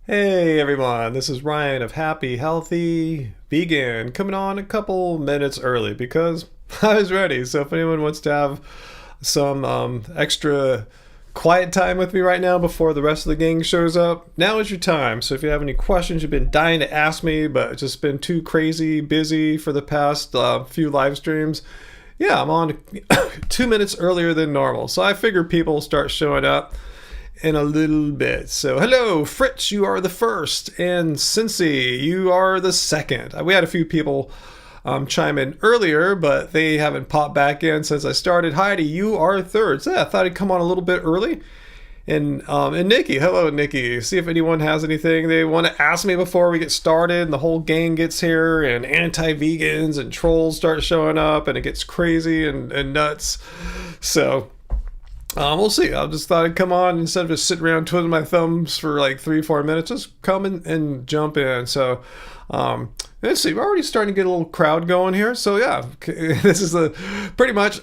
Hey everyone, this is Ryan of Happy Healthy Vegan coming on a couple minutes early because I was ready. So if anyone wants to have some extra quiet time with me right now before the rest of the gang shows up, now is your time. So if you have any questions you've been dying to ask me but it's just been too crazy busy for the past few live streams, yeah, I'm on 2 minutes earlier than normal. So I figure people will start showing up in a little bit. So hello, Fritz, you are the first, and Cincy, you are the second. We had a few people chime in earlier, but they haven't popped back in since I started. Heidi, you are third. So yeah, I thought I'd come on a little bit early. And Nikki, hello Nikki. See if anyone has anything they want to ask me before we get started and the whole gang gets here and anti-vegans and trolls start showing up and it gets crazy and nuts. So we'll see. I just thought I'd come on instead of just sitting around twiddling my thumbs for like 3-4 minutes. Just come in and jump in. So let's see. We're already starting to get a little crowd going here. So yeah, this is pretty much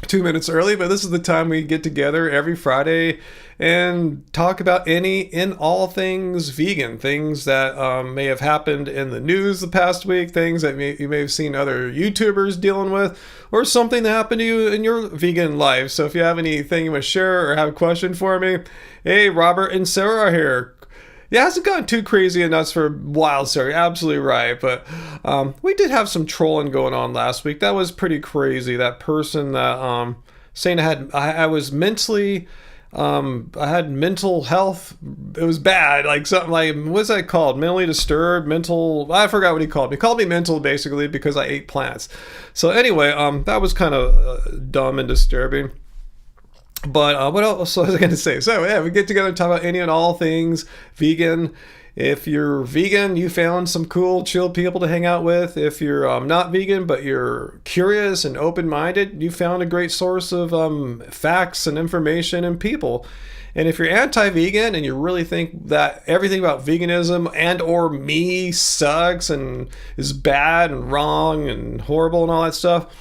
2 minutes early, but this is the time we get together every Friday and talk about any and all things vegan, things that may have happened in the news the past week, things that you may have seen other YouTubers dealing with, or something that happened to you in your vegan life. So if you have anything you want to share or have a question for me, hey, Robert and Sarah are here. Yeah, it hasn't gotten too crazy and nuts for a while, Sarah. Absolutely right. But we did have some trolling going on last week. That was pretty crazy. That person that saying I was mentally, I had mental health. It was bad. Like something like, what's that called? Mentally disturbed, mental. I forgot what he called me. He called me mental basically because I ate plants. So anyway, that was kind of dumb and disturbing. But what else was I going to say? So yeah, we get together and talk about any and all things vegan. If you're vegan, you found some cool, chill people to hang out with. If you're not vegan, but you're curious and open-minded, you found a great source of facts and information and people. And if you're anti-vegan and you really think that everything about veganism and or me sucks and is bad and wrong and horrible and all that stuff,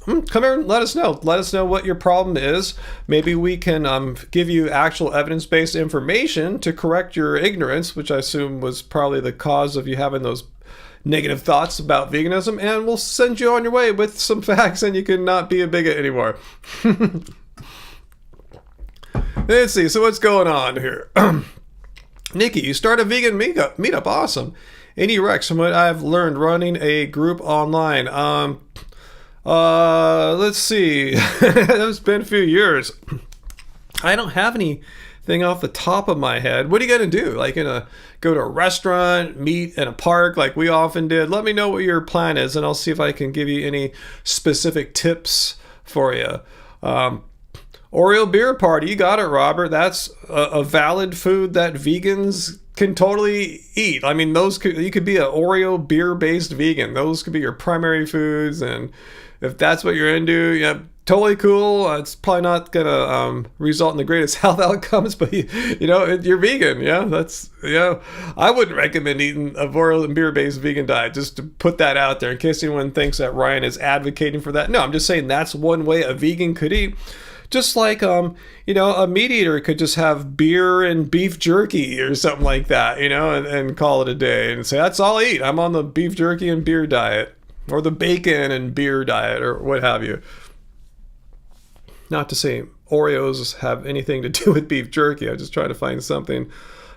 come here and let us know. Let us know what your problem is. Maybe we can give you actual evidence-based information to correct your ignorance, which I assume was probably the cause of you having those negative thoughts about veganism, and we'll send you on your way with some facts and you can not be a bigot anymore. Let's see, so what's going on here? Nikki, you start a vegan meetup. Awesome. Any recs from what I've learned running a group online? Let's see. It's been a few years. I don't have anything off the top of my head. What are you gonna do? Like go to a restaurant, meet in a park like we often did? Let me know what your plan is and I'll see if I can give you any specific tips for you. Oreo beer party, you got it, Robert. That's a valid food that vegans can totally eat. I mean, you could be an Oreo beer based vegan. Those could be your primary foods, and if that's what you're into, yeah, totally cool. It's probably not gonna result in the greatest health outcomes, but you're vegan. I wouldn't recommend eating a Oreo and beer based vegan diet, just to put that out there in case anyone thinks that Ryan is advocating for that. No, I'm just saying that's one way a vegan could eat. Just like, a meat eater could just have beer and beef jerky or something like that, and call it a day and say, that's all I eat. I'm on the beef jerky and beer diet, or the bacon and beer diet, or what have you. Not to say Oreos have anything to do with beef jerky. I just try to find something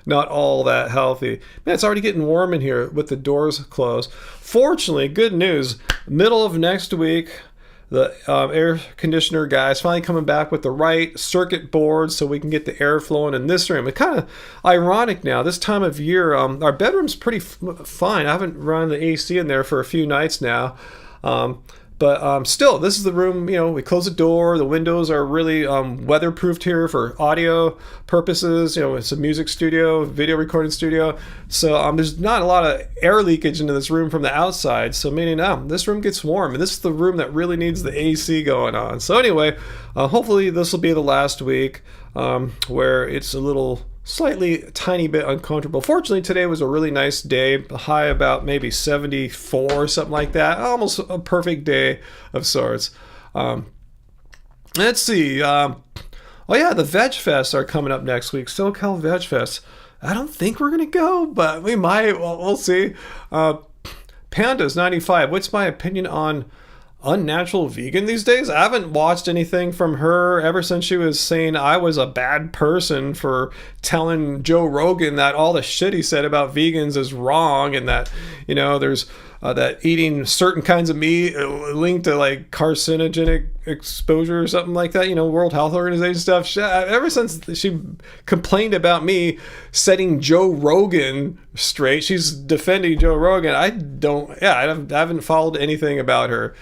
not all that healthy. Man, it's already getting warm in here with the doors closed. Fortunately, good news, middle of next week, the air conditioner guys finally coming back with the right circuit board so we can get the air flowing in this room. It's kind of ironic now, this time of year. Our bedroom's pretty fine. I haven't run the AC in there for a few nights now. But still, this is the room, we close the door. The windows are really weatherproofed here for audio purposes. It's a music studio, video recording studio. So there's not a lot of air leakage into this room from the outside. So meaning, this room gets warm. And this is the room that really needs the AC going on. So anyway, hopefully this will be the last week where it's a little tiny bit uncomfortable. Fortunately, today was a really nice day, high about maybe 74 or something like that. Almost a perfect day of sorts. Let's see. Oh yeah, the Veg Fest are coming up next week. SoCal Veg Fest. I don't think we're gonna go, but we might. Well, we'll see. Pandas 95. What's my opinion on unnatural vegan these days? I haven't watched anything from her ever since she was saying I was a bad person for telling Joe Rogan that all the shit he said about vegans is wrong, and that, you know, there's that eating certain kinds of meat linked to like carcinogenic exposure or something like that, you know, World Health Organization stuff. Ever since she complained about me setting Joe Rogan straight, she's defending Joe Rogan. I haven't followed anything about her.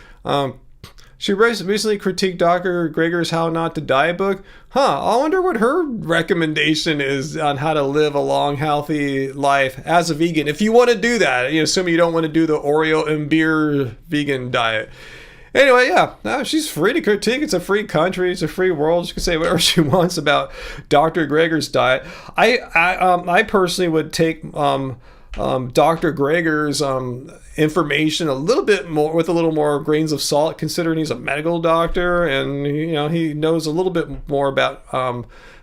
She recently critiqued Dr. Greger's How Not to Die book. I wonder what her recommendation is on how to live a long, healthy life as a vegan. If you want to do that, you know, assuming you don't want to do the Oreo and beer vegan diet. Anyway, yeah, she's free to critique. It's a free country. It's a free world. She can say whatever she wants about Dr. Greger's diet. I personally would take Dr. Greger's information a little bit more with a little more grains of salt, considering he's a medical doctor and, you know, he knows a little bit more about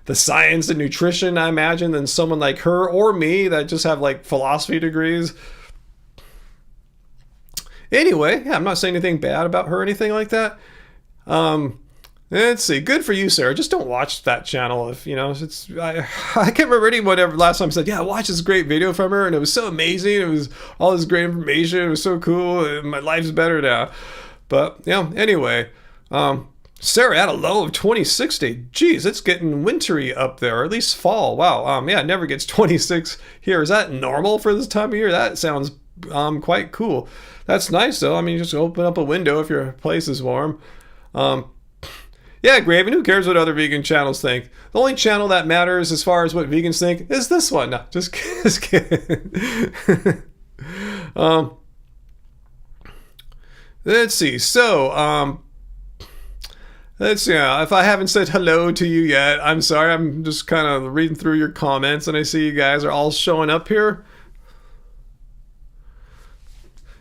the science and nutrition, I imagine, than someone like her or me that just have like philosophy degrees. Anyway, yeah, I'm not saying anything bad about her or anything like that. Let's see. Good for you, Sarah. Just don't watch that channel if, you know, I can't remember any whatever last time I said, yeah, I watched this great video from her and it was so amazing. It was all this great information. It was so cool. And my life's better now. But, yeah, anyway, Sarah had a low of 2060. Geez, it's getting wintry up there, or at least fall. Wow. Yeah, it never gets 26 here. Is that normal for this time of year? That sounds quite cool. That's nice, though. I mean, just open up a window if your place is warm. Yeah, Graven, who cares what other vegan channels think? The only channel that matters as far as what vegans think is this one. No, just kidding. Let's see. So, let's see. If I haven't said hello to you yet, I'm sorry. I'm just kind of reading through your comments, and I see you guys are all showing up here.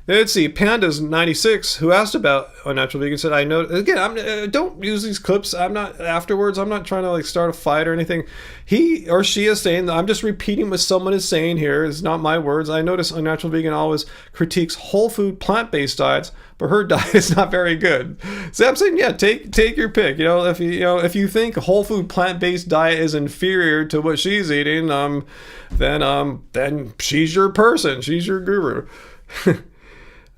Let's see, Pandas 96, who asked about unnatural vegan, said, I know, again, don't use these clips. I'm not trying to like start a fight or anything. He or she is saying, I'm just repeating what someone is saying here. It's not my words. I notice unnatural vegan always critiques whole food, plant-based diets, but her diet is not very good. So I'm saying, yeah, take your pick. You know, if you think whole food, plant-based diet is inferior to what she's eating, then she's your person. She's your guru.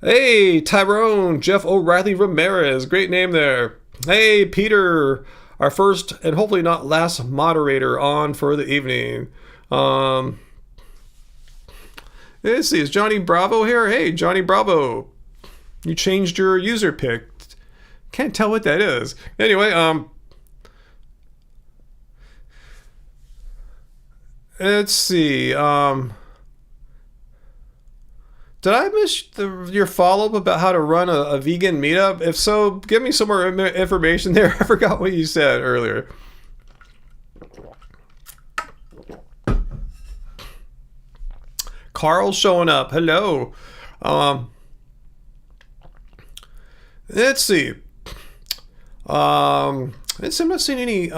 Hey, Tyrone, Jeff O'Reilly Ramirez. Great name there. Hey, Peter, our first and hopefully not last moderator on for the evening. Let's see, is Johnny Bravo here? Hey, Johnny Bravo. You changed your user pick. Can't tell what that is. Anyway, let's see, did I miss your follow-up about how to run a vegan meetup? If so, give me some more information there. I forgot what you said earlier. Carl's showing up. Hello. Let's see. I'm not seeing any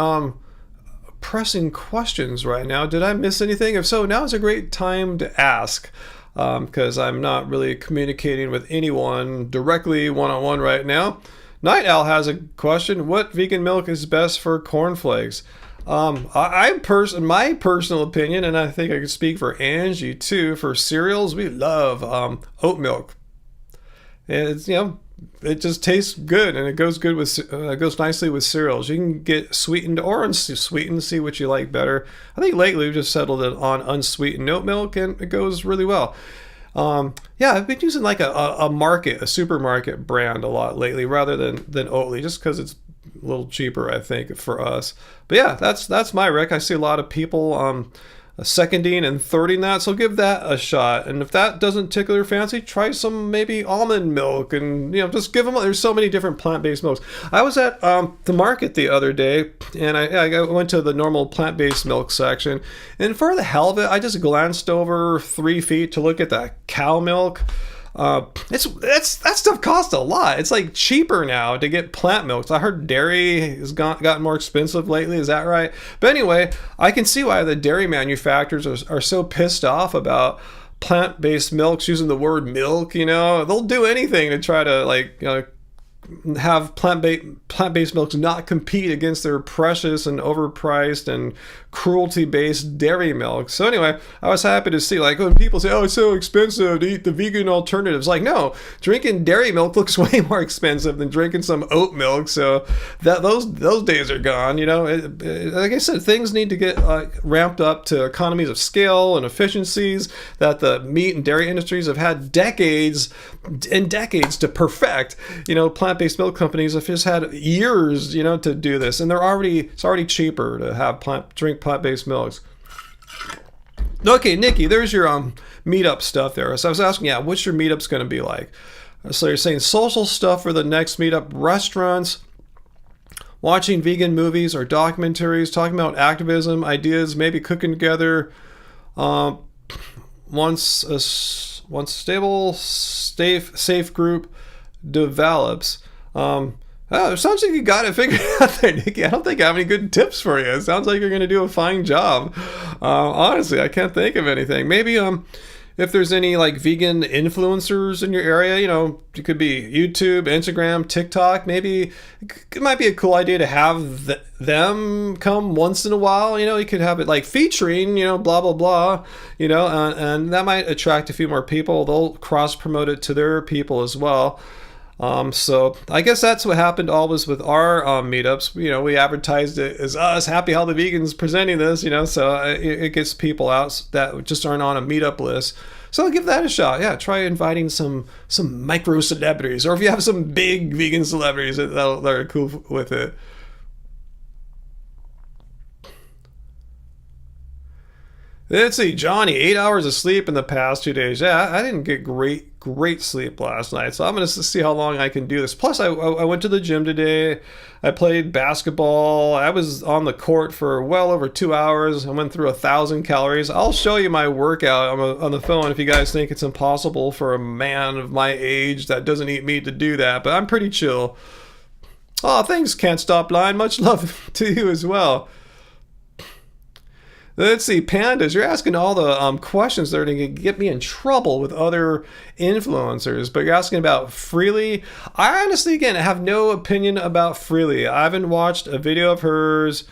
pressing questions right now. Did I miss anything? If so, now is a great time to ask. Because I'm not really communicating with anyone directly one-on-one right now. Night Owl has a question. What vegan milk is best for cornflakes? My personal opinion, and I think I could speak for Angie too, for cereals, we love oat milk. It's, you know, it just tastes good, and it goes good with goes nicely with cereals. You can get sweetened or unsweetened, see what you like better. I think lately we've just settled it on unsweetened oat milk, and it goes really well. Yeah, I've been using like a supermarket brand a lot lately, rather than Oatly, just because it's a little cheaper, I think, for us. But yeah, that's my rec. I see a lot of people seconding and thirding that, so give that a shot. And if that doesn't tickle your fancy, try some maybe almond milk, and you know, just give them. There's so many different plant-based milks. I was at the market the other day, and I went to the normal plant-based milk section, and for the hell of it, I just glanced over 3 feet to look at that cow milk. That stuff costs a lot. It's like cheaper now to get plant milks. I heard dairy has gotten more expensive lately. Is that right? But anyway, I can see why the dairy manufacturers are so pissed off about plant-based milks, using the word milk. They'll do anything to try to have plant-based milks not compete against their precious and overpriced and cruelty-based dairy milk. So anyway, I was happy to see when people say, oh, it's so expensive to eat the vegan alternatives. No, drinking dairy milk looks way more expensive than drinking some oat milk. So those days are gone. Like I said, things need to get ramped up to economies of scale and efficiencies that the meat and dairy industries have had decades and decades to perfect. Plant-based milk companies have just had years, to do this, and it's already cheaper to have drink plant-based milks. Okay, Nikki, there's your meetup stuff there. So I was asking, what's your meetups going to be like? So you're saying social stuff for the next meetup, restaurants, watching vegan movies or documentaries, talking about activism, ideas, maybe cooking together. Once a stable, safe group develops. It sounds like you got it figured out there, Nikki. I don't think I have any good tips for you. It sounds like you're going to do a fine job. Honestly, I can't think of anything. Maybe if there's any vegan influencers in your area, it could be YouTube, Instagram, TikTok. Maybe it might be a cool idea to have them come once in a while. You could have it featuring, blah, blah, blah, and that might attract a few more people. They'll cross promote it to their people as well. So I guess that's what happened always with our meetups. We advertised it as us, Happy Healthy Vegans presenting this, so it gets people out that just aren't on a meetup list. So I'll give that a shot. Yeah, try inviting some micro celebrities, or if you have some big vegan celebrities that are cool with it. Let's see, Johnny, 8 hours of sleep in the past 2 days. Yeah, I didn't get great sleep last night, so I'm going to see how long I can do this. Plus, I went to the gym today. I played basketball. I was on the court for well over 2 hours. I went through 1,000 calories. I'll show you my workout on the phone if you guys think it's impossible for a man of my age that doesn't eat meat to do that, but I'm pretty chill. Oh, thanks, Can't Stop Line. Much love to you as well. Let's see, Pandas, you're asking all the questions that are going to get me in trouble with other influencers, but you're asking about Freely. I honestly, again, have no opinion about Freely. I haven't watched a video of hers,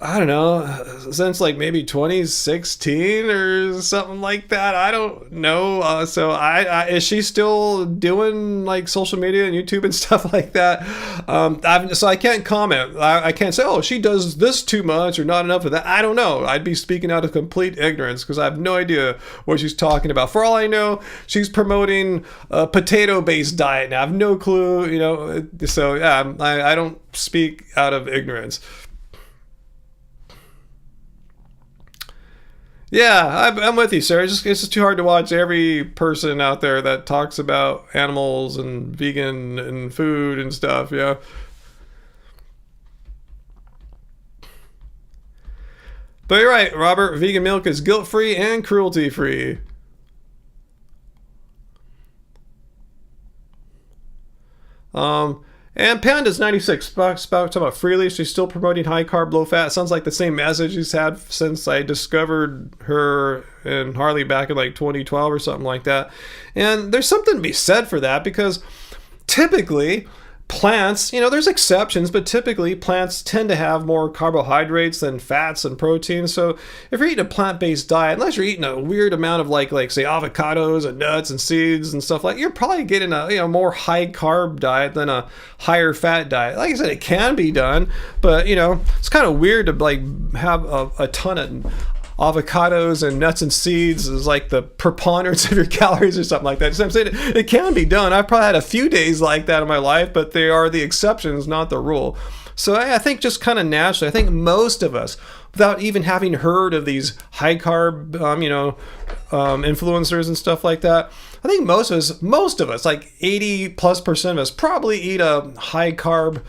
I don't know, since maybe 2016 or something like that. I don't know. So is she still doing social media and YouTube and stuff like that? So I can't comment. I can't say, oh, she does this too much or not enough of that. I don't know. I'd be speaking out of complete ignorance because I have no idea what she's talking about. For all I know, she's promoting a potato-based diet, and I have no clue. So yeah, I don't speak out of ignorance. Yeah, I'm with you, sir. It's just too hard to watch every person out there that talks about animals and vegan and food and stuff, yeah. But you're right, Robert. Vegan milk is guilt-free and cruelty-free. And Panda's 96 bucks talking about Freely. She's still promoting high carb, low fat. Sounds like the same message she's had since I discovered her and Harley back in 2012 or something like that. And there's something to be said for that because typically plants, there's exceptions, but typically plants tend to have more carbohydrates than fats and proteins. So if you're eating a plant-based diet, unless you're eating a weird amount of say avocados and nuts and seeds and stuff you're probably getting a more high carb diet than a higher fat diet. Like I said, it can be done, but it's kind of weird to have a ton of avocados and nuts and seeds is the preponderance of your calories or something like that. So I'm saying it can be done. I've probably had a few days like that in my life, but they are the exceptions, not the rule. So I think just kind of naturally, I think most of us, without even having heard of these high carb, influencers and stuff like that, I think most of us, 80+% of us probably eat a high carb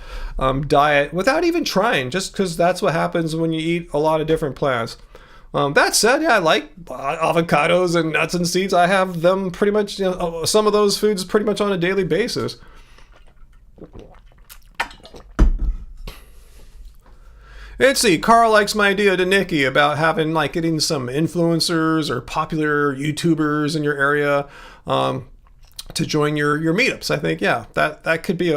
diet without even trying, just because that's what happens when you eat a lot of different plants. That said, yeah, I like avocados and nuts and seeds. I have them pretty much, some of those foods pretty much on a daily basis. Let's see, Carl likes my idea to Nikki about getting some influencers or popular YouTubers in your area to join your meetups. I think, yeah, that could be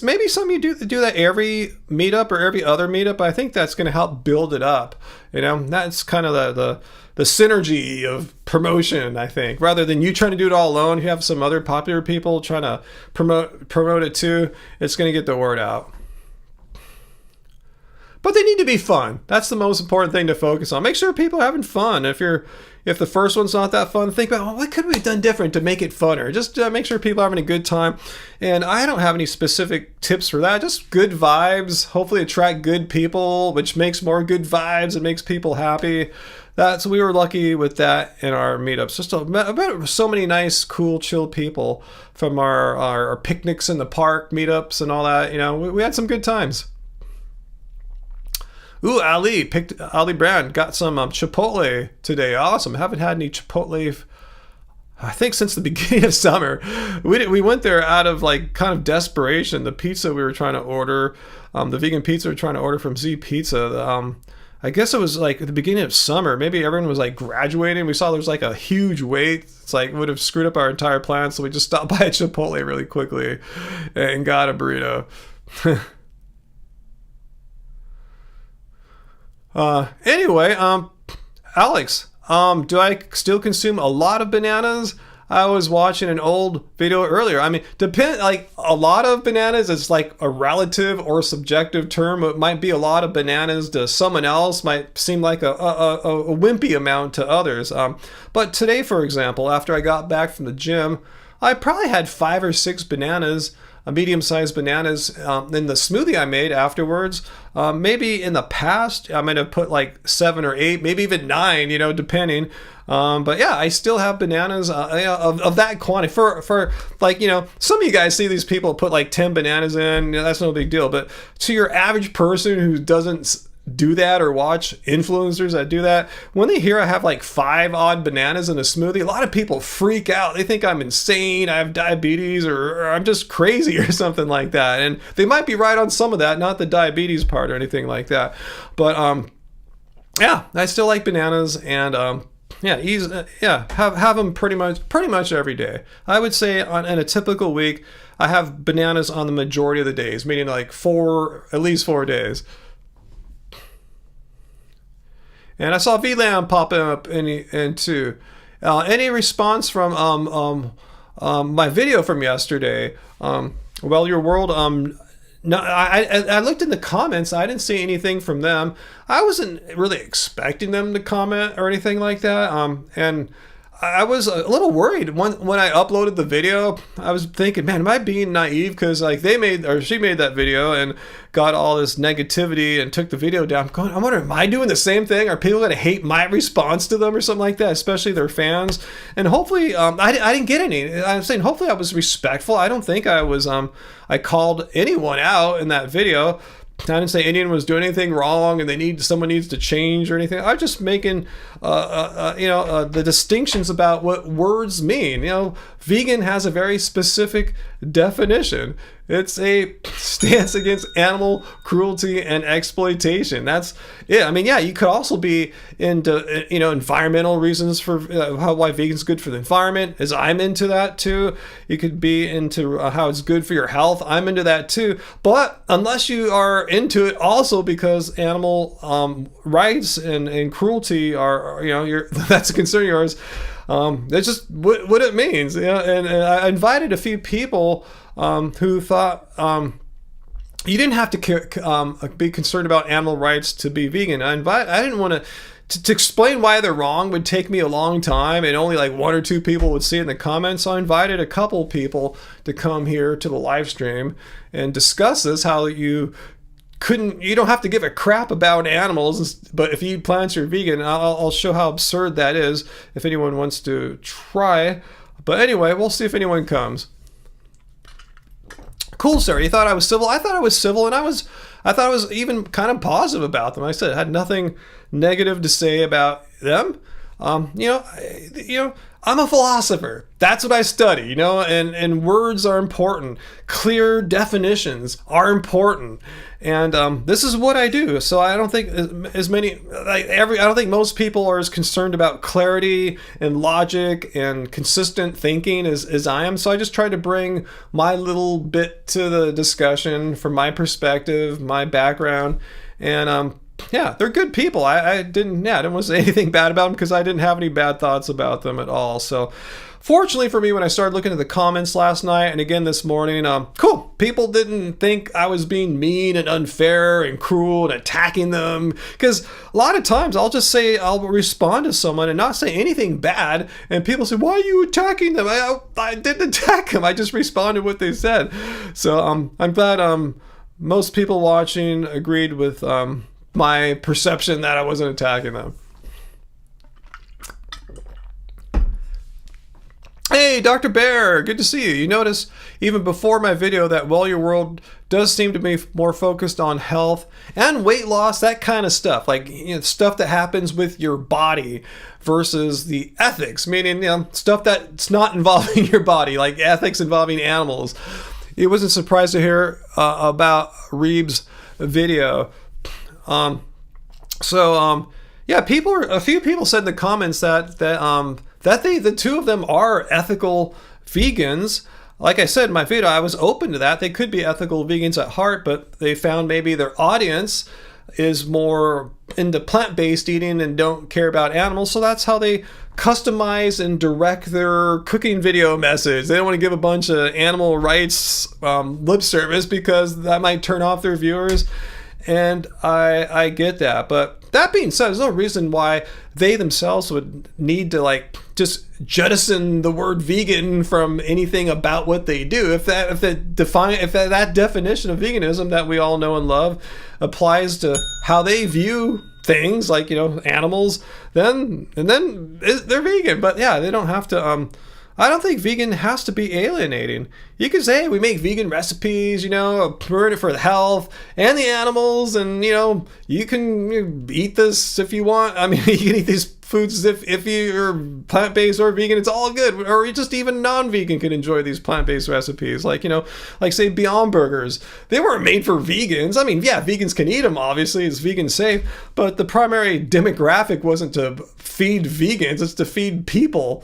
maybe something you do that every meetup or every other meetup. I think that's going to help build it up. That's kind of the synergy of promotion, I think. Rather than you trying to do it all alone, you have some other popular people trying to promote it too. It's going to get the word out. But they need to be fun. That's the most important thing to focus on. Make sure people are having fun. If the first one's not that fun, think about, what could we have done different to make it funner? Just make sure people are having a good time. And I don't have any specific tips for that. Just good vibes. Hopefully attract good people, which makes more good vibes and makes people happy. We were lucky with that in our meetups. Just about so many nice, cool, chill people from our picnics in the park, meetups and all that. We had some good times. Ooh, Ali Brand got some Chipotle today. Awesome. Haven't had any Chipotle, I think, since the beginning of summer. We went there out of kind of desperation. The pizza we were trying to order, the vegan pizza we were trying to order from Z Pizza. I guess it was at the beginning of summer. Maybe everyone was graduating. We saw there was a huge wait. It's would have screwed up our entire plan. So we just stopped by at Chipotle really quickly and got a burrito. Anyway, Alex, do I still consume a lot of bananas? I was watching an old video earlier. I mean, a lot of bananas is a relative or subjective term. It might be a lot of bananas to someone else, might seem like a wimpy amount to others. But today, for example, after I got back from the gym, I probably had 5 or 6 bananas, medium-sized bananas in the smoothie I made afterwards. Maybe in the past I might have put 7 or 8, maybe even 9, depending. But yeah, I still have bananas of that quantity. For some of you guys see these people put 10 bananas in. That's no big deal. But to your average person who doesn't do that or watch influencers that do that, when they hear I have 5 odd bananas in a smoothie, a lot of people freak out. They think I'm insane, I have diabetes, or I'm just crazy or something like that. And they might be right on some of that, not the diabetes part or anything like that. But yeah, I still like bananas, and have them pretty much every day. I would say in a typical week, I have bananas on the majority of the days, meaning at least 4 days. And I saw VLAM popping up in too. Any response from my video from yesterday? Your world. No, I looked in the comments. I didn't see anything from them. I wasn't really expecting them to comment or anything like that. And I was a little worried when I uploaded the video. I was thinking, man, am I being naive? Because she made that video and got all this negativity and took the video down. I'm wondering, am I doing the same thing? Are people going to hate my response to them or something like that, especially their fans? And hopefully, I didn't get any. I'm saying hopefully I was respectful. I don't think I was. I called anyone out in that video. I didn't say anyone was doing anything wrong and someone needs to change or anything. I'm just making, the distinctions about what words mean. Vegan has a very specific definition. It's a stance against animal cruelty and exploitation. That's it. I mean, yeah, you could also be into, environmental reasons for why vegan's good for the environment, as I'm into that too. You could be into how it's good for your health. I'm into that too. But unless you are into it also because animal rights and cruelty are, that's a concern of yours. That's just what it means. And I invited a few people who thought you didn't have to be concerned about animal rights to be vegan. I didn't want to explain why they're wrong would take me a long time, and only 1 or 2 people would see it in the comments. So I invited a couple people to come here to the live stream and discuss this, how you don't have to give a crap about animals, but if you eat plants, you're vegan. I'll show how absurd that is if anyone wants to try. But anyway, we'll see if anyone comes. Cool, sir. You thought I was civil? I thought I was civil, and I was I thought it was even kind of positive about them. I said I had nothing negative to say about them. I'm a philosopher. That's what I study, and words are important. Clear definitions are important. And this is what I do. So I don't think I don't think most people are as concerned about clarity and logic and consistent thinking as I am. So I just try to bring my little bit to the discussion from my perspective, my background, and yeah, they're good people. I didn't want to say anything bad about them because I didn't have any bad thoughts about them at all. So fortunately for me, when I started looking at the comments last night and again this morning, cool. People didn't think I was being mean and unfair and cruel and attacking them. Because a lot of times I'll respond to someone and not say anything bad. And people say, why are you attacking them? I didn't attack them. I just responded what they said. So I'm glad most people watching agreed with my perception that I wasn't attacking them. Hey, Dr. Bear, good to see you. You notice even before my video that Well Your World does seem to be more focused on health and weight loss, that kind of stuff, like stuff that happens with your body versus the ethics, meaning stuff that's not involving your body, like ethics involving animals. It wasn't surprised to hear about Reeb's video. Yeah, a few people said in the comments that the two of them are ethical vegans. Like I said in my video, I was open to that. They could be ethical vegans at heart, but they found maybe their audience is more into plant-based eating and don't care about animals. So that's how they customize and direct their cooking video message. They don't want to give a bunch of animal rights lip service because that might turn off their viewers. And I get that. But that being said, there's no reason why they themselves would need to just jettison the word vegan from anything about what they do. If that definition of veganism that we all know and love applies to how they view things, like animals, then they're vegan. But yeah, they don't have to. I don't think vegan has to be alienating. You could say, hey, we make vegan recipes, burn it for the health and the animals, and you can eat this if you want. I mean, you can eat these foods if you're plant-based or vegan. It's all good. Or just even non-vegan can enjoy these plant-based recipes, like say Beyond Burgers. They weren't made for vegans. I mean, yeah, vegans can eat them. Obviously, it's vegan safe, but the primary demographic wasn't to feed vegans. It's to feed people.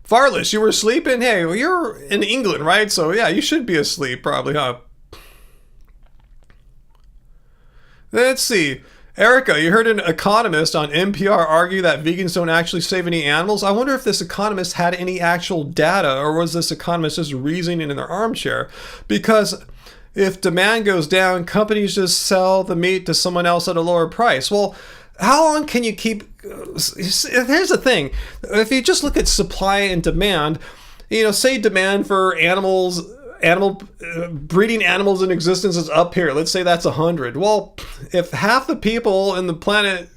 Farless, you were sleeping? Hey, well, you're in England, right? So yeah, you should be asleep probably, huh? Let's see. Erica, you heard an economist on NPR argue that vegans don't actually save any animals. I wonder if this economist had any actual data, or was this economist just reasoning in their armchair? Because if demand goes down, companies just sell the meat to someone else at a lower price. Well, how long can you keep... Here's the thing. If you just look at supply and demand, say demand for breeding animals in existence is up here. Let's say that's 100. Well, if half the people in the planet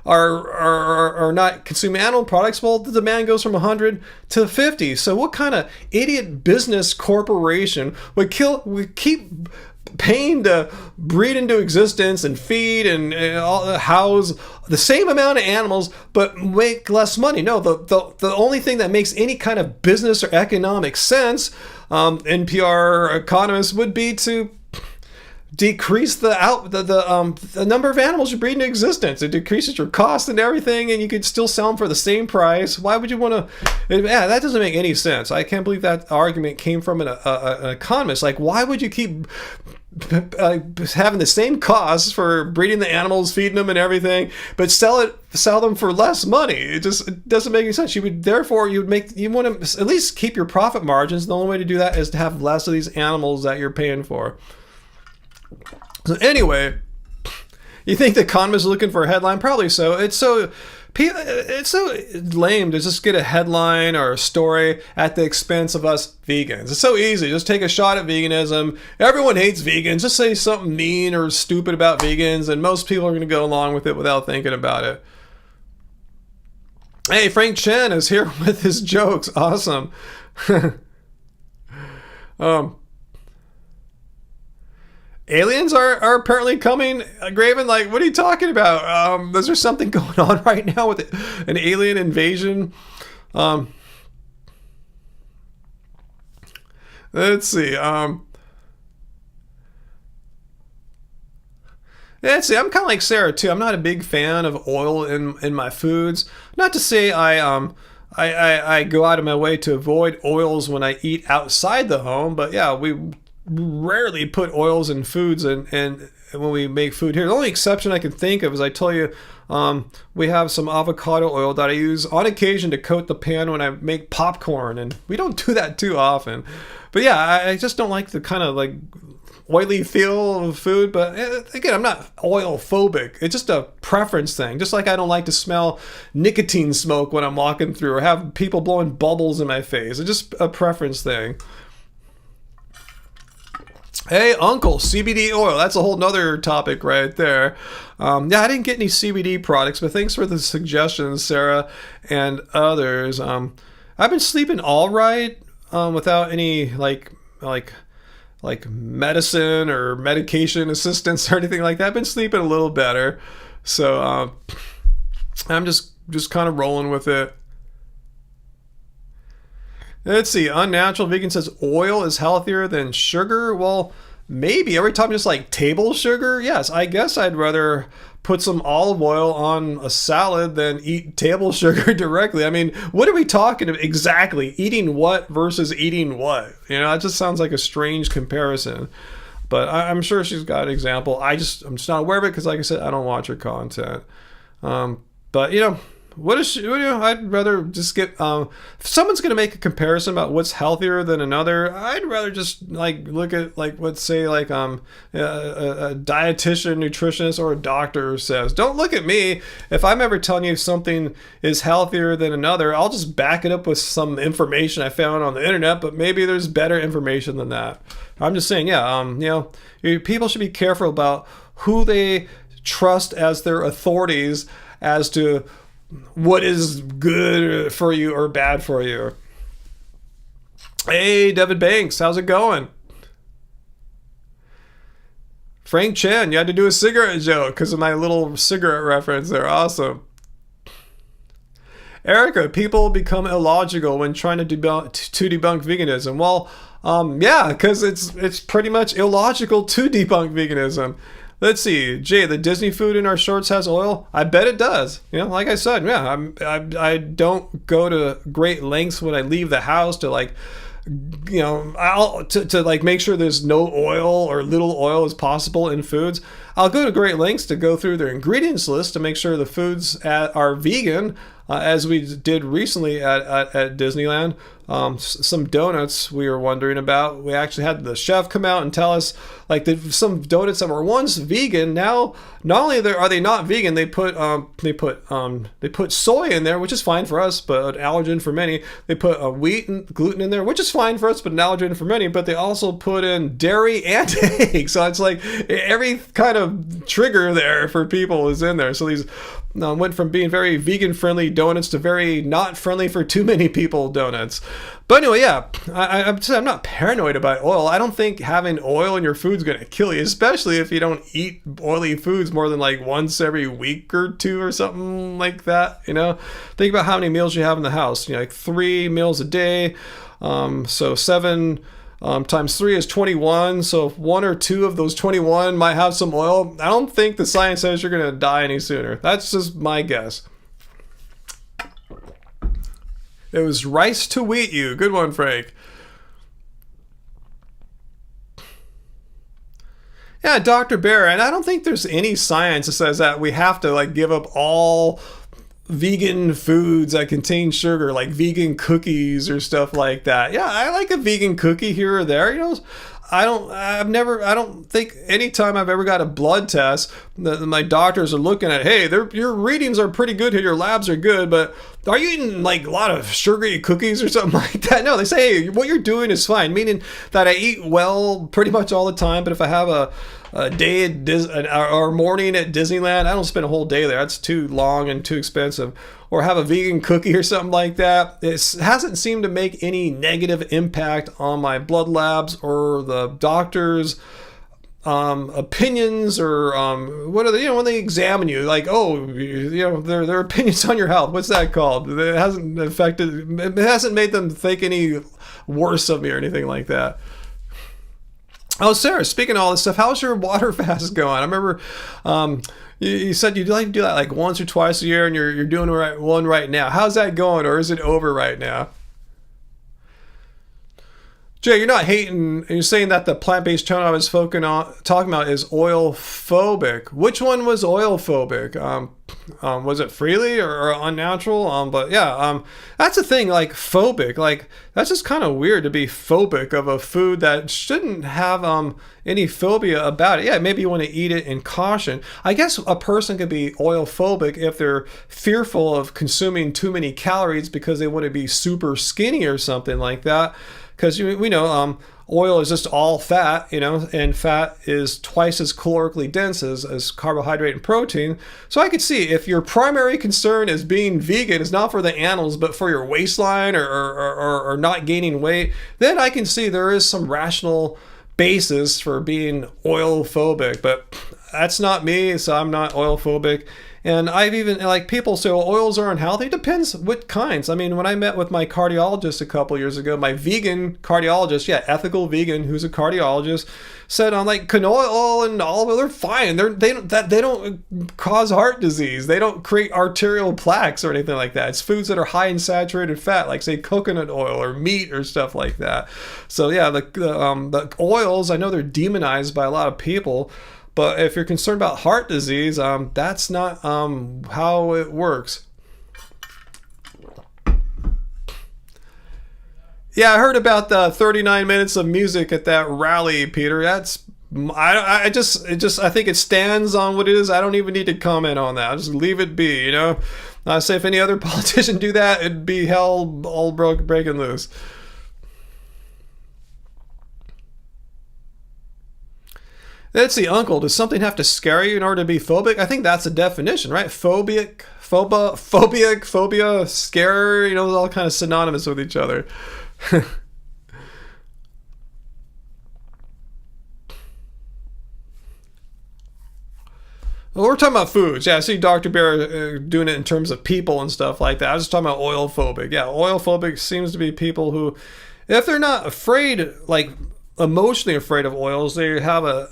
are not consuming animal products, well, the demand goes from 100 to 50. So what kind of idiot business corporation would keep paying to breed into existence and feed and house the same amount of animals but make less money? No, the only thing that makes any kind of business or economic sense, NPR economists, would be to decrease the number of animals you breed into existence. It decreases your cost and everything, and you could still sell them for the same price. Why would you want to? Yeah, that doesn't make any sense. I can't believe that argument came from an economist. Like, why would you keep having the same costs for breeding the animals, feeding them and everything, but sell them for less money? It doesn't make any sense. You want to at least keep your profit margins. The only way to do that is to have less of these animals that you're paying for. So anyway, you think the economist is looking for a headline? Probably so. It's so lame to just get a headline or a story at the expense of us vegans. It's so easy. Just take a shot at veganism. Everyone hates vegans. Just say something mean or stupid about vegans, and most people are going to go along with it without thinking about it. Hey, Frank Chen is here with his jokes. Awesome. um, Aliens are apparently coming, Graven. Like, what are you talking about? Is there something going on right now with an alien invasion? Let's see. Let's see. I'm kind of like Sarah too. I'm not a big fan of oil in my foods. Not to say I go out of my way to avoid oils when I eat outside the home, but yeah, we rarely put oils in foods and when we make food here. The only exception I can think of is I tell you, we have some avocado oil that I use on occasion to coat the pan when I make popcorn, and we don't do that too often. But yeah, I just don't like the kind of like oily feel of food. But again, I'm not oil phobic. It's just a preference thing. Just like I don't like to smell nicotine smoke when I'm walking through or have people blowing bubbles in my face. It's just a preference thing. Hey, Uncle, CBD oil. That's a whole nother topic right there. Yeah, I didn't get any CBD products, but thanks for the suggestions, Sarah and others. I've been sleeping all right without any like medicine or medication assistance or anything like that. I've been sleeping a little better. So I'm just kind of rolling with it. Let's see. Unnatural Vegan says oil is healthier than sugar. Well, maybe. Every time just like table sugar? Yes, I guess I'd rather put some olive oil on a salad than eat table sugar directly. I mean, what are we talking about exactly? Eating what versus eating what? You know, that just sounds like a strange comparison. But I'm sure she's got an example. I'm just not aware of it because, like I said, I don't watch her content. But, you know, I'd rather just get if someone's going to make a comparison about what's healthier than another, I'd rather just like look at like let's say like a dietitian, nutritionist, or a doctor says. Don't look at me. If I'm ever telling you something is healthier than another, I'll just back it up with some information I found on the internet, but maybe there's better information than that. I'm just saying, yeah, you know, people should be careful about who they trust as their authorities as to what is good for you or bad for you. Hey, David Banks, how's it going? Frank Chen, you had to do a cigarette joke because of my little cigarette reference there. Awesome. Erica, people become illogical when trying to debunk veganism. Well, yeah, because it's pretty much illogical to debunk veganism. Let's see, Jay, the Disney food in our shorts has oil? I bet it does. You know, like I said, yeah, I don't go to great lengths when I leave the house to like, you know, to like make sure there's no oil or little oil as possible in foods. I'll go to great lengths to go through their ingredients list to make sure the foods are vegan, as we did recently at Disneyland. Some donuts we were wondering about. We actually had the chef come out and tell us like some donuts that were once vegan, now not only are they not vegan, they put soy in there, which is fine for us, but an allergen for many. They put wheat and gluten in there, which is fine for us, but an allergen for many. But they also put in dairy and eggs, so it's like every kind of trigger there for people is in there. So these went from being very vegan friendly donuts to very not friendly for too many people donuts. But anyway, yeah, I'm not paranoid about oil. I don't think having oil in your food is going to kill you, especially if you don't eat oily foods more than like once every week or two or something like that. You know, think about how many meals you have in the house. You know, like 3 meals a day. So 7 times 3 is 21. So if 1 or 2 of those 21 might have some oil, I don't think the science says you're going to die any sooner. That's just my guess. It was rice to wheat you. Good one, Frank. Yeah, Dr. Bear, and I don't think there's any science that says that we have to like give up all vegan foods that contain sugar, like vegan cookies or stuff like that. Yeah, I like a vegan cookie here or there. You know, I don't think anytime I've ever got a blood test that my doctors are looking at, hey, your readings are pretty good here, your labs are good, but are you eating like a lot of sugary cookies or something like that? No, they say, hey, what you're doing is fine, meaning that I eat well pretty much all the time. But if I have a day at or morning at Disneyland, I don't spend a whole day there. That's too long and too expensive. Or have a vegan cookie or something like that. It hasn't seemed to make any negative impact on my blood labs or the doctors' opinions, or what are they, when they examine you, like, oh, their opinions on your health, what's that called? It hasn't made them think any worse of me or anything like that. Oh, Sarah, speaking of all this stuff, how's your water fast going? I remember you said you'd like to do that like once or twice a year, and you're doing one right now. How's that going, or is it over right now? Jay, you're not hating. You're saying that the plant-based tone I was talking about is oil-phobic. Which one was oil-phobic? Was it freely or unnatural? But yeah, that's the thing. Like phobic, like that's just kind of weird to be phobic of a food that shouldn't have any phobia about it. Yeah, maybe you want to eat it in caution. I guess a person could be oil-phobic if they're fearful of consuming too many calories because they want to be super skinny or something like that. Because we know oil is just all fat, and fat is twice as calorically dense as carbohydrate and protein. So I could see if your primary concern is being vegan, is not for the animals, but for your waistline or not gaining weight, then I can see there is some rational basis for being oil phobic. But that's not me, so I'm not oil phobic. And I've even, like, people say, well, oils are unhealthy. It depends what kinds. I mean, when I met with my cardiologist a couple years ago, my vegan cardiologist, ethical vegan, who's a cardiologist, said on like canola oil and olive oil, they're fine. They don't cause heart disease. They don't create arterial plaques or anything like that. It's foods that are high in saturated fat, like say coconut oil or meat or stuff like that. So yeah, the oils, I know they're demonized by a lot of people. But if you're concerned about heart disease, that's not how it works. Yeah, I heard about the 39 minutes of music at that rally, Peter. I think it stands on what it is. I don't even need to comment on that. I'll just leave it be, I say if any other politician do that, it'd be hell all breaking loose. Let's see, uncle, does something have to scare you in order to be phobic? I think that's a definition, right? Phobic, phobia, scare, all kind of synonymous with each other. Well, we're talking about foods. Yeah, I see Dr. Bear doing it in terms of people and stuff like that. I was just talking about oil phobic. Yeah, oil phobic seems to be people who, if they're not afraid, like emotionally afraid of oils, they have a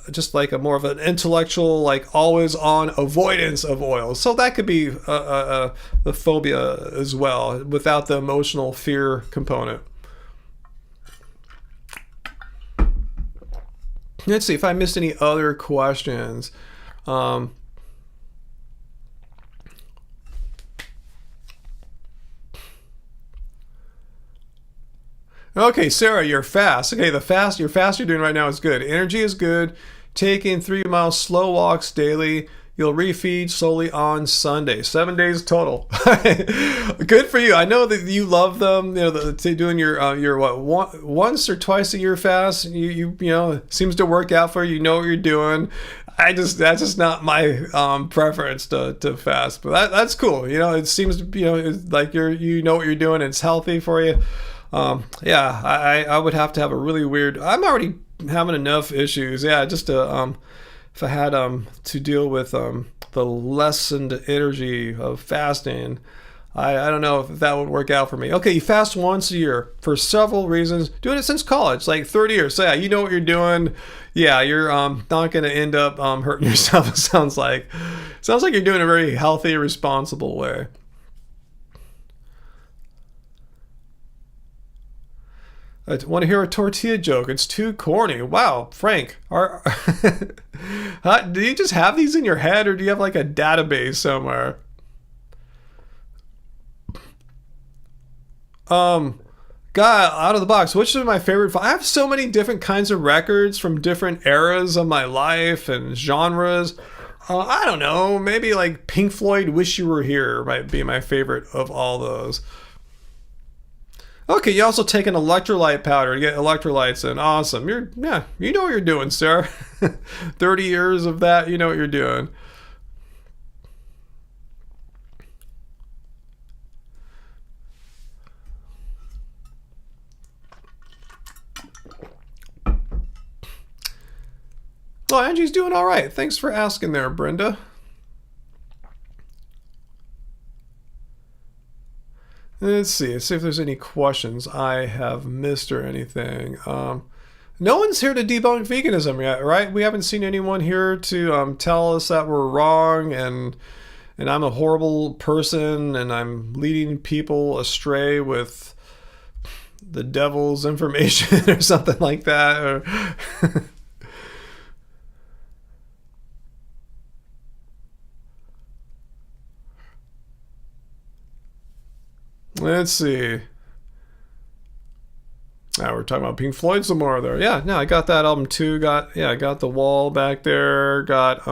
more of an intellectual, like always on avoidance of oils. So that could be the phobia as well, without the emotional fear component. Let's see if I missed any other questions. Okay, Sarah, you're fast. Okay, your fast you're doing right now is good. Energy is good. Taking 3 mile slow walks daily. You'll refeed slowly on Sunday. 7 days total. Good for you. I know that you love them. Doing your once or twice a year fast. You seems to work out for you. You know what you're doing. That's just not my preference to fast. But that's cool. It seems to be like you know what you're doing. It's healthy for you. I would have to have a really weird. I'm already having enough issues. Yeah, just to if I had to deal with the lessened energy of fasting, I don't know if that would work out for me. Okay, you fast once a year for several reasons. Doing it since college, like 30 years. So yeah, you know what you're doing. Yeah, you're not going to end up hurting yourself. It sounds like you're doing it a very healthy, responsible way. I want to hear a tortilla joke. It's too corny. Wow, Frank, do you just have these in your head, or do you have like a database somewhere? God, out of the box, which is my favorite? I have so many different kinds of records from different eras of my life and genres. I don't know. Maybe like Pink Floyd "Wish You Were Here" might be my favorite of all those. Okay, you also take an electrolyte powder to get electrolytes in. Awesome. You know what you're doing, sir. 30 years of that, you know what you're doing. Oh, Angie's doing all right. Thanks for asking there, Brenda. Let's see if there's any questions I have missed or anything. No one's here to debunk veganism yet, right? We haven't seen anyone here to tell us that we're wrong and I'm a horrible person and I'm leading people astray with the devil's information or something like that. Let's see. Now we're talking about Pink Floyd some more there. Yeah, no, I got that album too. I got The Wall back there. Got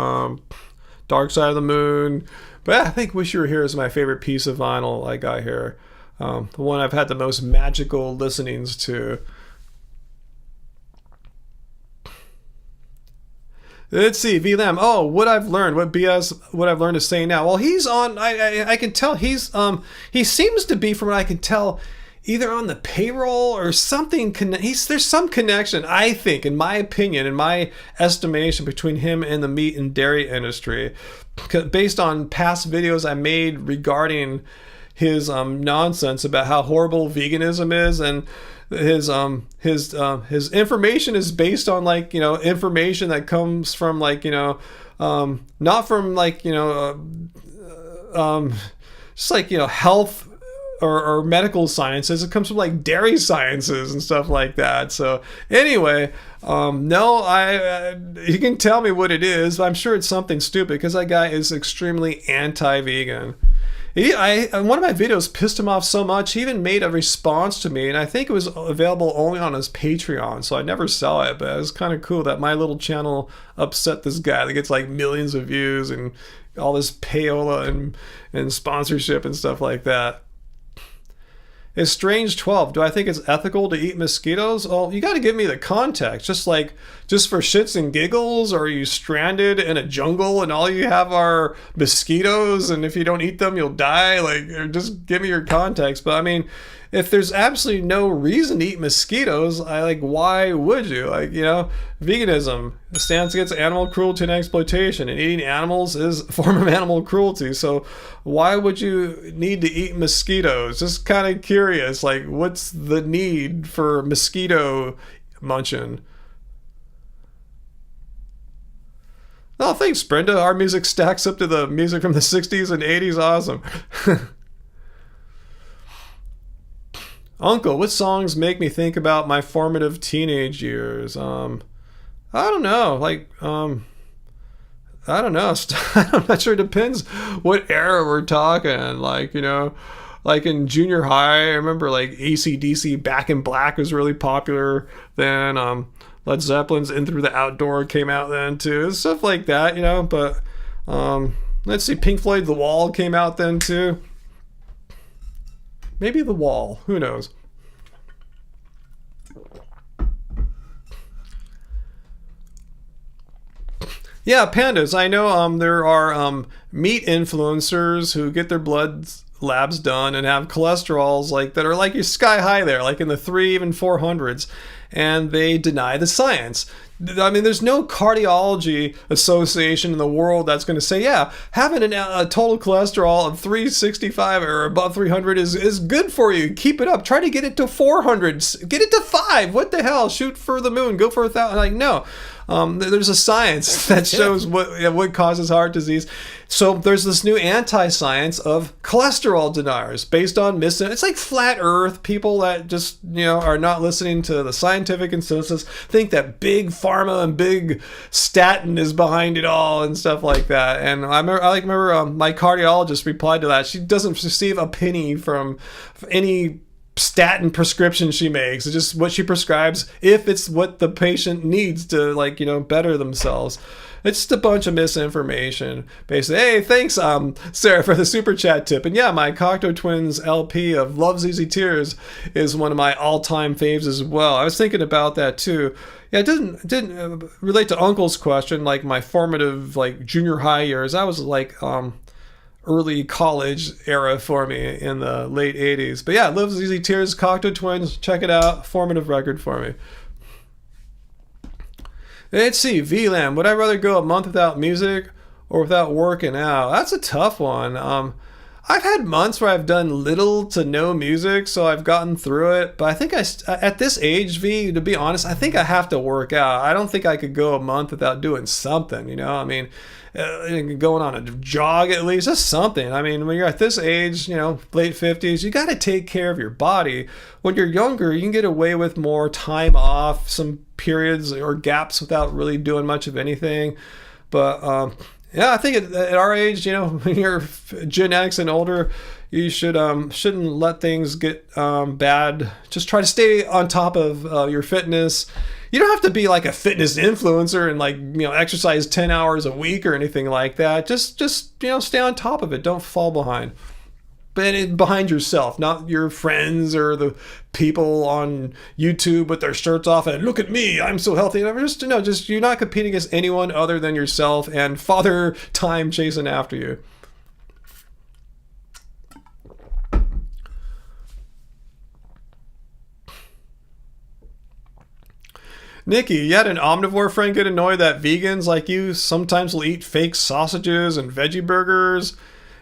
Dark Side of the Moon. But yeah, I think Wish You Were Here is my favorite piece of vinyl I got here. The one I've had the most magical listenings to. Let's see, VLAM. Oh, what I've learned, what I've learned to say now. Well, he's on. I can tell he seems to be, from what I can tell, either on the payroll or something. There's some connection, I think, in my opinion, in my estimation, between him and the meat and dairy industry, based on past videos I made regarding his nonsense about how horrible veganism is, and his information is based on information that comes from not from just health or medical sciences. It comes from dairy sciences and stuff like that. So anyway, no, you can tell me what it is. I'm sure it's something stupid because that guy is extremely anti-vegan. One of my videos pissed him off so much, he even made a response to me, and I think it was available only on his Patreon, so I never saw it, but it was kind of cool that my little channel upset this guy that gets millions of views and all this payola and sponsorship and stuff like that. Is Strange 12, do I think it's ethical to eat mosquitoes? Well, you got to give me the context. Just for shits and giggles, or are you stranded in a jungle and all you have are mosquitoes, and if you don't eat them, you'll die? Or just give me your context. But I mean, if there's absolutely no reason to eat mosquitoes, why would you? Veganism stands against animal cruelty and exploitation, and eating animals is a form of animal cruelty. So why would you need to eat mosquitoes? Just kind of curious, what's the need for mosquito munching? Oh, thanks, Brenda. Our music stacks up to the music from the 60s and 80s. Awesome. Uncle, what songs make me think about my formative teenage years? I don't know. I don't know. I'm not sure. It depends what era we're talking. In junior high, I remember AC/DC Back in Black was really popular then. Led Zeppelin's In Through the Outdoor came out then too. Stuff like that, But let's see, Pink Floyd The Wall came out then too. Maybe The Wall. Who knows? Yeah, pandas. I know there are meat influencers who get their blood labs done and have cholesterols that are sky high there, in the 3, even 400s, and they deny the science. I mean, there's no cardiology association in the world that's going to say, yeah, having a total cholesterol of 365 or above 300 is good for you. Keep it up. Try to get it to 400. Get it to 5. What the hell? Shoot for the moon. Go for 1,000. No. There's a science that shows what causes heart disease. So there's this new anti-science of cholesterol deniers based on it's like flat earth people that just, are not listening to the scientific consensus, think that big pharma and big statin is behind it all and stuff like that. And I remember my cardiologist replied to that. She doesn't receive a penny from any statin prescription she makes. It's just what she prescribes if it's what the patient needs to, like, better themselves. It's just a bunch of misinformation. Basically, hey, thanks, Sarah, for the super chat tip. And yeah, my Cocteau Twins LP of Love's Easy Tears is one of my all-time faves as well. I was thinking about that too. Yeah, it didn't relate to Uncle's question, like my formative, like, junior high years. I was like early college era for me in the late 80s. But yeah, Love's Easy Tears, Cocteau Twins, check it out. Formative record for me. Let's see, VLAM, would I rather go a month without music or without working out? That's a tough one. I've had months where I've done little to no music, so I've gotten through it. But I think at this age, V, to be honest, I think I have to work out. I don't think I could go a month without doing something, I mean, going on a jog at least, just something. I mean, when you're at this age, late 50s, you got to take care of your body. When you're younger, you can get away with more time off, some periods or gaps without really doing much of anything. But yeah, I think at our age, when you're Gen X and older, you shouldn't let things get bad. Just try to stay on top of your fitness. You don't have to be like a fitness influencer and, like, exercise 10 hours a week or anything like that. Just stay on top of it. Don't fall behind. But behind yourself, not your friends or the people on YouTube with their shirts off and look at me, I'm so healthy. Just you're not competing against anyone other than yourself and Father Time chasing after you. Nikki, you had an omnivore friend get annoyed that vegans like you sometimes will eat fake sausages and veggie burgers,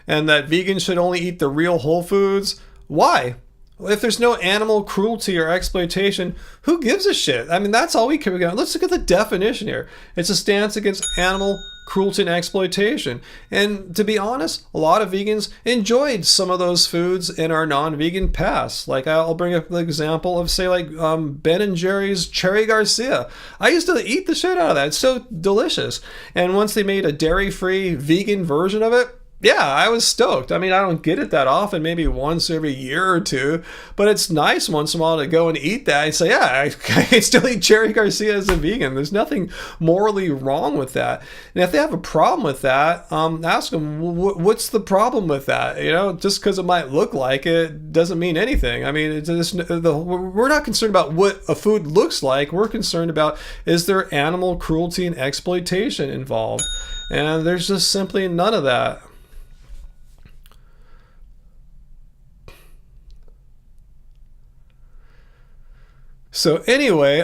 and that vegans should only eat the real whole foods. Why? Well, if there's no animal cruelty or exploitation, who gives a shit? I mean, that's all we care about. Let's look at the definition here. It's a stance against animal cruelty and exploitation. And to be honest, a lot of vegans enjoyed some of those foods in our non-vegan past. Like, I'll bring up the example of, say, like Ben and Jerry's Cherry Garcia. I used to eat the shit out of that. It's so delicious. And once they made a dairy-free vegan version of it, yeah, I was stoked. I mean, I don't get it that often, maybe once every year or two, but it's nice once in a while to go and eat that and say, yeah, I can still eat Cherry Garcia as a vegan. There's nothing morally wrong with that. And if they have a problem with that, ask them, what's the problem with that? Just because it might look like it doesn't mean anything. I mean, we're not concerned about what a food looks like. We're concerned about, is there animal cruelty and exploitation involved? And there's just simply none of that. So anyway,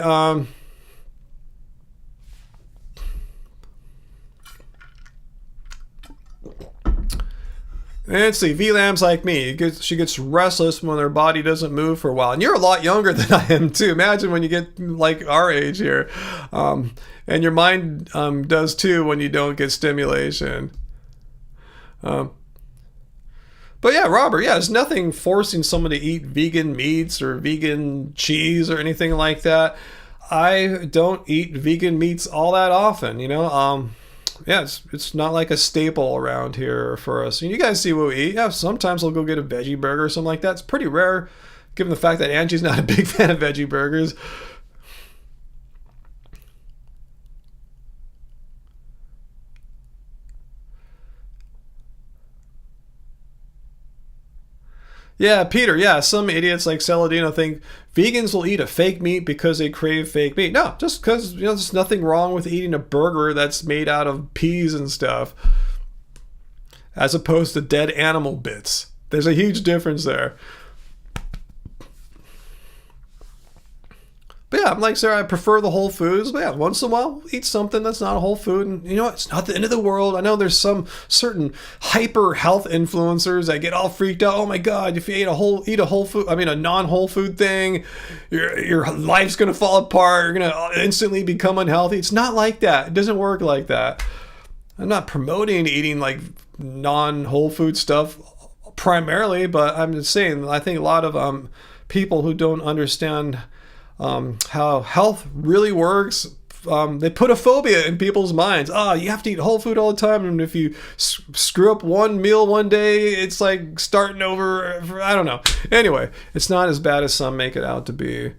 let's see, VLAM's like me. She gets restless when her body doesn't move for a while. And you're a lot younger than I am too. Imagine when you get like our age here. And your mind does too when you don't get stimulation. But yeah, Robert, there's nothing forcing someone to eat vegan meats or vegan cheese or anything like that. I don't eat vegan meats all that often, it's not like a staple around here for us. You guys see what we eat. Yeah, sometimes I'll go get a veggie burger or something like that. It's pretty rare, given the fact that Angie's not a big fan of veggie burgers. Yeah, Peter, some idiots like Saladino think vegans will eat a fake meat because they crave fake meat. No, just because, there's nothing wrong with eating a burger that's made out of peas and stuff, as opposed to dead animal bits. There's a huge difference there. But yeah, I'm like Sarah, I prefer the whole foods. But yeah, once in a while, eat something that's not a whole food. And it's not the end of the world. I know there's some certain hyper health influencers that get all freaked out. Oh my God, if you eat a non-whole food thing, your life's going to fall apart. You're going to instantly become unhealthy. It's not like that. It doesn't work like that. I'm not promoting eating like non-whole food stuff primarily, but I'm just saying, I think a lot of people who don't understand how health really works they put a phobia in people's minds. Oh, you have to eat whole food all the time, and if you screw up one meal one day, it's like starting over. I don't know. Anyway, it's not as bad as some make it out to be.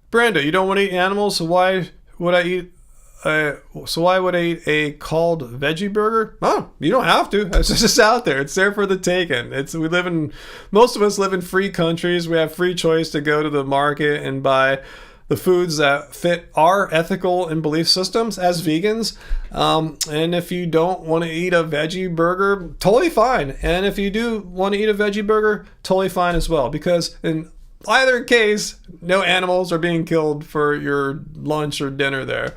Brenda, you don't want to eat animals, so why would I eat? Why would I eat a called veggie burger? Oh, you don't have to. It's just out there. It's there for the taking. Most of us live in free countries. We have free choice to go to the market and buy the foods that fit our ethical and belief systems as vegans. And if you don't want to eat a veggie burger, totally fine. And if you do want to eat a veggie burger, totally fine as well. Because in either case, no animals are being killed for your lunch or dinner there.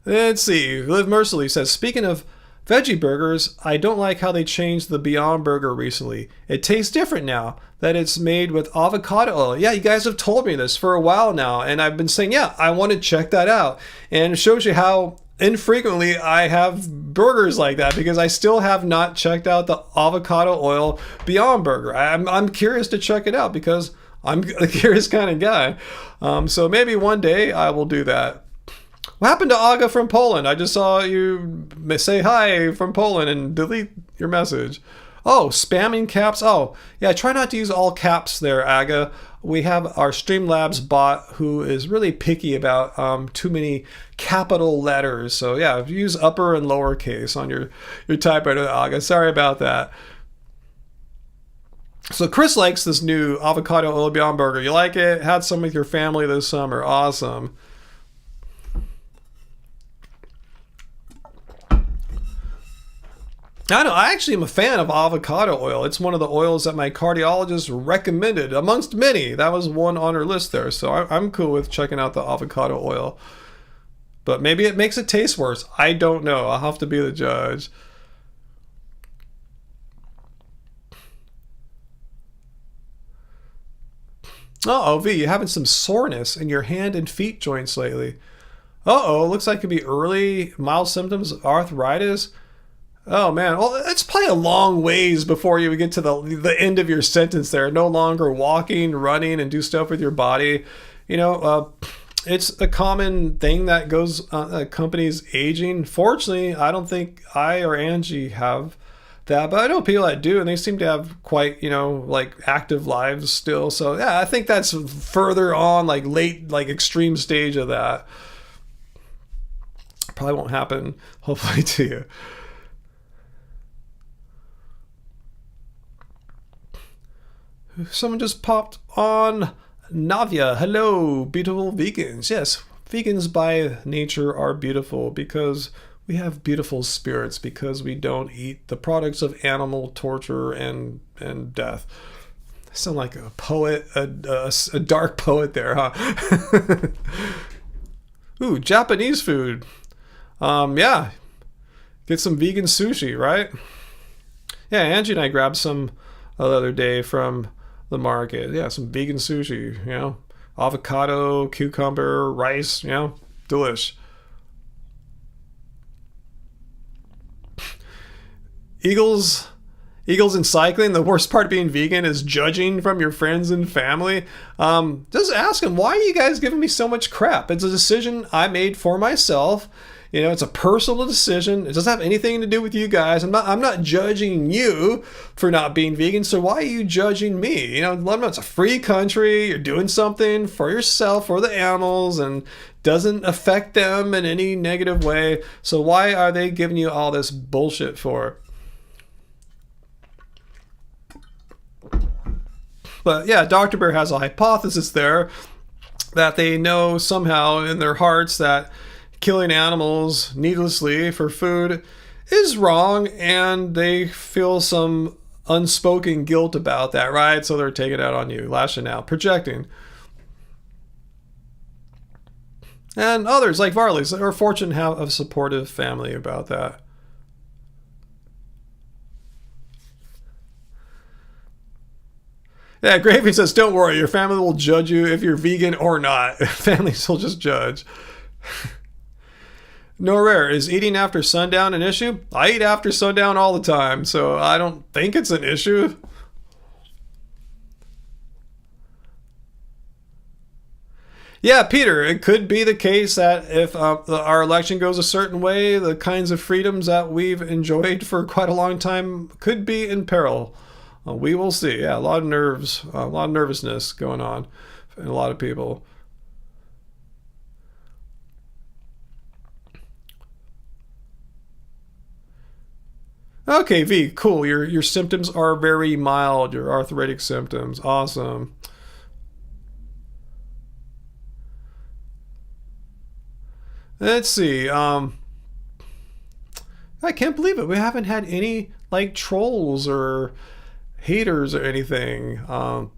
Let's see. Live Mercilessly says, speaking of veggie burgers, I don't like how they changed the Beyond Burger recently. It tastes different now that it's made with avocado oil. Yeah, you guys have told me this for a while now, and I've been saying, yeah, I want to check that out. And it shows you how infrequently I have burgers like that, because I still have not checked out the avocado oil Beyond Burger. I'm curious to check it out because I'm a curious kind of guy. So maybe one day I will do that. What happened to Aga from Poland? I just saw you say hi from Poland and delete your message. Oh, spamming caps. Oh, yeah, try not to use all caps there, Aga. We have our Streamlabs bot who is really picky about too many capital letters. So yeah, use upper and lowercase on your typewriter, Aga. Sorry about that. So Chris likes this new avocado oil Beyond Burger. You like it? Had some with your family this summer. Awesome. I know, I actually am a fan of avocado oil. It's one of the oils that my cardiologist recommended, amongst many. That was one on her list there. So I'm cool with checking out the avocado oil. But maybe it makes it taste worse. I don't know. I'll have to be the judge. Uh-oh, V, you're having some soreness in your hand and feet joints lately. Uh-oh, looks like it could be early mild symptoms of arthritis. Oh man, well, it's probably a long ways before you get to the end of your sentence there. No longer walking, running, and do stuff with your body. It's a common thing that goes accompanies aging. Fortunately, I don't think I or Angie have that, but I know people that do, and they seem to have quite, like active lives still. So yeah, I think that's further on, like late, like extreme stage of that. Probably won't happen, hopefully, to you. Someone just popped on. Navia, hello, beautiful vegans. Yes, vegans by nature are beautiful because we have beautiful spirits, because we don't eat the products of animal torture and death. I sound like a poet, a dark poet there, huh? Ooh, Japanese food. Yeah, get some vegan sushi, right? Yeah, Angie and I grabbed some the other day from the market. Yeah, some vegan sushi, avocado, cucumber, rice, delish. Eagles in cycling, the worst part of being vegan is judging from your friends and family. Just ask them, why are you guys giving me so much crap? It's a decision I made for myself. It's a personal decision. It doesn't have anything to do with you guys. I'm not judging you for not being vegan. So why are you judging me? Lebanon, it's a free country. You're doing something for yourself, for the animals, and doesn't affect them in any negative way. So why are they giving you all this bullshit for? But yeah, Dr. Bear has a hypothesis there that they know somehow in their hearts that killing animals needlessly for food is wrong, and they feel some unspoken guilt about that, right? So they're taking it out on you, lashing out, projecting. And others, like Varley's, are fortunate to have a supportive family about that. Yeah, Gravy says, don't worry, your family will judge you if you're vegan or not. Families will just judge. No Rare, is eating after sundown an issue? I eat after sundown all the time, so I don't think it's an issue. Yeah, Peter, it could be the case that if our election goes a certain way, the kinds of freedoms that we've enjoyed for quite a long time could be in peril. We will see. Yeah, a lot of nerves, a lot of nervousness going on in a lot of people. Okay, V, cool. Your symptoms are very mild. Your arthritic symptoms, awesome. Let's see. I can't believe it. We haven't had any like trolls or haters or anything. I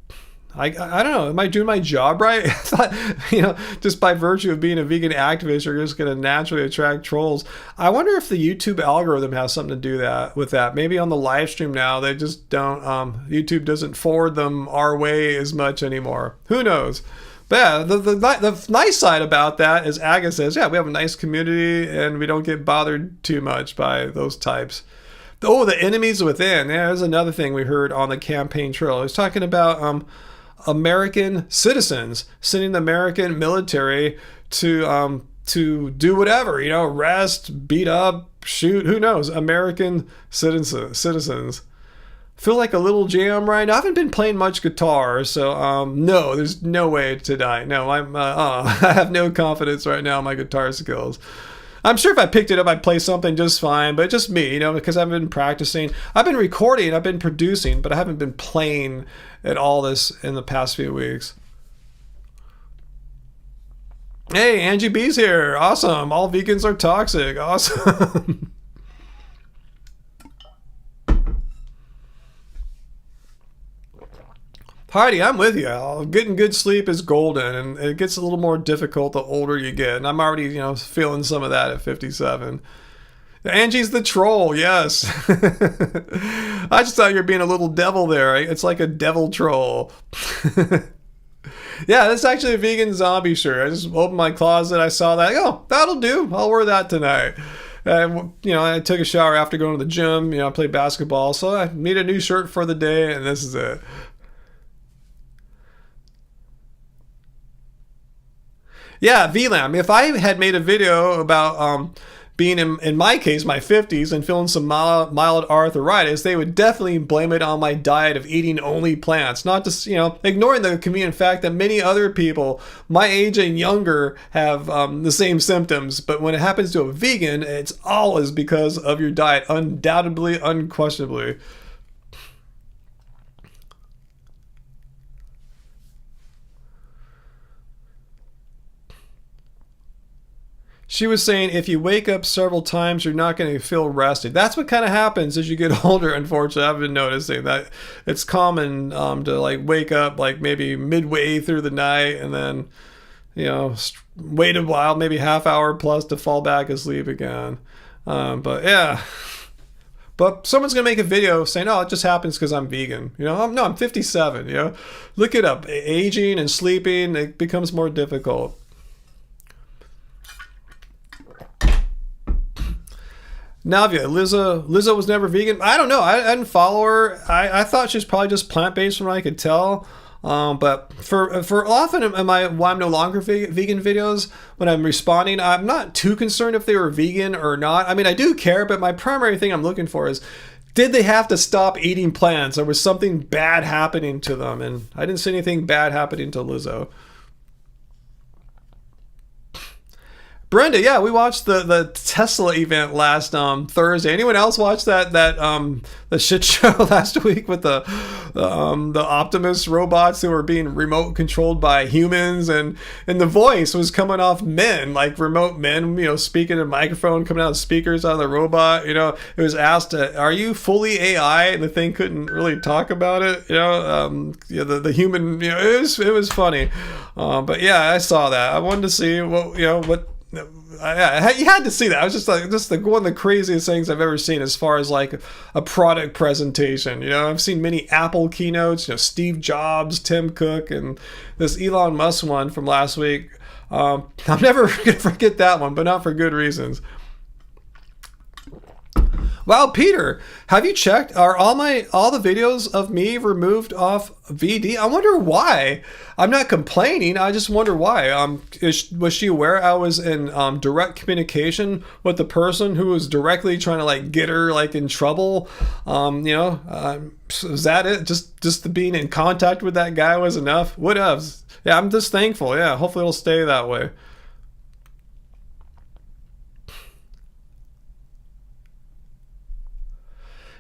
don't know. Am I doing my job right? I thought, just by virtue of being a vegan activist, you're just going to naturally attract trolls. I wonder if the YouTube algorithm has something to do with that. Maybe on the live stream now, they just don't, YouTube doesn't forward them our way as much anymore. Who knows? But yeah, the nice side about that is Aga says, yeah, we have a nice community and we don't get bothered too much by those types. Oh, the enemies within. Yeah, there's another thing we heard on the campaign trail. He was talking about American citizens sending the American military to do whatever, arrest, beat up, shoot, who knows, American citizens. Feel like a little jam right now. I haven't been playing much guitar, so no, there's no way to die. No, I have no confidence right now in my guitar skills. I'm sure if I picked it up, I'd play something just fine, but just me, because I've been practicing. I've been recording, I've been producing, but I haven't been playing at all this in the past few weeks. Hey, Angie B's here. Awesome. All vegans are toxic. Awesome. Heidi, I'm with you. Getting good sleep is golden, and it gets a little more difficult the older you get. And I'm already, feeling some of that at 57. Angie's the troll, yes. I just thought you were being a little devil there. It's like a devil troll. Yeah, that's actually a vegan zombie shirt. I just opened my closet. I saw that. Oh, that'll do. I'll wear that tonight. I took a shower after going to the gym. I played basketball. So I need a new shirt for the day, and this is it. Yeah, VLAM. If I had made a video about being in my case, my 50s, and feeling some mild arthritis, they would definitely blame it on my diet of eating only plants. Not just, ignoring the convenient fact that many other people my age and younger have the same symptoms. But when it happens to a vegan, it's always because of your diet, undoubtedly, unquestionably. She was saying if you wake up several times, you're not going to feel rested. That's what kind of happens as you get older, unfortunately. I've been noticing that it's common to wake up maybe midway through the night and then, wait a while, maybe half hour plus to fall back asleep again. But yeah. But someone's going to make a video saying, oh, it just happens because I'm vegan. I'm 57, Look it up. Aging and sleeping, it becomes more difficult. Navia, Lizzo was never vegan. I don't know. I didn't follow her. I thought she was probably just plant-based from what I could tell. But for often in my why I'm no longer vegan videos, when I'm responding, I'm not too concerned if they were vegan or not. I mean, I do care, but my primary thing I'm looking for is, did they have to stop eating plants, or was something bad happening to them? And I didn't see anything bad happening to Lizzo. Brenda, yeah, we watched the Tesla event last Thursday. Anyone else watch that the shit show last week with the Optimus robots who were being remote controlled by humans, and the voice was coming off men, like remote men, speaking in a microphone, coming out of speakers out of the robot. It was asked, "Are you fully AI?" And the thing couldn't really talk about it. The human, it was funny. But yeah, I saw that. I wanted to see what You had to see that. It was just one of the craziest things I've ever seen as far as like a product presentation. You know, I've seen many Apple keynotes, you know, Steve Jobs, Tim Cook, and this Elon Musk one from last week. I'm never going to forget that one, but not for good reasons. Wow, Peter, have you checked? Are all the videos of me removed off VD? I wonder why. I'm not complaining. I just wonder why. Was she aware I was in direct communication with the person who was directly trying to like get her like in trouble? Is that it? Just the being in contact with that guy was enough. What else? Yeah, I'm just thankful. Yeah, hopefully it'll stay that way.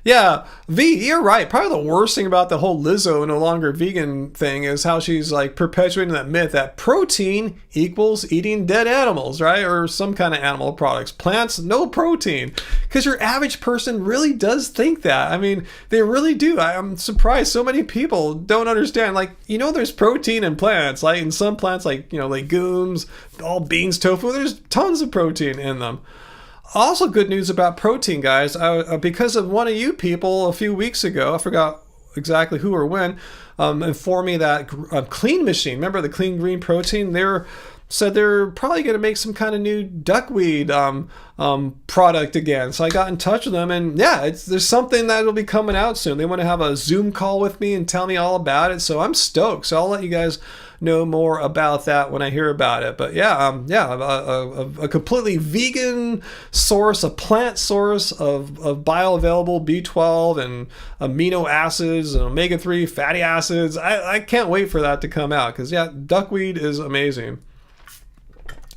Yeah, V, you're right. Probably the worst thing about the whole Lizzo no longer vegan thing is how she's like perpetuating that myth that protein equals eating dead animals, right? Or some kind of animal products. Plants, no protein. Because your average person really does think that. I mean, they really do. I'm surprised so many people don't understand. Like, you know, there's protein in plants. Like in some plants, like, you know, legumes, all beans, tofu, there's tons of protein in them. Also, good news about protein, guys. Because of one of you people a few weeks ago, I forgot exactly who or when, informed me that Clean Machine, remember the Clean Green Protein? Said they're probably going to make some kind of new duckweed product again. So I got in touch with them, and yeah, there's something that will be coming out soon. They want to have a Zoom call with me and tell me all about it. So I'm stoked. So I'll let you guys know more about that when I hear about it. But yeah, a completely vegan source, a plant source of bioavailable B12 and amino acids and omega-3 fatty acids. I can't wait for that to come out because yeah, duckweed is amazing.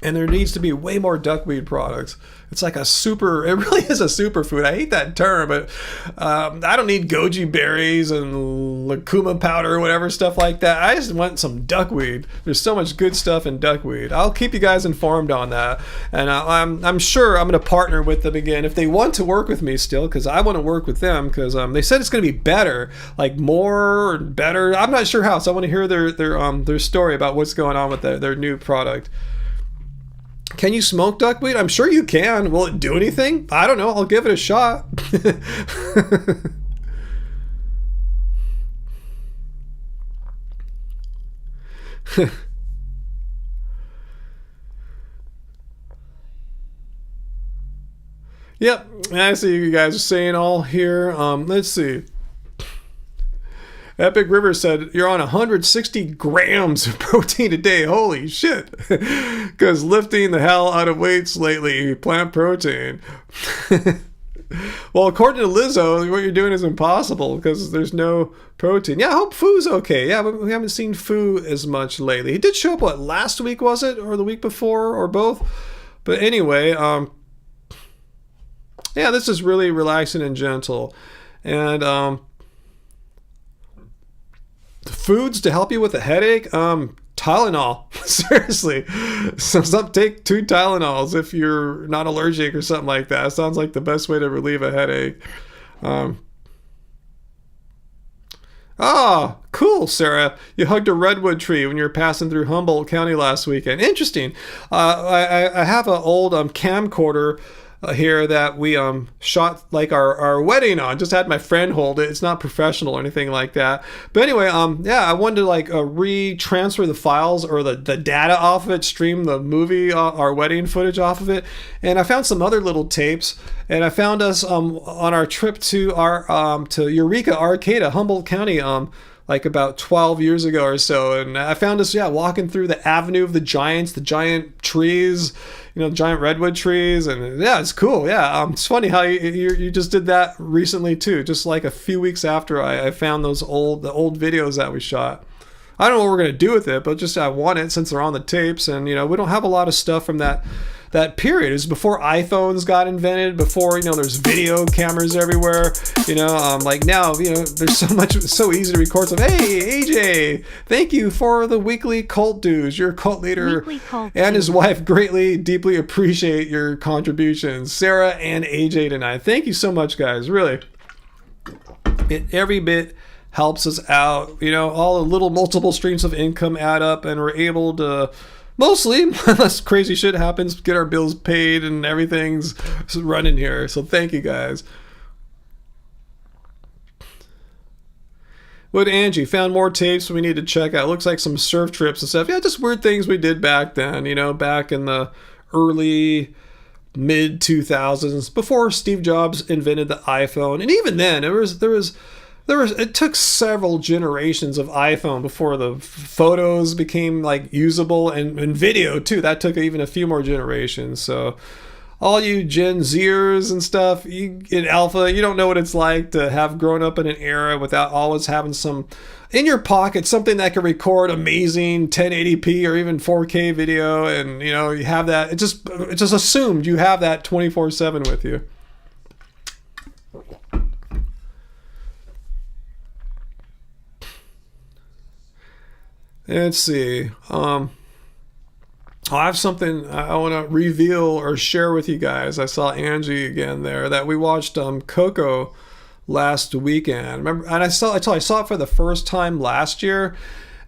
And there needs to be way more duckweed products. It really is a superfood. I hate that term, but I don't need goji berries and lucuma powder or whatever stuff like that. I just want some duckweed. There's so much good stuff in duckweed. I'll keep you guys informed on that. And I'm sure I'm going to partner with them again if they want to work with me still, because I want to work with them because they said it's going to be better, like more and better. I'm not sure how, so I want to hear their story about what's going on with their new product. Can you smoke duckweed? I'm sure you can. Will it do anything? I don't know. I'll give it a shot. Yep. I see you guys are saying all here. Let's see. Epic River said, you're on 160 grams of protein a day. Holy shit. Because lifting the hell out of weights lately, plant protein. Well, according to Lizzo, what you're doing is impossible because there's no protein. Yeah, I hope Foo's okay. Yeah, but we haven't seen Foo as much lately. He did show up, last week was it? Or the week before? Or both? But anyway, yeah, this is really relaxing and gentle. And, foods to help you with a headache, Tylenol. Seriously, take 2 Tylenols if you're not allergic or something like that. It sounds like the best way to relieve a headache. Cool, Sarah. You hugged a redwood tree when you were passing through Humboldt County last weekend. Interesting. I have an old camcorder here that we shot like our wedding on. Just had my friend hold it. It's not professional or anything like that. But anyway, yeah, I wanted to re-transfer the files or the data off of it, stream the movie, our wedding footage off of it. And I found some other little tapes. And I found us on our trip to to Eureka Arcata, Humboldt County, like about 12 years ago or so. And I found us, walking through the Avenue of the Giants, the giant trees, giant redwood trees. And yeah, it's cool. Yeah. It's funny how you just did that recently too, just like a few weeks after I found the old videos that we shot. I don't know what we're going to do with it, but just I want it since they're on the tapes. And, we don't have a lot of stuff from that period. It was before iPhones got invented, before, there's video cameras everywhere, like now, there's so easy to record stuff. Hey, AJ, thank you for the weekly cult dues. Your cult leader and his wife greatly, deeply appreciate your contributions. Sarah and AJ tonight. Thank you so much, guys. Really. Every bit helps us out. All the little multiple streams of income add up, and we're able to Mostly, unless crazy shit happens, get our bills paid and everything's running here. So thank you guys. With Angie, found more tapes we need to check out. Looks like some surf trips and stuff. Yeah, just weird things we did back then, back in the early mid 2000s, before Steve Jobs invented the iPhone. And even then, it took several generations of iPhone before the photos became like usable, and video too. That took even a few more generations. So all you Gen Zers and stuff, in Alpha, you don't know what it's like to have grown up in an era without always having some in your pocket, something that can record amazing 1080p or even 4K video, and you have that. It's just assumed you have that 24/7 with you. Let's see. I have something I want to reveal or share with you guys. I saw Angie again there, that we watched Coco last weekend. Remember, and I saw it for the first time last year.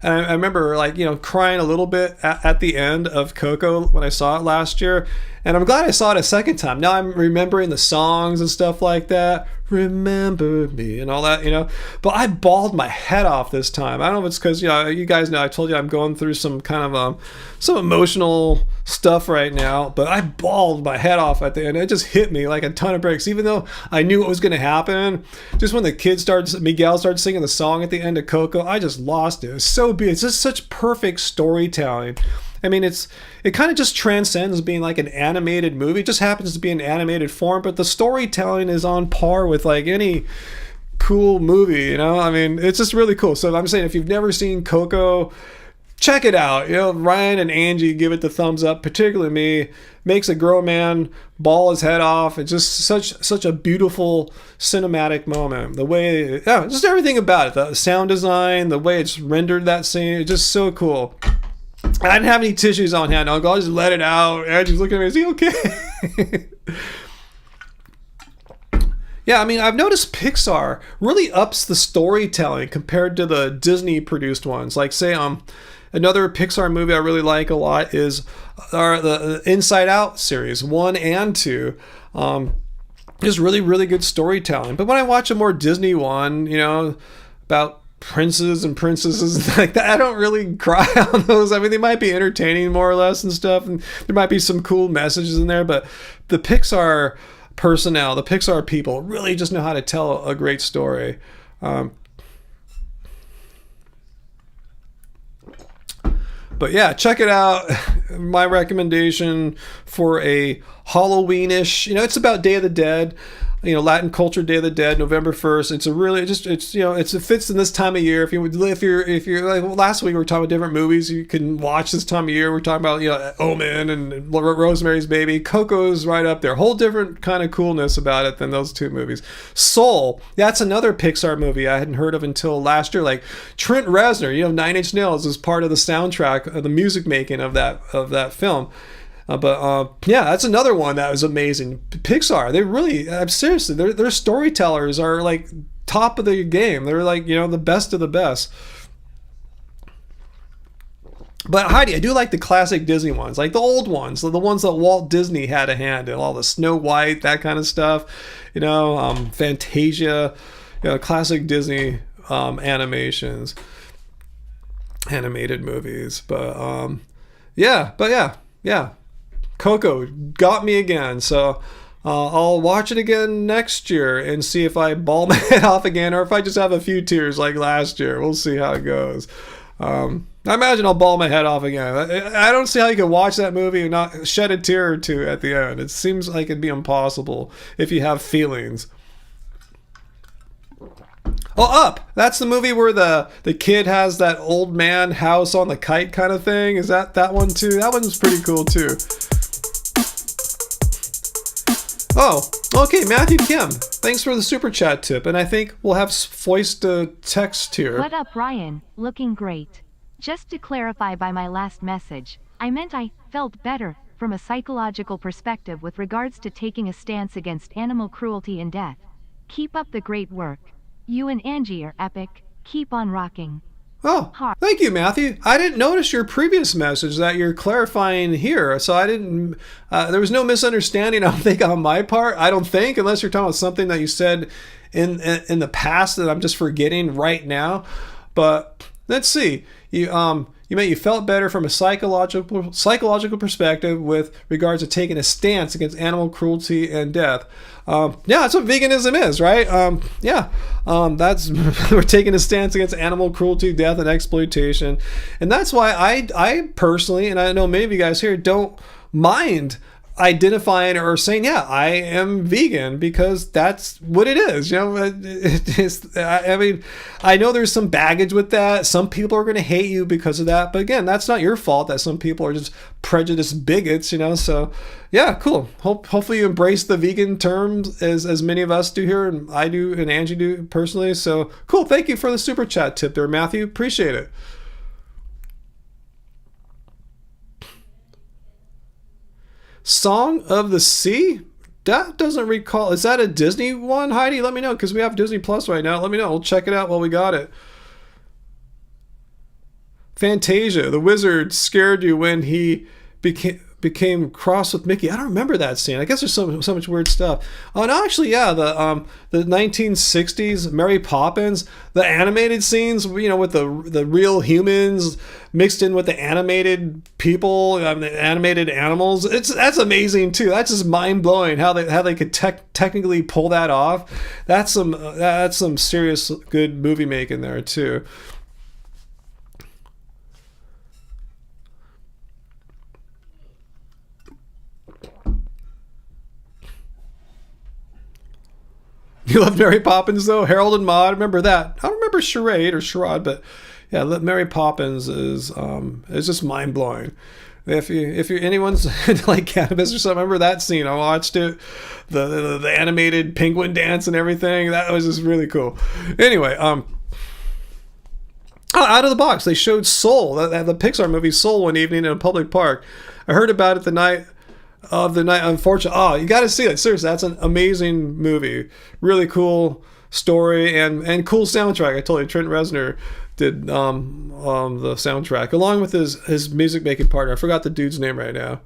And I remember crying a little bit at the end of Coco when I saw it last year. And I'm glad I saw it a second time. Now I'm remembering the songs and stuff like that. Remember me and all that, But I bawled my head off this time. I don't know if it's because, you guys know I told you I'm going through some kind of some emotional stuff right now. But I bawled my head off at the end. It just hit me like a ton of bricks. Even though I knew what was going to happen. Just when Miguel started singing the song at the end of Coco, I just lost it. It was so beautiful. It's just such perfect storytelling. I mean, it kind of just transcends being like an animated movie. It just happens to be an animated form, but the storytelling is on par with like any cool movie, I mean, it's just really cool. So I'm saying, if you've never seen Coco, check it out. Ryan and Angie give it the thumbs up, particularly me. Makes a grown man bawl his head off. It's just such a beautiful cinematic moment. The way, just everything about it. The sound design, the way it's rendered that scene, it's just so cool. I didn't have any tissues on hand. I'll just let it out. Angie's looking at me. Is he okay? Yeah, I mean, I've noticed Pixar really ups the storytelling compared to the Disney produced ones. Like, say, another Pixar movie I really like a lot is the Inside Out series, 1 and 2. Just really, really good storytelling. But when I watch a more Disney one, about princes and princesses like that, I don't really cry on those. I mean, they might be entertaining more or less and stuff, and there might be some cool messages in there, but the Pixar personnel, the Pixar people really just know how to tell a great story. But yeah, check it out. My recommendation for a Halloweenish, it's about Day of the Dead. Latin culture, Day of the Dead, November 1st. It fits in this time of year. If you're like, well, last week we were talking about different movies you can watch this time of year. We're talking about Omen and Rosemary's Baby. Coco's right up there. Whole different kind of coolness about it than those two movies. Soul, that's another Pixar movie I hadn't heard of until last year. Like Trent Reznor, Nine Inch Nails is part of the soundtrack of the music making of that film. Yeah, that's another one that was amazing. Pixar, they really, seriously, their storytellers are like top of the game. They're like, the best of the best. But Heidi, I do like the classic Disney ones, like the old ones, the ones that Walt Disney had a hand in, all the Snow White, that kind of stuff, Fantasia, classic Disney animated movies. But yeah. Coco got me again, so I'll watch it again next year and see if I bawl my head off again or if I just have a few tears like last year. We'll see how it goes. I imagine I'll bawl my head off again. I don't see how you can watch that movie and not shed a tear or two at the end. It seems like it'd be impossible if you have feelings. Oh, Up! That's the movie where the kid has that old man house on the kite kind of thing. Is that one too? That one's pretty cool too. Oh, okay, Matthew Kim. Thanks for the super chat tip, and I think we'll have voice to text here. What up, Ryan? Looking great. Just to clarify by my last message, I meant I felt better from a psychological perspective with regards to taking a stance against animal cruelty and death. Keep up the great work. You and Angie are epic. Keep on rocking. Oh, thank you, Matthew. I didn't notice your previous message that you're clarifying here. So I didn't, there was no misunderstanding, I don't think, on my part. I don't think, unless you're talking about something that you said in the past that I'm just forgetting right now. But let's see. You felt better from a psychological perspective with regards to taking a stance against animal cruelty and death. Yeah, that's what veganism is, right? That's we're taking a stance against animal cruelty, death, and exploitation, and that's why I personally, and I know many of you guys here, don't mind identifying or saying, yeah, I am vegan, because that's what it is. I mean, I know there's some baggage with that. Some people are going to hate you because of that. But again, that's not your fault that some people are just prejudiced bigots, So yeah, cool. Hopefully you embrace the vegan terms as many of us do here, and I do, and Angie do personally. So cool. Thank you for the super chat tip there, Matthew. Appreciate it. Song of the Sea? That doesn't recall. Is that a Disney one, Heidi? Let me know, because we have Disney Plus right now. Let me know. We'll check it out while we got it. Fantasia. The wizard scared you when he became cross with Mickey. I don't remember that scene. I guess there's so much weird stuff. Oh, no, actually, yeah, the 1960s Mary Poppins, the animated scenes, with the real humans mixed in with the animated people, the animated animals. That's amazing too. That's just mind blowing how they could technically pull that off. That's some serious good movie making there too. You love Mary Poppins though? Harold and Maude, remember that? I don't remember Charade or Charade, but yeah, Mary Poppins is just mind blowing. If anyone's into like cannabis or something, remember that scene? I watched it, the animated penguin dance and everything. That was just really cool. Anyway, out of the box, they showed Soul, the Pixar movie Soul, one evening in a public park. I heard about it the night, unfortunately. Oh, you got to see it. Seriously, that's an amazing movie. Really cool story and cool soundtrack. I told you, Trent Reznor did the soundtrack along with his music making partner. I forgot the dude's name right now.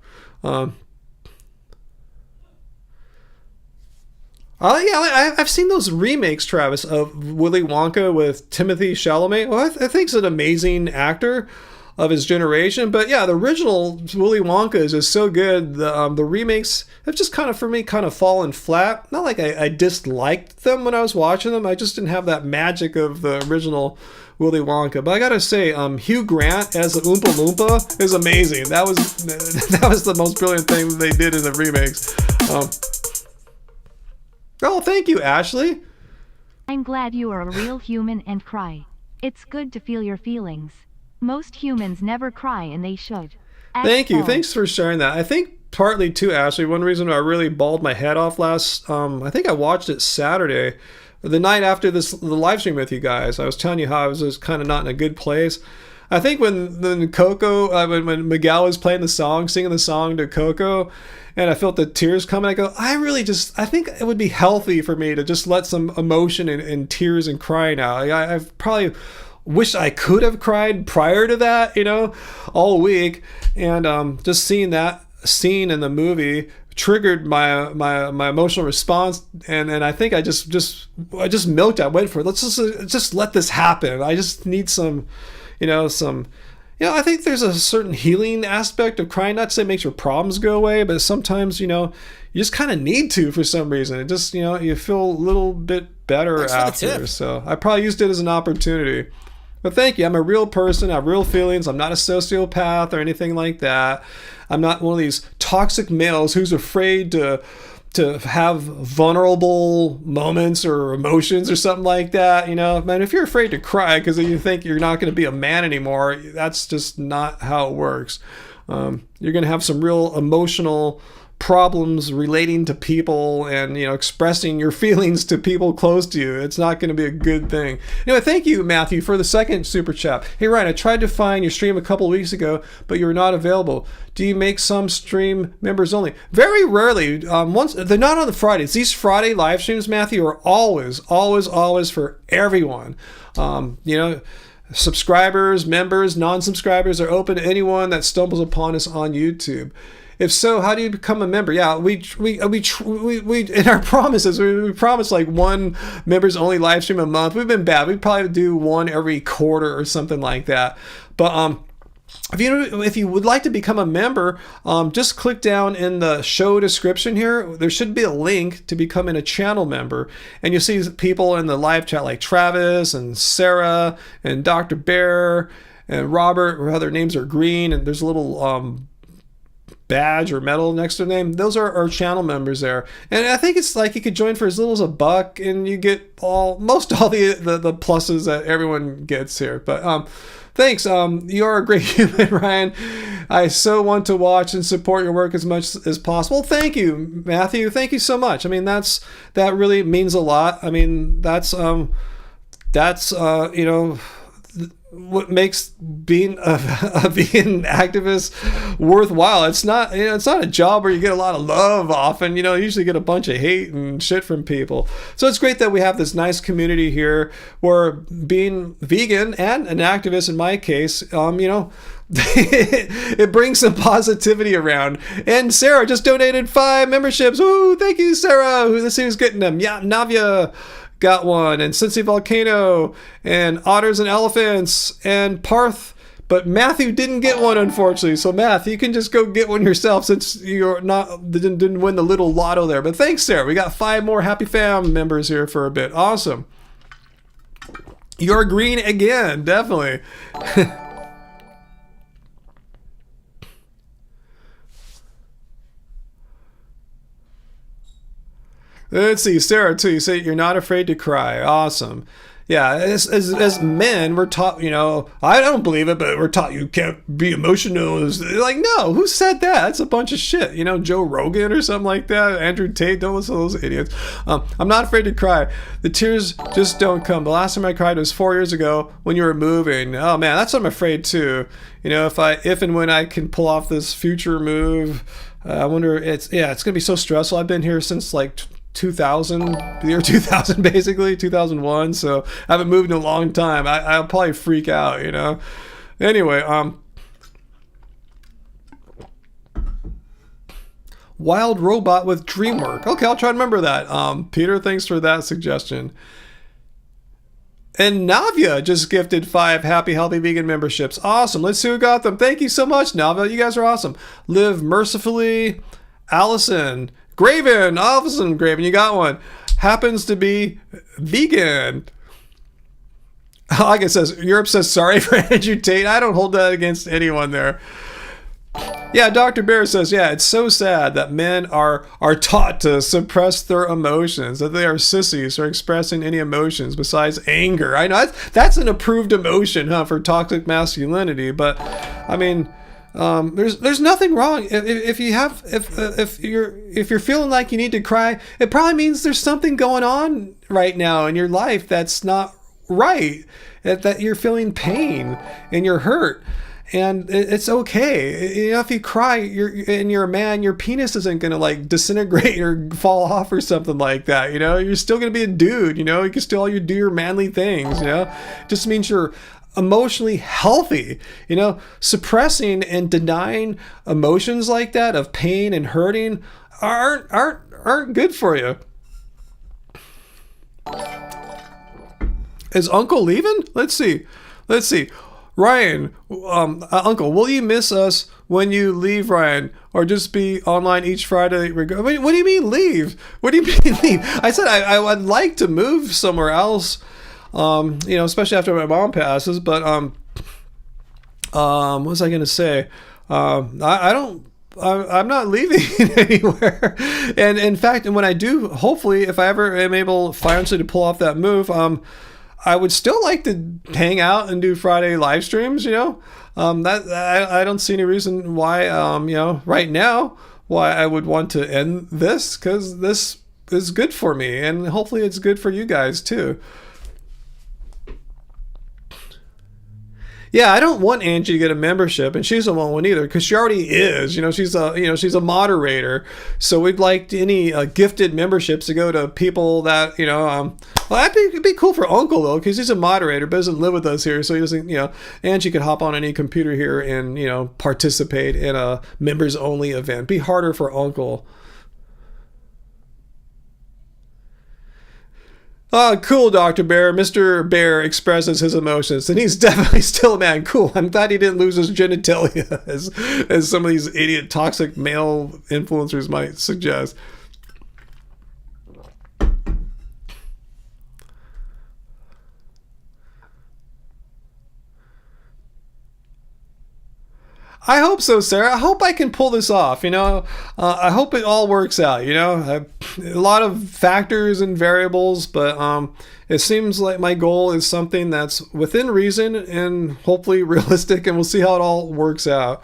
I've seen those remakes, Travis, of Willy Wonka with Timothy Chalamet. Well, I think he's an amazing actor of his generation, but yeah, the original Willy Wonka is just so good. The remakes have just kind of fallen flat. Not like I disliked them when I was watching them. I just didn't have that magic of the original Willy Wonka. But I gotta say, Hugh Grant as the Oompa Loompa is amazing. That was the most brilliant thing that they did in the remakes. Oh, thank you, Ashley. I'm glad you are a real human and cry. It's good to feel your feelings. Most humans never cry, and they should. Thank you. Thanks for sharing that. I think partly too, Ashley, one reason I really bawled my head off last, I think I watched it Saturday, the night after the live stream with you guys. I was telling you how I was just kind of not in a good place. I think when Coco, when Miguel was playing the song, singing the song to Coco, and I felt the tears coming, I go, I think it would be healthy for me to just let some emotion and tears and crying out. I've probably wish I could have cried prior to that, all week. And just seeing that scene in the movie triggered my emotional response. And I think I just milked it. I went for it. Let's just let this happen. I just need some, I think there's a certain healing aspect of crying. Not to say it makes your problems go away, but sometimes, you just kind of need to for some reason. It just, you feel a little bit better after. So I probably used it as an opportunity. But thank you. I'm a real person. I have real feelings. I'm not a sociopath or anything like that. I'm not one of these toxic males who's afraid to have vulnerable moments or emotions or something like that. Man, if you're afraid to cry because you think you're not going to be a man anymore, that's just not how it works. You're going to have some real emotional problems relating to people and expressing your feelings to people close to you. It's not going to be a good thing. Anyway, thank you, Matthew, for the second super chat. Hey, Ryan, I tried to find your stream a couple of weeks ago, but you were not available. Do you make some stream members only? Very rarely. Once they're not on the Fridays. These Friday live streams, Matthew, are always for everyone. Subscribers, members, non-subscribers are open to anyone that stumbles upon us on YouTube. If so, how do you become a member? Yeah, we in our promises, we promised like one members only live stream a month. We've been bad. We'd probably do one every quarter or something like that. But if you would like to become a member, just click down in the show description here. There should be a link to becoming a channel member, and you'll see people in the live chat like Travis and Sarah and Dr. Bear and Robert, or other names are green, and there's a little badge or medal next to their name. Those are our channel members there, and I think it's like you could join for as little as $1, and you get most all the pluses that everyone gets here. But thanks. You're a great human, Ryan. I so want to watch and support your work as much as possible. Thank you, Matthew. Thank you so much. I mean, that really means a lot. I mean, that's you know, what makes being a vegan activist worthwhile. It's not, you know, it's not a job where you get a lot of love often. You know, you usually get a bunch of hate and shit from people. So it's great that we have this nice community here where being vegan and an activist in my case, you know, it brings some positivity around. And Sarah just donated 5 memberships. Ooh, thank you, Sarah. Let's see who's getting them. Yeah, Navia got one, and Cincy Volcano, and Otters and Elephants, and Parth. But Matthew didn't get one, unfortunately. So Matt, you can just go get one yourself since you're didn't win the little lotto there. But thanks, Sarah. We got 5 more Happy Fam members here for a bit. Awesome. You're green again, definitely. Let's see, Sarah too. You say you're not afraid to cry. Awesome. Yeah, as men, we're taught, you know, I don't believe it, but we're taught you can't be emotional. Like, no, who said that? That's a bunch of shit. You know, Joe Rogan or something like that. Andrew Tate, don't listen to those idiots. I'm not afraid to cry. The tears just don't come. The last time I cried was 4 years ago when you were moving. Oh man, that's what I'm afraid too. You know, if and when I can pull off this future move, I wonder. It's gonna be so stressful. I've been here since like 2000, the year 2000, basically 2001. So I haven't moved in a long time. I'll probably freak out, you know. Anyway, wild robot with dream work. Okay, I'll try to remember that. Peter, thanks for that suggestion. And Navia just gifted 5 Happy Healthy Vegan memberships. Awesome. Let's see who got them. Thank you so much, Navia. You guys are awesome. Live Mercifully, Allison, Graven, awesome, Graven, you got one. Happens to be vegan. Like it says, Europe says sorry for Andrew Tate. I don't hold that against anyone there. Yeah, Dr. Bear says, yeah, it's so sad that men are taught to suppress their emotions, that they are sissies for expressing any emotions besides anger. I know that's an approved emotion, for toxic masculinity, but I mean, there's nothing wrong if you're feeling like you need to cry. It probably means there's something going on right now in your life that's not right, that you're feeling pain and you're hurt, and it's okay. You know, if you cry, you're a man, your penis isn't gonna like disintegrate or fall off or something like that. You know, you're still gonna be a dude. You know, you can still do your manly things. You know, it just means you're emotionally healthy. You know, suppressing and denying emotions like that of pain and hurting aren't good for you. Is Uncle leaving? Let's see. Ryan, Uncle, will you miss us when you leave, Ryan, or just be online each Friday? What do you mean leave? What do you mean leave? I said I would like to move somewhere else. You know, especially after my mom passes, but what was I gonna say? I'm not leaving anywhere. And in fact, and when I do, hopefully, if I ever am able financially to pull off that move, I would still like to hang out and do Friday live streams. You know, I don't see any reason why, you know, right now, why I would want to end this, because this is good for me, and hopefully it's good for you guys too. Yeah, I don't want Angie to get a membership, and she's don't want one either because she already is. She's a moderator. So we'd like any gifted memberships to go to people that well, it'd be cool for Uncle though because he's a moderator, but doesn't live with us here, so he doesn't. Angie could hop on any computer here and participate in a members only event. Be harder for Uncle. Oh, cool, Dr. Bear. Mr. Bear expresses his emotions, and he's definitely still a man. Cool. I'm glad he didn't lose his genitalia, as some of these idiot toxic male influencers might suggest. I hope so, Sarah. I hope I can pull this off. I hope it all works out. A lot of factors and variables, but it seems like my goal is something that's within reason and hopefully realistic, and we'll see how it all works out.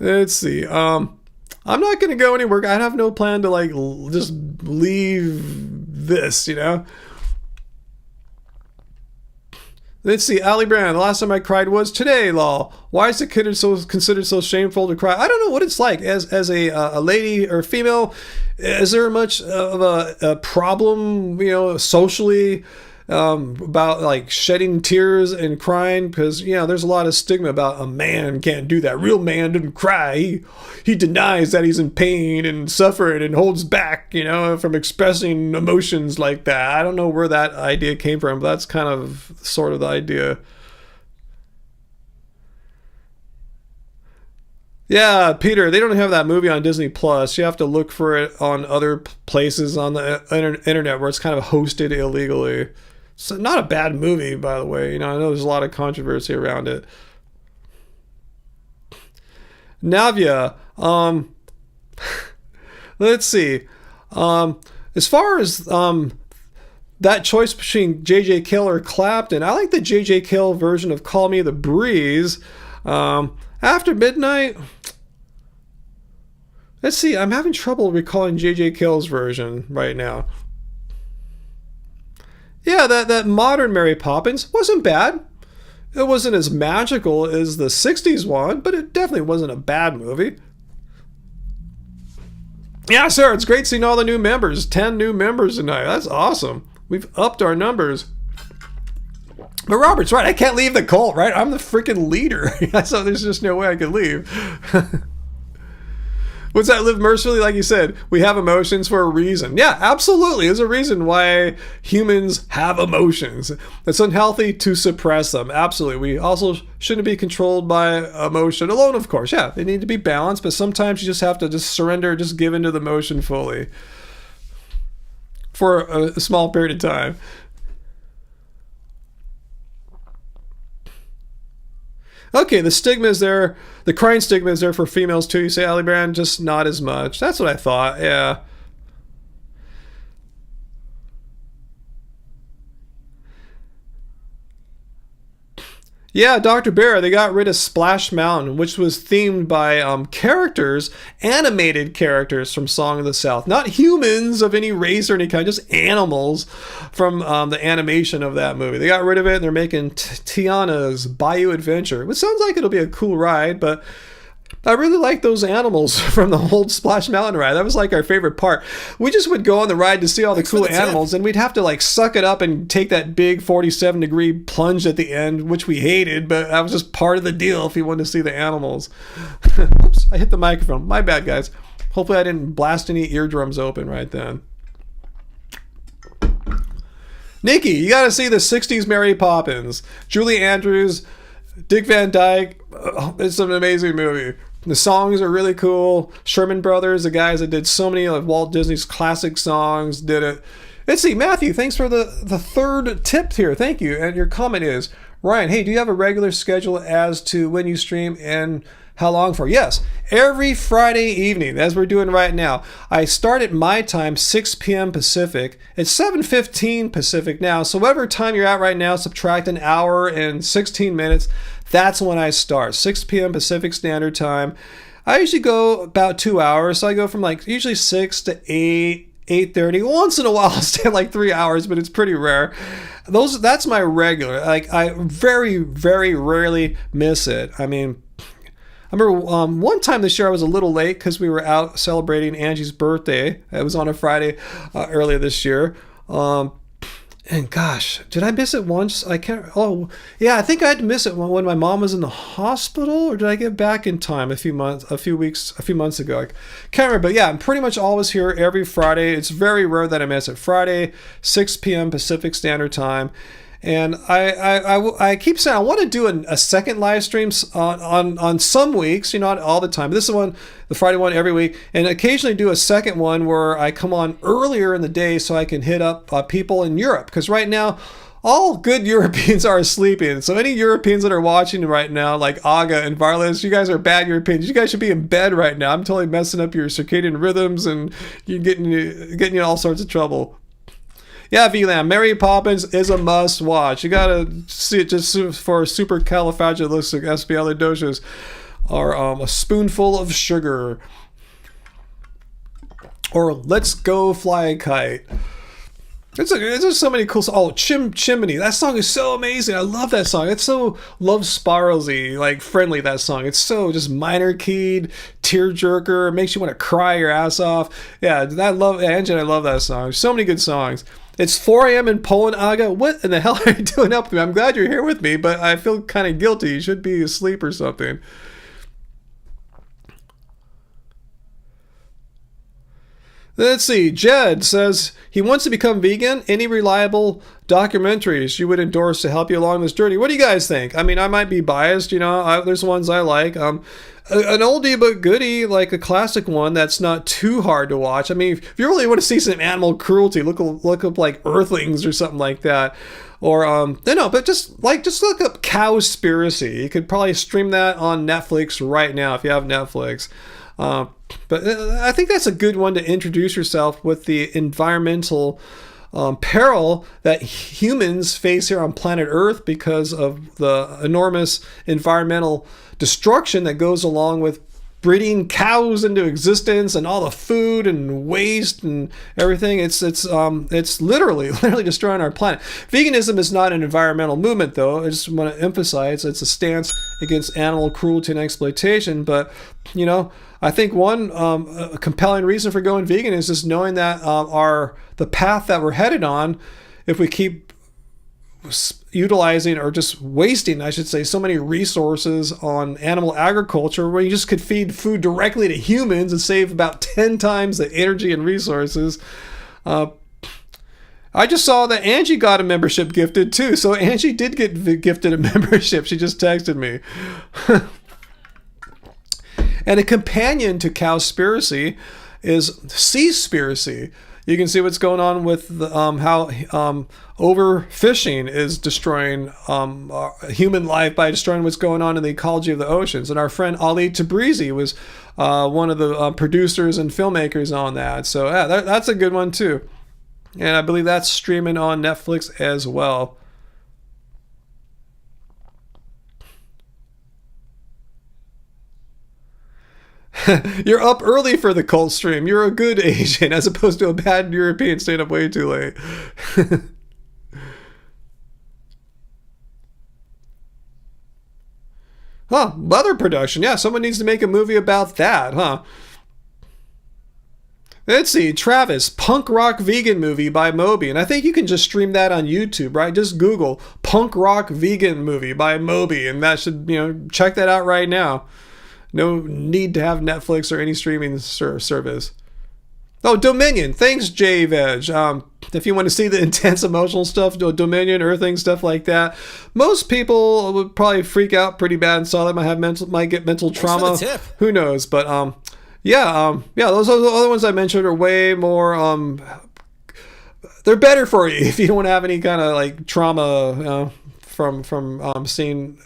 Let's see. I'm not going to go anywhere. I have no plan to just leave this. Let's see, Ali Brand, the last time I cried was today, lol. Why is it considered so shameful to cry? I don't know what it's like. As a lady or female, is there much of a problem, socially, about shedding tears and crying? Because, there's a lot of stigma about a man can't do that. Real man doesn't cry. He denies that he's in pain and suffering and holds back, from expressing emotions like that. I don't know where that idea came from, but that's kind of sort of the idea. Yeah, Peter, they don't have that movie on Disney Plus. You have to look for it on other places on the internet where it's kind of hosted illegally. It's not a bad movie, by the way. I know there's a lot of controversy around it. Navia, let's see. As far as that choice between J.J. Cale or Clapton, I like the J.J. Cale version of Call Me the Breeze. After Midnight, let's see. I'm having trouble recalling J.J. Cale's version right now. Yeah, that modern Mary Poppins wasn't bad. It wasn't as magical as the 60s one, but it definitely wasn't a bad movie. Yeah, sir, it's great seeing all the new members. 10 new members tonight. That's awesome. We've upped our numbers. But Robert's right. I can't leave the cult, right? I'm the freaking leader. So there's just no way I could leave. What's that? Live mercifully, like you said. We have emotions for a reason. Yeah, absolutely. There's a reason why humans have emotions. It's unhealthy to suppress them. Absolutely. We also shouldn't be controlled by emotion alone, of course. Yeah, they need to be balanced, but sometimes you just have to just surrender, just give into the emotion fully for a small period of time. Okay, the stigma is there. The crying stigma is there for females too. You say, Ali Brand, just not as much. That's what I thought. Yeah. Yeah, Dr. Bear, they got rid of Splash Mountain, which was themed by characters, animated characters from Song of the South. Not humans of any race or any kind, just animals from the animation of that movie. They got rid of it, and they're making Tiana's Bayou Adventure, which sounds like it'll be a cool ride, but I really like those animals from the old Splash Mountain ride. That was like our favorite part. We just would go on the ride to see all the cool animals, and we'd have to suck it up and take that big 47-degree plunge at the end, which we hated, but that was just part of the deal if you wanted to see the animals. Oops, I hit the microphone. My bad, guys. Hopefully I didn't blast any eardrums open right then. Nikki, you got to see the 60s Mary Poppins. Julie Andrews, Dick Van Dyke. Oh, it's an amazing movie. The songs are really cool. Sherman Brothers, the guys that did so many of Walt Disney's classic songs, did it. Let's see, Matthew, thanks for the third tip here. Thank you. And your comment is, Ryan, hey, do you have a regular schedule as to when you stream and how long for? Yes, every Friday evening, as we're doing right now. I start at my time, 6 p.m. Pacific. It's 7:15 Pacific now. So whatever time you're at right now, subtract an hour and 16 minutes. That's when I start, 6 p.m. Pacific Standard Time. I usually go about 2 hours. So I go from usually 6 to 8, 8:30. Once in a while I'll stay like 3 hours, but it's pretty rare. That's my regular. Like, I very, very rarely miss it. I mean, I remember one time this year I was a little late because we were out celebrating Angie's birthday. It was on a Friday earlier this year. And gosh, did I miss it once? I can't. Oh, yeah, I think I had to miss it when my mom was in the hospital, or did I get back in time a few months ago? I can't remember. But yeah, I'm pretty much always here every Friday. It's very rare that I miss it. Friday, 6 p.m. Pacific Standard Time. And I keep saying I want to do a second live stream on some weeks, not all the time. But this is the Friday one every week, and occasionally do a second one where I come on earlier in the day so I can hit up people in Europe. Because right now, all good Europeans are sleeping. So any Europeans that are watching right now, like Aga and Varlas, you guys are bad Europeans. You guys should be in bed right now. I'm totally messing up your circadian rhythms and you're getting you in all sorts of trouble. Yeah, VLAN, Mary Poppins is a must watch. You gotta see it just for supercalifragilisticexpialidocious, or a spoonful of sugar, or let's go fly a kite. There's just so many cool songs. Oh, Chimney. That song is so amazing. I love that song. It's so love spiralsy, like friendly, that song. It's so just minor keyed, tearjerker. It makes you want to cry your ass off. Yeah, Angie and I love that song. So many good songs. It's 4 a.m. in Poland, Aga. What in the hell are you doing up to me? I'm glad you're here with me, but I feel kind of guilty. You should be asleep or something. Let's see. Jed says he wants to become vegan. Any reliable documentaries you would endorse to help you along this journey? What do you guys think? I mean, I might be biased. There's ones I like. An oldie but goodie, like a classic one that's not too hard to watch. I mean, if you really want to see some animal cruelty, look up like Earthlings or something like that. Or but just look up Cowspiracy. You could probably stream that on Netflix right now if you have Netflix. But I think that's a good one to introduce yourself with the environmental peril that humans face here on planet Earth because of the enormous environmental destruction that goes along with breeding cows into existence and all the food and waste and everything. It's literally destroying our planet. Veganism is not an environmental movement, though. I just want to emphasize it's a stance against animal cruelty and exploitation. But I think one a compelling reason for going vegan is just knowing that the path that we're headed on, if we keep utilizing or just wasting, I should say, so many resources on animal agriculture, where you just could feed food directly to humans and save about 10 times the energy and resources. I just saw that Angie got a membership gifted too. So Angie did get gifted a membership. She just texted me. And a companion to Cowspiracy is Seaspiracy. You can see what's going on with how overfishing is destroying human life by destroying what's going on in the ecology of the oceans. And our friend Ali Tabrizi was one of the producers and filmmakers on that. So yeah, that's a good one too. And I believe that's streaming on Netflix as well. You're up early for the cult stream. You're a good Asian as opposed to a bad European staying up way too late. Leather production. Yeah, someone needs to make a movie about that, huh? Let's see, Travis, punk rock vegan movie by Moby. And I think you can just stream that on YouTube, right? Just Google punk rock vegan movie by Moby, and that should, check that out right now. No need to have Netflix or any streaming service. Oh, Dominion. Thanks, J-Veg. If you want to see the intense emotional stuff, Dominion, Earthing, stuff like that. Most people would probably freak out pretty bad and saw that might get mental trauma. Who knows? But those other ones I mentioned are way more. They're better for you if you don't want to have any kind of like trauma from seeing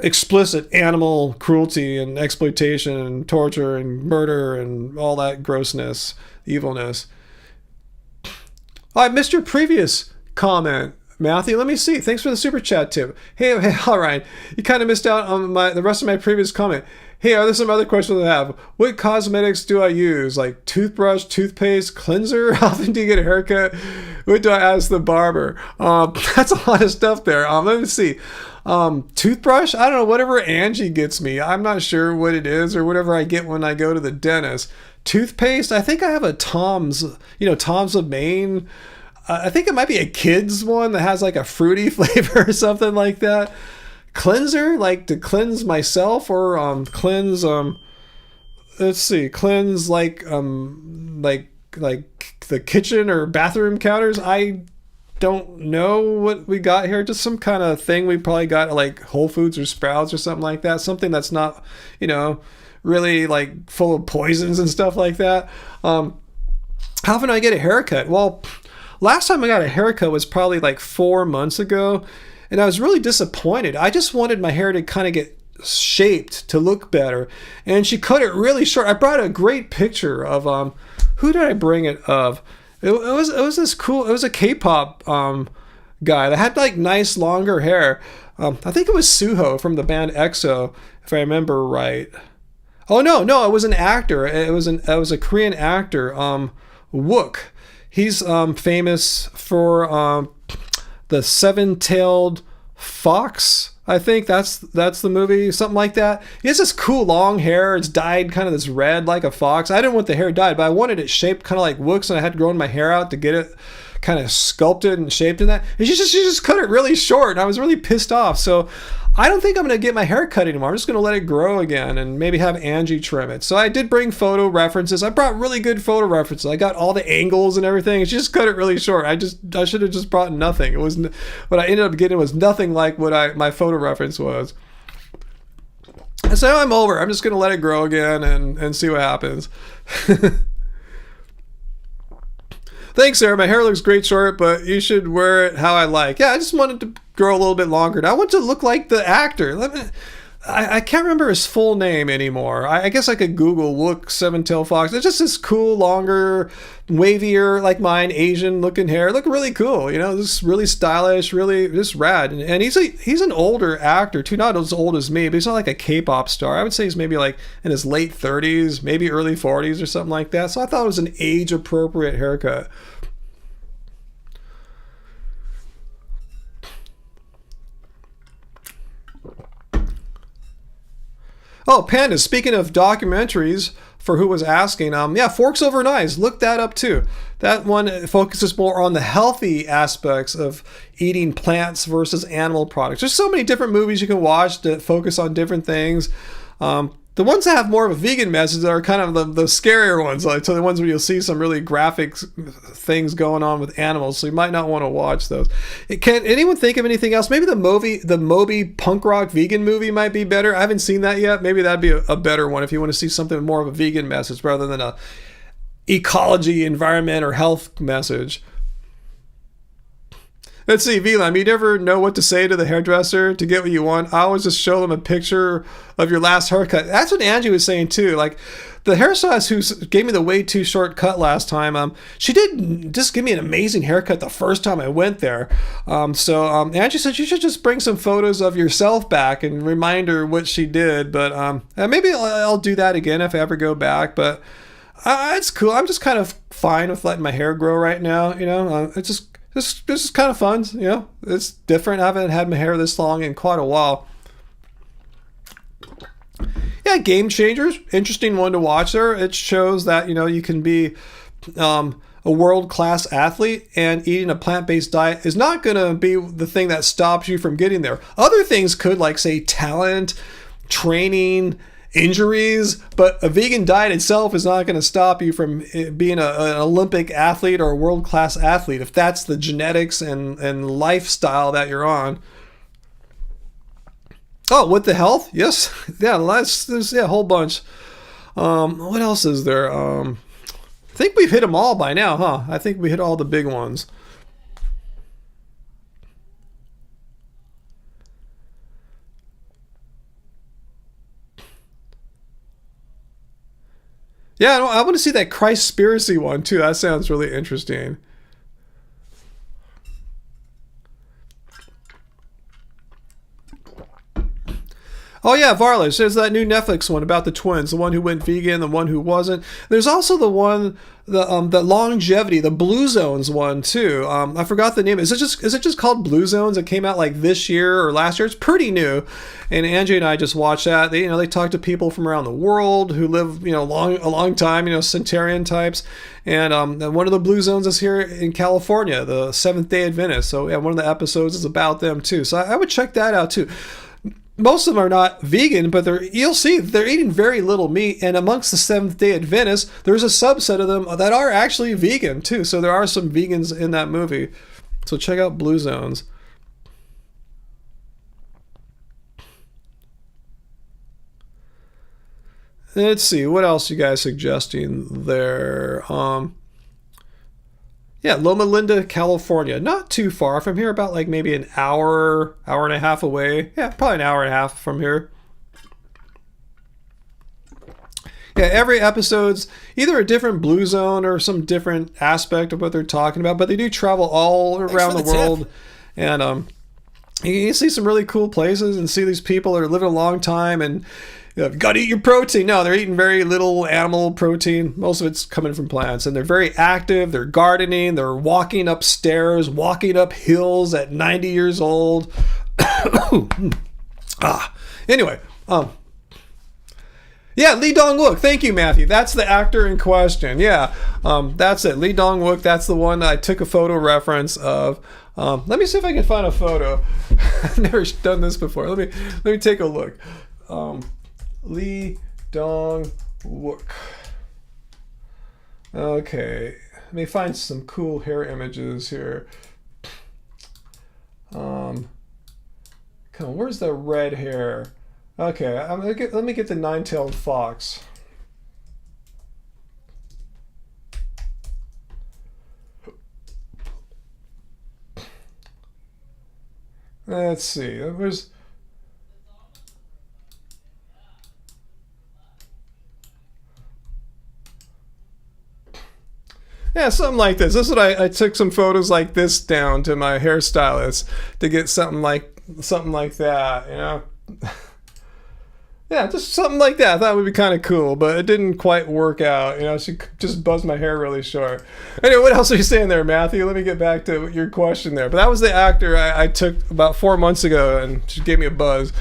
explicit animal cruelty and exploitation and torture and murder and all that grossness, evilness. I missed your previous comment, Matthew. Let me see. Thanks for the super chat tip. Hey, all right. You kind of missed out on the rest of my previous comment. Hey, are there some other questions I have? What cosmetics do I use? Like toothbrush, toothpaste, cleanser? How often do you get a haircut? What do I ask the barber? That's a lot of stuff there. Let me see. Toothbrush? I don't know, whatever Angie gets me. I'm not sure what it is, or whatever I get when I go to the dentist. Toothpaste? I think I have a Tom's, Tom's of Maine. I think it might be a kid's one that has like a fruity flavor or something like that. Cleanser, like to cleanse myself, or cleanse let's see, cleanse like the kitchen or bathroom counters. I don't know what we got here. Just some kind of thing we probably got like Whole Foods or Sprouts or something like that. Something that's not, really like full of poisons and stuff like that. How often do I get a haircut? Well, last time I got a haircut was probably like 4 months ago. And I was really disappointed. I just wanted my hair to kind of get shaped to look better. And she cut it really short. I brought a great picture of, who did I bring it of? It was this cool, it was a K-pop guy that had like nice longer hair. I think it was Suho from the band EXO, if I remember right. Oh no, it was an actor. It was a Korean actor, Wook. He's famous for the Seven-Tailed Fox. I think that's the movie, something like that. He has this cool long hair. It's dyed kind of this red like a fox. I didn't want the hair dyed, but I wanted it shaped kind of like Wook's, and I had grown my hair out to get it kind of sculpted and shaped in that. And she just cut it really short, and I was really pissed off. So I don't think I'm going to get my hair cut anymore. I'm just going to let it grow again and maybe have Angie trim it. So I did bring photo references. I brought really good photo references. I got all the angles and everything. She just cut it really short. I should have just brought nothing. It was what I ended up getting was nothing like what my photo reference was. So I'm over. I'm just going to let it grow again and see what happens. Thanks, Sarah. My hair looks great short, but you should wear it how I like. Yeah, I just wanted to grow a little bit longer. And I want to look like the actor. I can't remember his full name anymore. I guess I could Google Wook Seven-Tailed Fox. It's just this cool, longer, wavier, like mine, Asian looking hair. Look really cool, just really stylish, really just rad. And he's an older actor too, not as old as me, but he's not like a K-pop star. I would say he's maybe like in his late 30s, maybe early 40s or something like that. So I thought it was an age-appropriate haircut. Oh, Panda, speaking of documentaries, for who was asking, Forks Over Knives, look that up too. That one focuses more on the healthy aspects of eating plants versus animal products. There's so many different movies you can watch that focus on different things. The ones that have more of a vegan message are kind of the scarier ones, like so the ones where you'll see some really graphic things going on with animals. So you might not want to watch those. Can anyone think of anything else? Maybe the Moby punk rock vegan movie might be better. I haven't seen that yet. Maybe that'd be a better one if you want to see something more of a vegan message rather than a ecology, environment, or health message. Let's see, VLAM, you never know what to say to the hairdresser to get what you want. I always just show them a picture of your last haircut. That's what Angie was saying too. Like the hairstylist who gave me the way too short cut last time, she did just give me an amazing haircut the first time I went there. Angie said you should just bring some photos of yourself back and remind her what she did. But maybe I'll do that again if I ever go back. But it's cool. I'm just kind of fine with letting my hair grow right now. It's just... This is kind of fun, It's different. I haven't had my hair this long in quite a while. Yeah, Game Changers, interesting one to watch there. It shows that, you can be a world-class athlete, and eating a plant-based diet is not going to be the thing that stops you from getting there. Other things could, like, say, talent, training, injuries, but a vegan diet itself is not going to stop you from being an Olympic athlete or a world-class athlete if that's the genetics and lifestyle that you're on. Oh, with the health? Yes. Yeah, there's a whole bunch. What else is there? I think we've hit them all by now, huh? I think we hit all the big ones. Yeah, I want to see that Christspiracy one too. That sounds really interesting. Oh yeah, Varlish. There's that new Netflix one about the twins, the one who went vegan, the one who wasn't. There's also the one, the longevity, the Blue Zones one too. I forgot the name. Is it just called Blue Zones? It came out like this year or last year. It's pretty new, and Angie and I just watched that. They talk to people from around the world who live a long time. Centurion types, and one of the Blue Zones is here in California, the Seventh-day Adventists. So yeah, one of the episodes is about them too. So I would check that out too. Most of them are not vegan, but you'll see they're eating very little meat. And amongst the Seventh-day Adventists, there's a subset of them that are actually vegan too. So there are some vegans in that movie. So check out Blue Zones. Let's see, what else you guys suggesting there? Yeah, Loma Linda, California. Not too far from here, about like maybe an hour and a half away. Yeah, probably an hour and a half from here. Yeah, every episode's either a different blue zone or some different aspect of what they're talking about, but they do travel all around the world. And you see some really cool places and see these people that are living a long time, and you've got to eat your protein. No, they're eating very little animal protein. Most of it's coming from plants. And they're very active. They're gardening. They're walking up stairs, walking up hills at 90 years old. Anyway, yeah, Lee Dong-wook. Thank you, Matthew. That's the actor in question. Yeah, that's it. Lee Dong-wook. That's the one I took a photo reference of. Let me see if I can find a photo. I've never done this before. Let me take a look. Lee Dong-wook. Okay, let me find some cool hair images here. Come on, where's the red hair? Okay, let me get the nine-tailed fox. Let's see. Yeah, something like this. This is what I took some photos like this down to my hairstylist to get something like that, Yeah, just something like that. I thought it would be kind of cool, but it didn't quite work out. She just buzzed my hair really short. Anyway, what else are you saying there, Matthew? Let me get back to your question there. But that was the actor I took about 4 months ago, and she gave me a buzz.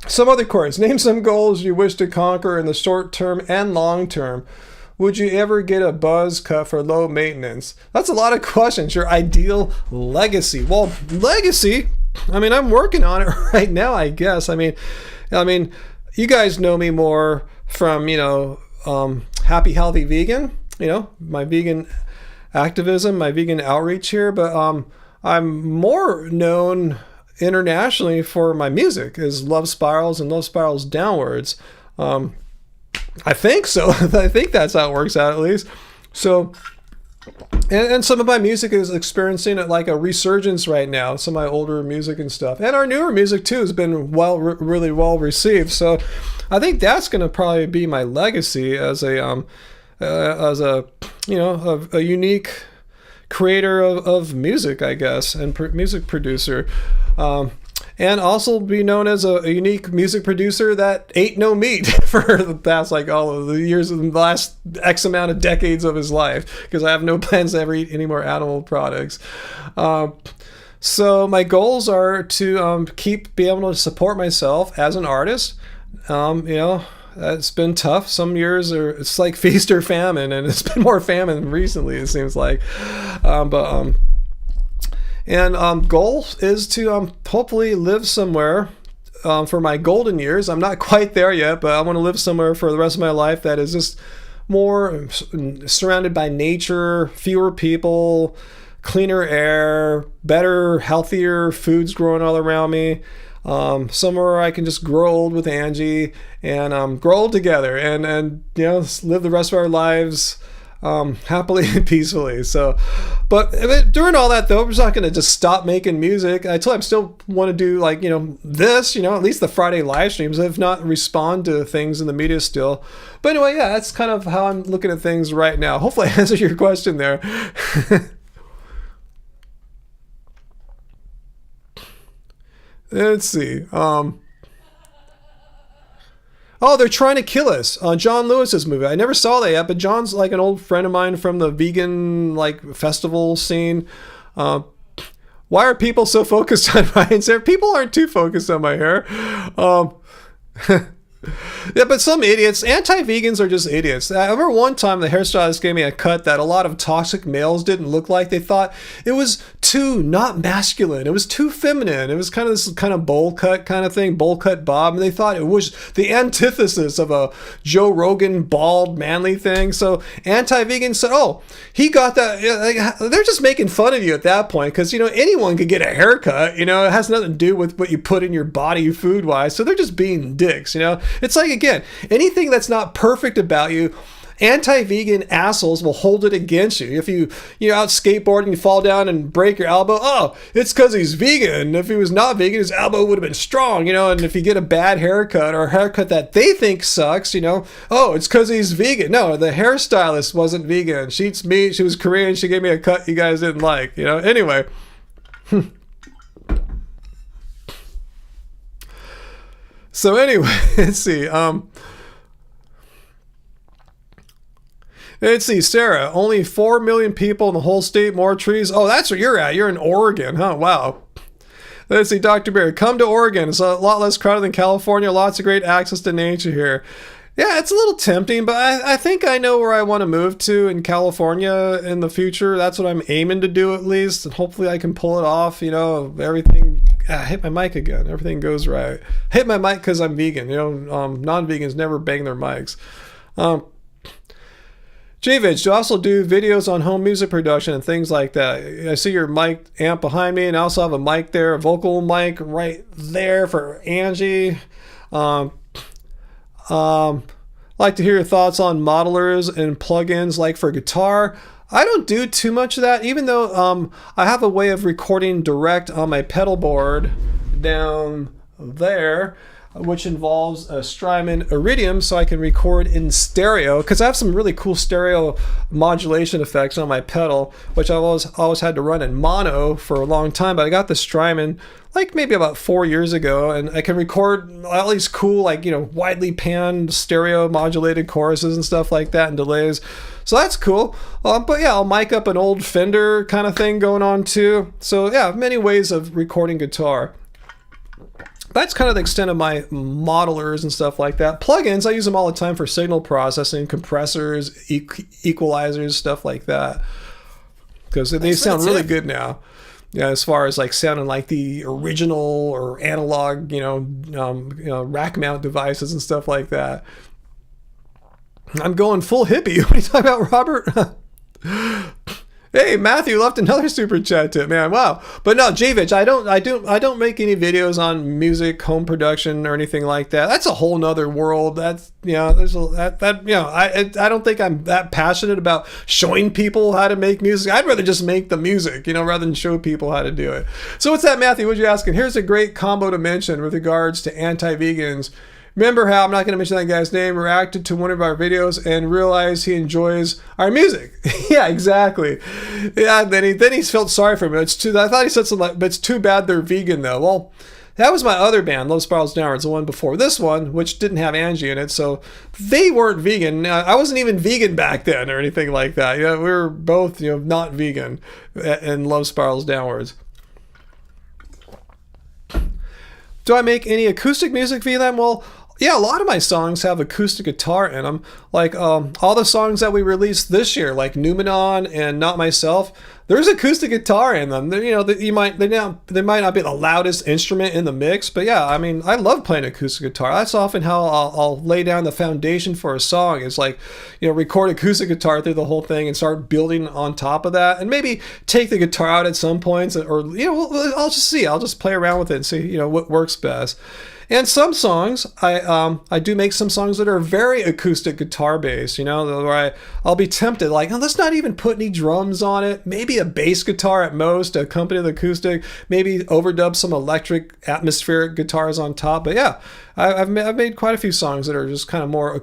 Some other queries. Name some goals you wish to conquer in the short term and long term. Would you ever get a buzz cut for low maintenance? That's a lot of questions. Your ideal legacy. Well, legacy, I'm working on it right now, I guess. You guys know me more from, Happy Healthy Vegan, my vegan activism, my vegan outreach here, but I'm more known internationally for my music as Love Spirals and Love Spirals Downwards. I think so. I think that's how it works out, at least. So, and some of my music is experiencing like a resurgence right now. Some of my older music and stuff, and our newer music too, has been really well received. So, I think that's going to probably be my legacy as a unique creator of music, I guess, and music producer. And also be known as a unique music producer that ate no meat for the past, all of the years of the last X amount of decades of his life, because I have no plans to ever eat any more animal products. So my goals are to be able to support myself as an artist. It's been tough. Some years it's like feast or famine, and it's been more famine recently, it seems like. Goal is to hopefully live somewhere for my golden years. I'm not quite there yet, but I want to live somewhere for the rest of my life that is just more surrounded by nature, fewer people, cleaner air, better, healthier foods growing all around me. Somewhere I can just grow old with Angie and grow old together and live the rest of our lives happily and peacefully. So, but during all that though, I'm just not going to just stop making music. I still want to do this, at least the Friday live streams, if not respond to things in the media still. But anyway, yeah, that's kind of how I'm looking at things right now. Hopefully I answered your question there. Let's see. Oh, they're trying to kill us. John Lewis's movie. I never saw that yet, but John's like an old friend of mine from the vegan like festival scene. Why are people so focused on Ryan's hair? People aren't too focused on my hair. Yeah, but some idiots, anti-vegans are just idiots. I remember one time the hairstylist gave me a cut that a lot of toxic males didn't look like. They thought it was too not masculine. It was too feminine. It was kind of this kind of bowl cut kind of thing, bowl cut bob. And they thought it was the antithesis of a Joe Rogan bald manly thing. So anti-vegans said, oh, he got that. They're just making fun of you at that point because, you know, anyone could get a haircut. You know, it has nothing to do with what you put in your body food-wise. So they're just being dicks, you know. It's like, again, anything that's not perfect about you, anti-vegan assholes will hold it against you. If you're out skateboarding, you fall down and break your elbow, oh, it's because he's vegan. If he was not vegan, his elbow would have been strong, you know. And if you get a bad haircut or a haircut that they think sucks, you know, oh, it's because he's vegan. No, the hairstylist wasn't vegan. She eats meat. She was Korean. She gave me a cut you guys didn't like, you know. Anyway. So anyway, let's see. Let's see, Sarah. Only 4 million people in the whole state. More trees. Oh, that's where you're at. You're in Oregon, huh? Wow. Let's see, Dr. Barry. Come to Oregon. It's a lot less crowded than California. Lots of great access to nature here. Yeah, it's a little tempting, but I think I know where I want to move to in California in the future. That's what I'm aiming to do at least, and hopefully I can pull it off. You know, everything. I hit my mic again. Everything goes right. Hit my mic because I'm vegan. You know, non-vegans never bang their mics. JVidge, you also do videos on home music production and things like that. I see your mic amp behind me, and I also have a mic there, a vocal mic right there for Angie. Like to hear your thoughts on modelers and plugins like for guitar. I don't do too much of that, even though I have a way of recording direct on my pedal board down there, which involves a Strymon Iridium, so I can record in stereo, because I have some really cool stereo modulation effects on my pedal, which I've always had to run in mono for a long time, but I got the Strymon like maybe about 4 years ago, and I can record all these cool, like, you know, widely panned stereo modulated choruses and stuff like that and delays. So that's cool. But yeah, I'll mic up an old Fender kind of thing going on too. So yeah, many ways of recording guitar. That's kind of the extent of my modelers and stuff like that. Plugins, I use them all the time for signal processing, compressors, equalizers, stuff like that. Because they sound really good now. Yeah, as far as like sounding like the original or analog, rack mount devices and stuff like that. I'm going full hippie. What are you talking about, Robert? Hey, Matthew left another super chat tip, man. Wow. But no, JVidge, I don't make any videos on music, home production, or anything like that. That's a whole nother world. That's, there's I don't think I'm that passionate about showing people how to make music. I'd rather just make the music, rather than show people how to do it. So what's that, Matthew? What you asking? Here's a great combo to mention with regards to anti-vegans. Remember how, I'm not going to mention that guy's name, reacted to one of our videos and realized he enjoys our music. Yeah, exactly. Yeah, then he felt sorry for me. I thought he said something like, but it's too bad they're vegan though. Well, that was my other band, Low Spirals Downwards, the one before this one, which didn't have Angie in it, so they weren't vegan. I wasn't even vegan back then or anything like that. We were both, not vegan in Low Spirals Downwards. Do I make any acoustic music via them? Well, yeah, a lot of my songs have acoustic guitar in them. Like all the songs that we released this year, like Numenon and Not Myself, there's acoustic guitar in them. They might not be the loudest instrument in the mix, but yeah, I mean, I love playing acoustic guitar. That's often how I'll lay down the foundation for a song. It's like, record acoustic guitar through the whole thing and start building on top of that, and maybe take the guitar out at some points, or I'll just see. I'll just play around with it and see what works best. And some songs, I do make some songs that are very acoustic guitar based, where I'll be tempted, like, let's not even put any drums on it. Maybe a bass guitar at most to accompany the acoustic. Maybe overdub some electric atmospheric guitars on top. But yeah, I've made quite a few songs that are just kind of more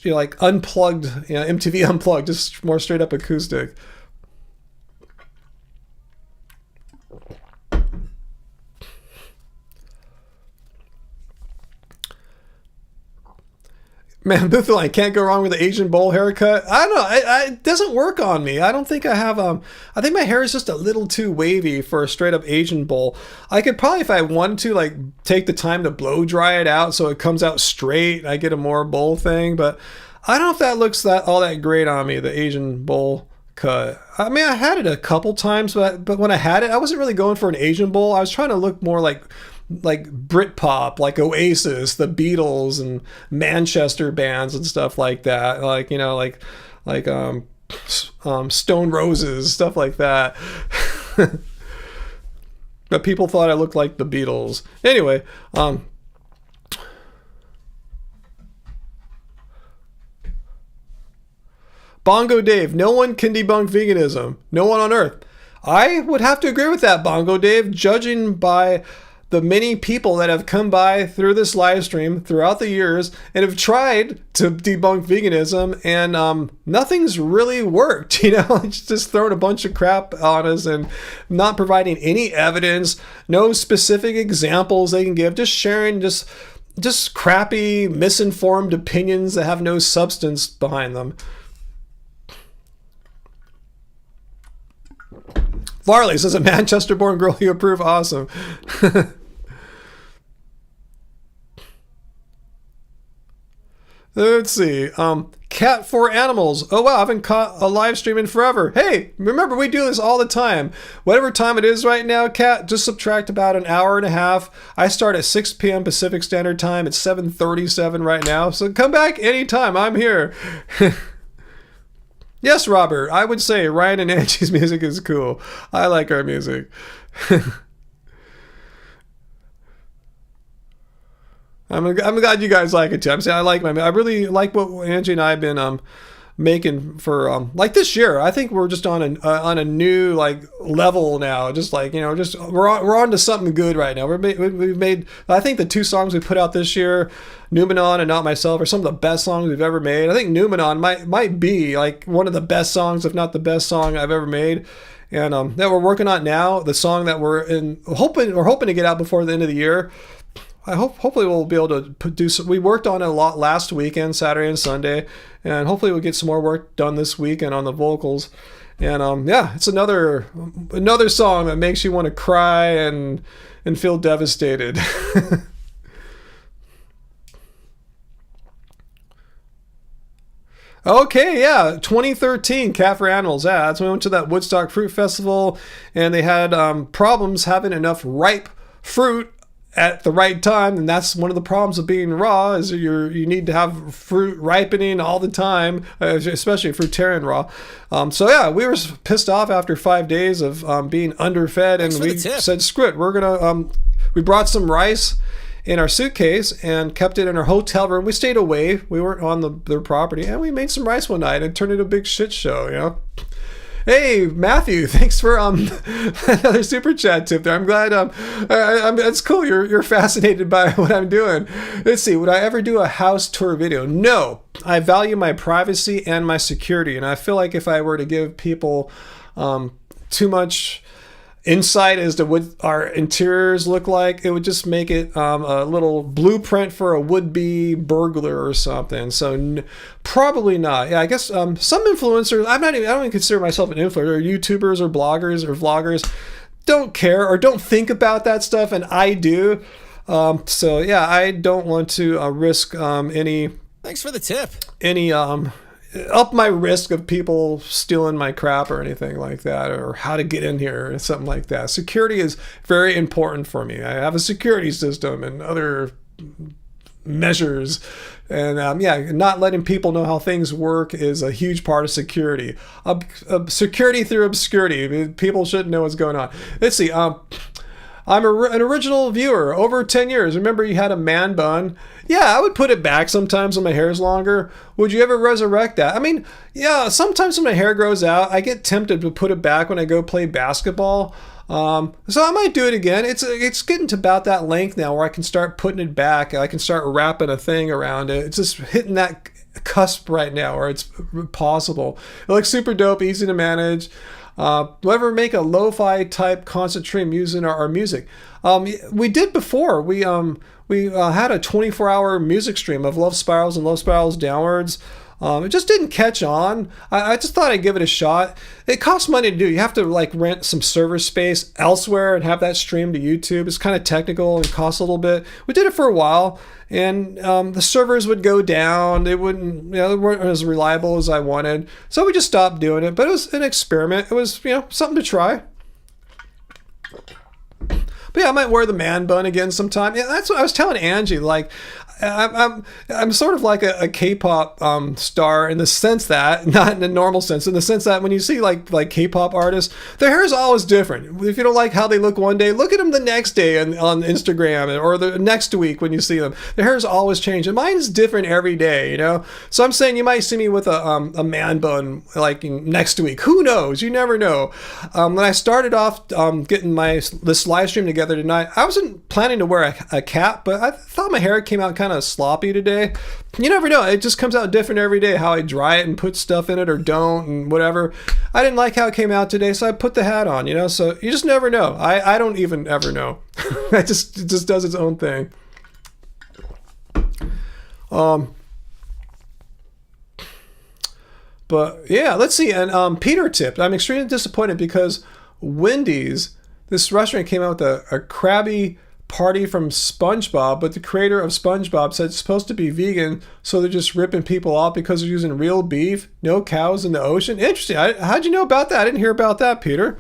like unplugged, MTV Unplugged, just more straight up acoustic. Man, Boothline, can't go wrong with the Asian bowl haircut. I don't know. It doesn't work on me. I don't think I have, I think my hair is just a little too wavy for a straight up Asian bowl. I could probably, if I wanted to, like, take the time to blow dry it out so it comes out straight, I get a more bowl thing, but I don't know if that looks all that great on me, the Asian bowl cut. I mean, I had it a couple times, but when I had it, I wasn't really going for an Asian bowl. I was trying to look more like Britpop, like Oasis, the Beatles, and Manchester bands and stuff like that. Like, you know, like Stone Roses, stuff like that. But people thought I looked like the Beatles. Anyway, Bongo Dave, no one can debunk veganism. No one on earth. I would have to agree with that, Bongo Dave, judging by the many people that have come by through this live stream throughout the years and have tried to debunk veganism, and nothing's really worked. You know, it's just throwing a bunch of crap on us and not providing any evidence, no specific examples they can give, just sharing just crappy, misinformed opinions that have no substance behind them. Varley says, a Manchester-born girl you approve. Awesome. Let's see. Cat for animals. Oh, wow. I haven't caught a live stream in forever. Hey, remember, we do this all the time. Whatever time it is right now, Cat, just subtract about an hour and a half. I start at 6 p.m. Pacific Standard Time. It's 7:37 right now. So come back anytime. I'm here. Yes, Robert, I would say Ryan and Angie's music is cool. I like our music. I'm glad you guys like it too. I really like what Angie and I have been making for like this year. I think we're just on a new like level now. Just like, you know, just we're on to something good right now. We've made, I think the 2 songs we put out this year, Numenon and Not Myself, are some of the best songs we've ever made. I think Numenon might be like one of the best songs, if not the best song I've ever made. And that we're working on now, the song that we're hoping to get out before the end of the year. Hopefully we'll be able to produce. We worked on it a lot last weekend, Saturday and Sunday, and hopefully we'll get some more work done this weekend on the vocals. And yeah, it's another song that makes you want to cry and feel devastated. Okay, yeah, 2013, Cat for Animals. Yeah, that's when we went to that Woodstock Fruit Festival, and they had problems having enough ripe fruit at the right time, and that's one of the problems of being raw, is you need to have fruit ripening all the time, especially fruitarian raw. So yeah, we were pissed off after 5 days of being underfed, and we said, screw it, we're gonna we brought some rice in our suitcase and kept it in our hotel room. We stayed away, we weren't on their property, and we made some rice one night and turned it into a big shit show, you know. Hey, Matthew, thanks for another super chat tip there. I'm glad it's cool. You're fascinated by what I'm doing. Let's see. Would I ever do a house tour video? No. I value my privacy and my security, and I feel like if I were to give people too much insight as to what our interiors look like, it would just make it a little blueprint for a would-be burglar or something. So probably not. Yeah, I guess some influencers, I don't even consider myself an influencer, or YouTubers or bloggers or vloggers, don't care or don't think about that stuff, and I do. So yeah, I don't want to risk any. Thanks for the tip. Any up my risk of people stealing my crap or anything like that, or how to get in here or something like that. Security is very important for me. I have a security system and other measures, and yeah, not letting people know how things work is a huge part of security. Security through obscurity. People shouldn't know what's going on. Let's see. I'm an original viewer over 10 years. Remember you had a man bun? Yeah, I would put it back sometimes when my hair is longer. Would you ever resurrect that? I mean, yeah, sometimes when my hair grows out, I get tempted to put it back when I go play basketball. So I might do it again. It's getting to about that length now where I can start putting it back. I can start wrapping a thing around it. It's just hitting that cusp right now where it's possible. It looks super dope, easy to manage. Whoever make a lo-fi type constant stream using our music. We did before. We had a 24-hour music stream of Love Spirals and Love Spirals Downwards. It just didn't catch on. I just thought I'd give it a shot. It costs money to do. You have to like rent some server space elsewhere and have that streamed to YouTube. It's kind of technical and costs a little bit. We did it for a while, and the servers would go down. They wouldn't, they weren't as reliable as I wanted. So we just stopped doing it. But it was an experiment. It was, something to try. But yeah, I might wear the man bun again sometime. Yeah, that's what I was telling Angie. Like, I'm sort of like a K-pop star in the sense that, not in the normal sense, in the sense that when you see like K-pop artists, their hair is always different. If you don't like how they look one day, look at them the next day on Instagram or the next week when you see them. Their hair is always changing. Mine is different every day, So I'm saying you might see me with a man bun like next week. Who knows? You never know. When I started off getting this live stream together tonight, I wasn't planning to wear a cap, but I thought my hair came out kind of sloppy today. You never know. It just comes out different every day, how I dry it and put stuff in it or don't and whatever. I didn't like how it came out today, so I put the hat on, So you just never know. I don't even ever know. It just does its own thing. But yeah, let's see. And Peter tipped. I'm extremely disappointed because Wendy's, this restaurant, came out with a Krabby Party from SpongeBob, but the creator of SpongeBob said it's supposed to be vegan, so they're just ripping people off because they're using real beef, no cows in the ocean. Interesting. How'd you know about that? I didn't hear about that, Peter.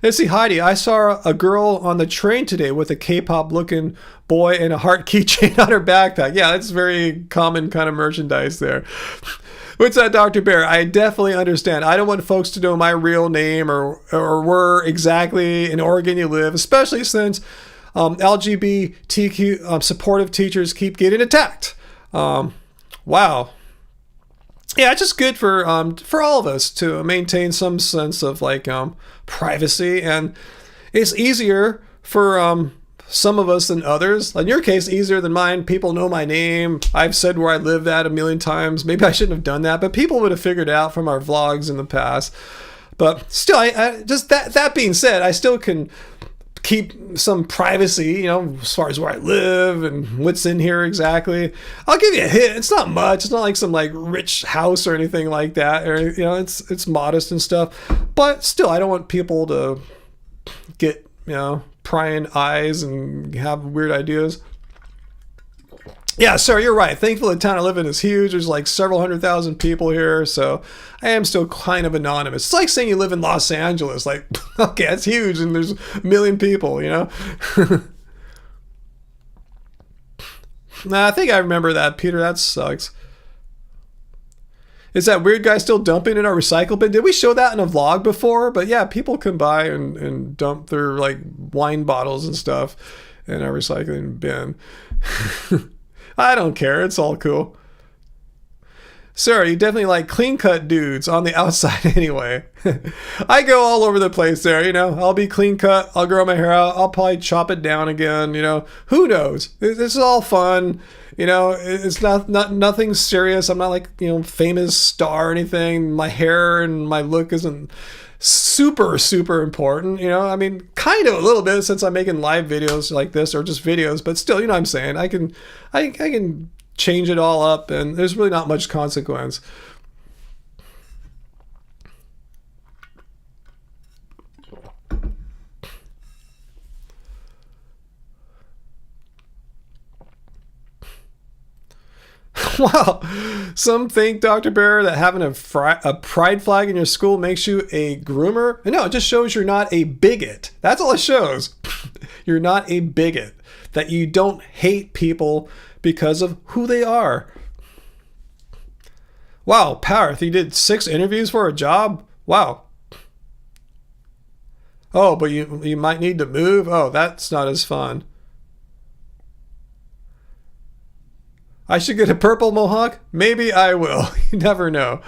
Let's see, Heidi. I saw a girl on the train today with a K-pop looking boy and a heart keychain on her backpack. Yeah, that's very common kind of merchandise there. What's that, Dr. Bear? I definitely understand. I don't want folks to know my real name or where exactly in Oregon you live, especially since LGBTQ supportive teachers keep getting attacked. Wow. Yeah, it's just good for all of us to maintain some sense of privacy, and it's easier for some of us than others. In your case, easier than mine. People know my name. I've said where I live at a million times. Maybe I shouldn't have done that, but people would have figured it out from our vlogs in the past. But still, I just that being said, I still can keep some privacy, as far as where I live and what's in here exactly. I'll give you a hint. It's not much. It's not like some rich house or anything like that. Or it's modest and stuff. But still, I don't want people to get prying eyes and have weird ideas. Yeah, sir, you're right. Thankfully, the town I live in is huge. There's several 100,000 people here, so I am still kind of anonymous. It's like saying you live in Los Angeles. Okay, that's huge, and there's a million people, Nah, I think I remember that, Peter. That sucks. Is that weird guy still dumping in our recycle bin? Did we show that in a vlog before? But yeah, people come by and dump their wine bottles and stuff in our recycling bin. I don't care. It's all cool. Sarah, you definitely like clean-cut dudes on the outside anyway. I go all over the place there, I'll be clean-cut. I'll grow my hair out. I'll probably chop it down again, Who knows? This is all fun. It's not nothing serious. I'm not famous star or anything. My hair and my look isn't super, super important. I mean, kind of a little bit since I'm making live videos like this or just videos, but still, what I'm saying? I can change it all up, and there's really not much consequence. Wow. Some think, Dr. Bear, that having a pride flag in your school makes you a groomer. No, it just shows you're not a bigot. That's all it shows. You're not a bigot. That you don't hate people because of who they are. Wow, Parth, you did 6 interviews for a job? Wow. Oh, but you might need to move? Oh, that's not as fun. I should get a purple mohawk? Maybe I will. You never know.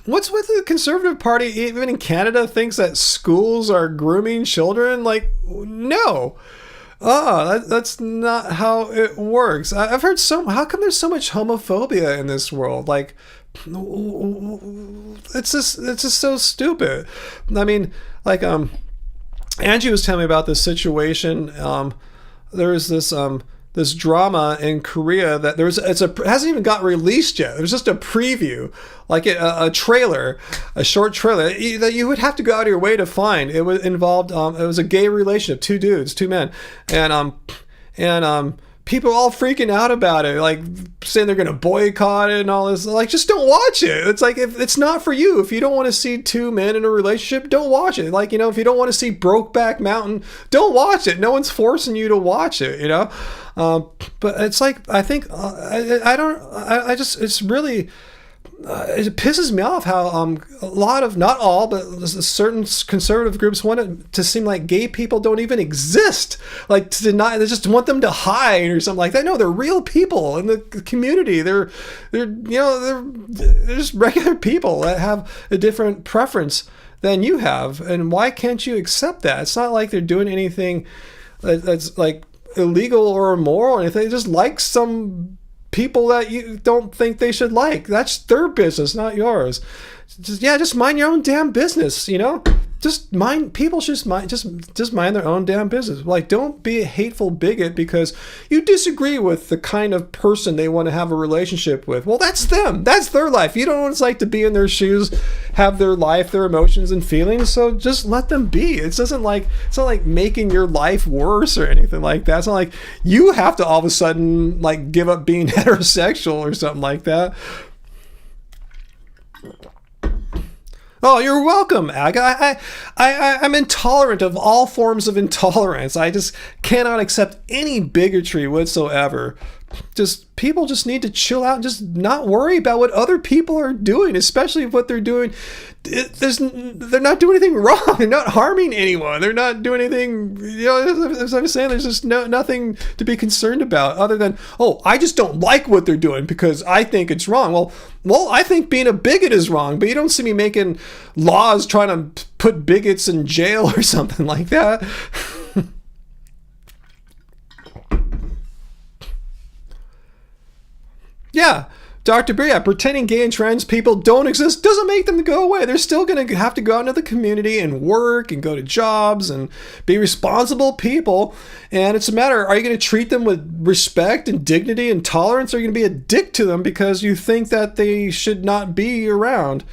what's with the Conservative Party, even in Canada, thinks that schools are grooming children? Like, no. That's not how it works. I've heard how come there's so much homophobia in this world? Like, it's just so stupid. I mean, like, Angie was telling me about this situation. There was this drama in Korea that it hasn't even got released yet. It was just a preview, like a trailer, a short trailer that you would have to go out of your way to find. It was involved. It was a gay relationship, two men, and people all freaking out about it, like saying they're going to boycott it and all this. Like, just don't watch it. It's like, if it's not for you, if you don't want to see two men in a relationship, don't watch it. Like, if you don't want to see Brokeback Mountain, don't watch it. No one's forcing you to watch it, but it's like, I think, it's really, it pisses me off how a lot of, not all, but certain conservative groups want it to seem like gay people don't even exist, like to deny, they just want them to hide or something like that. No, they're real people in the community. They're just regular people that have a different preference than you have, and why can't you accept that? It's not like they're doing anything that's like illegal or immoral or anything. They just like some people that you don't think they should like. That's their business, not yours. Just mind your own damn business, people should mind their own damn business. Like, don't be a hateful bigot because you disagree with the kind of person they want to have a relationship with. Well, that's them. That's their life. You don't know what it's like to be in their shoes, have their life, their emotions and feelings. So just let them be. It's not like making your life worse or anything like that. It's not like you have to all of a sudden like give up being heterosexual or something like that. Oh, you're welcome, Aga. I'm intolerant of all forms of intolerance. I just cannot accept any bigotry whatsoever. People just need to chill out and just not worry about what other people are doing, especially if what they're doing, they're not doing anything wrong. They're not harming anyone. They're not doing anything, as I was saying, there's just nothing to be concerned about other than, I just don't like what they're doing because I think it's wrong. Well, I think being a bigot is wrong, but you don't see me making laws trying to put bigots in jail or something like that. Yeah, Dr. Bria, pretending gay and trans people don't exist doesn't make them go away. They're still going to have to go out into the community and work and go to jobs and be responsible people. And it's a matter, are you going to treat them with respect and dignity and tolerance, or are you going to be a dick to them because you think that they should not be around?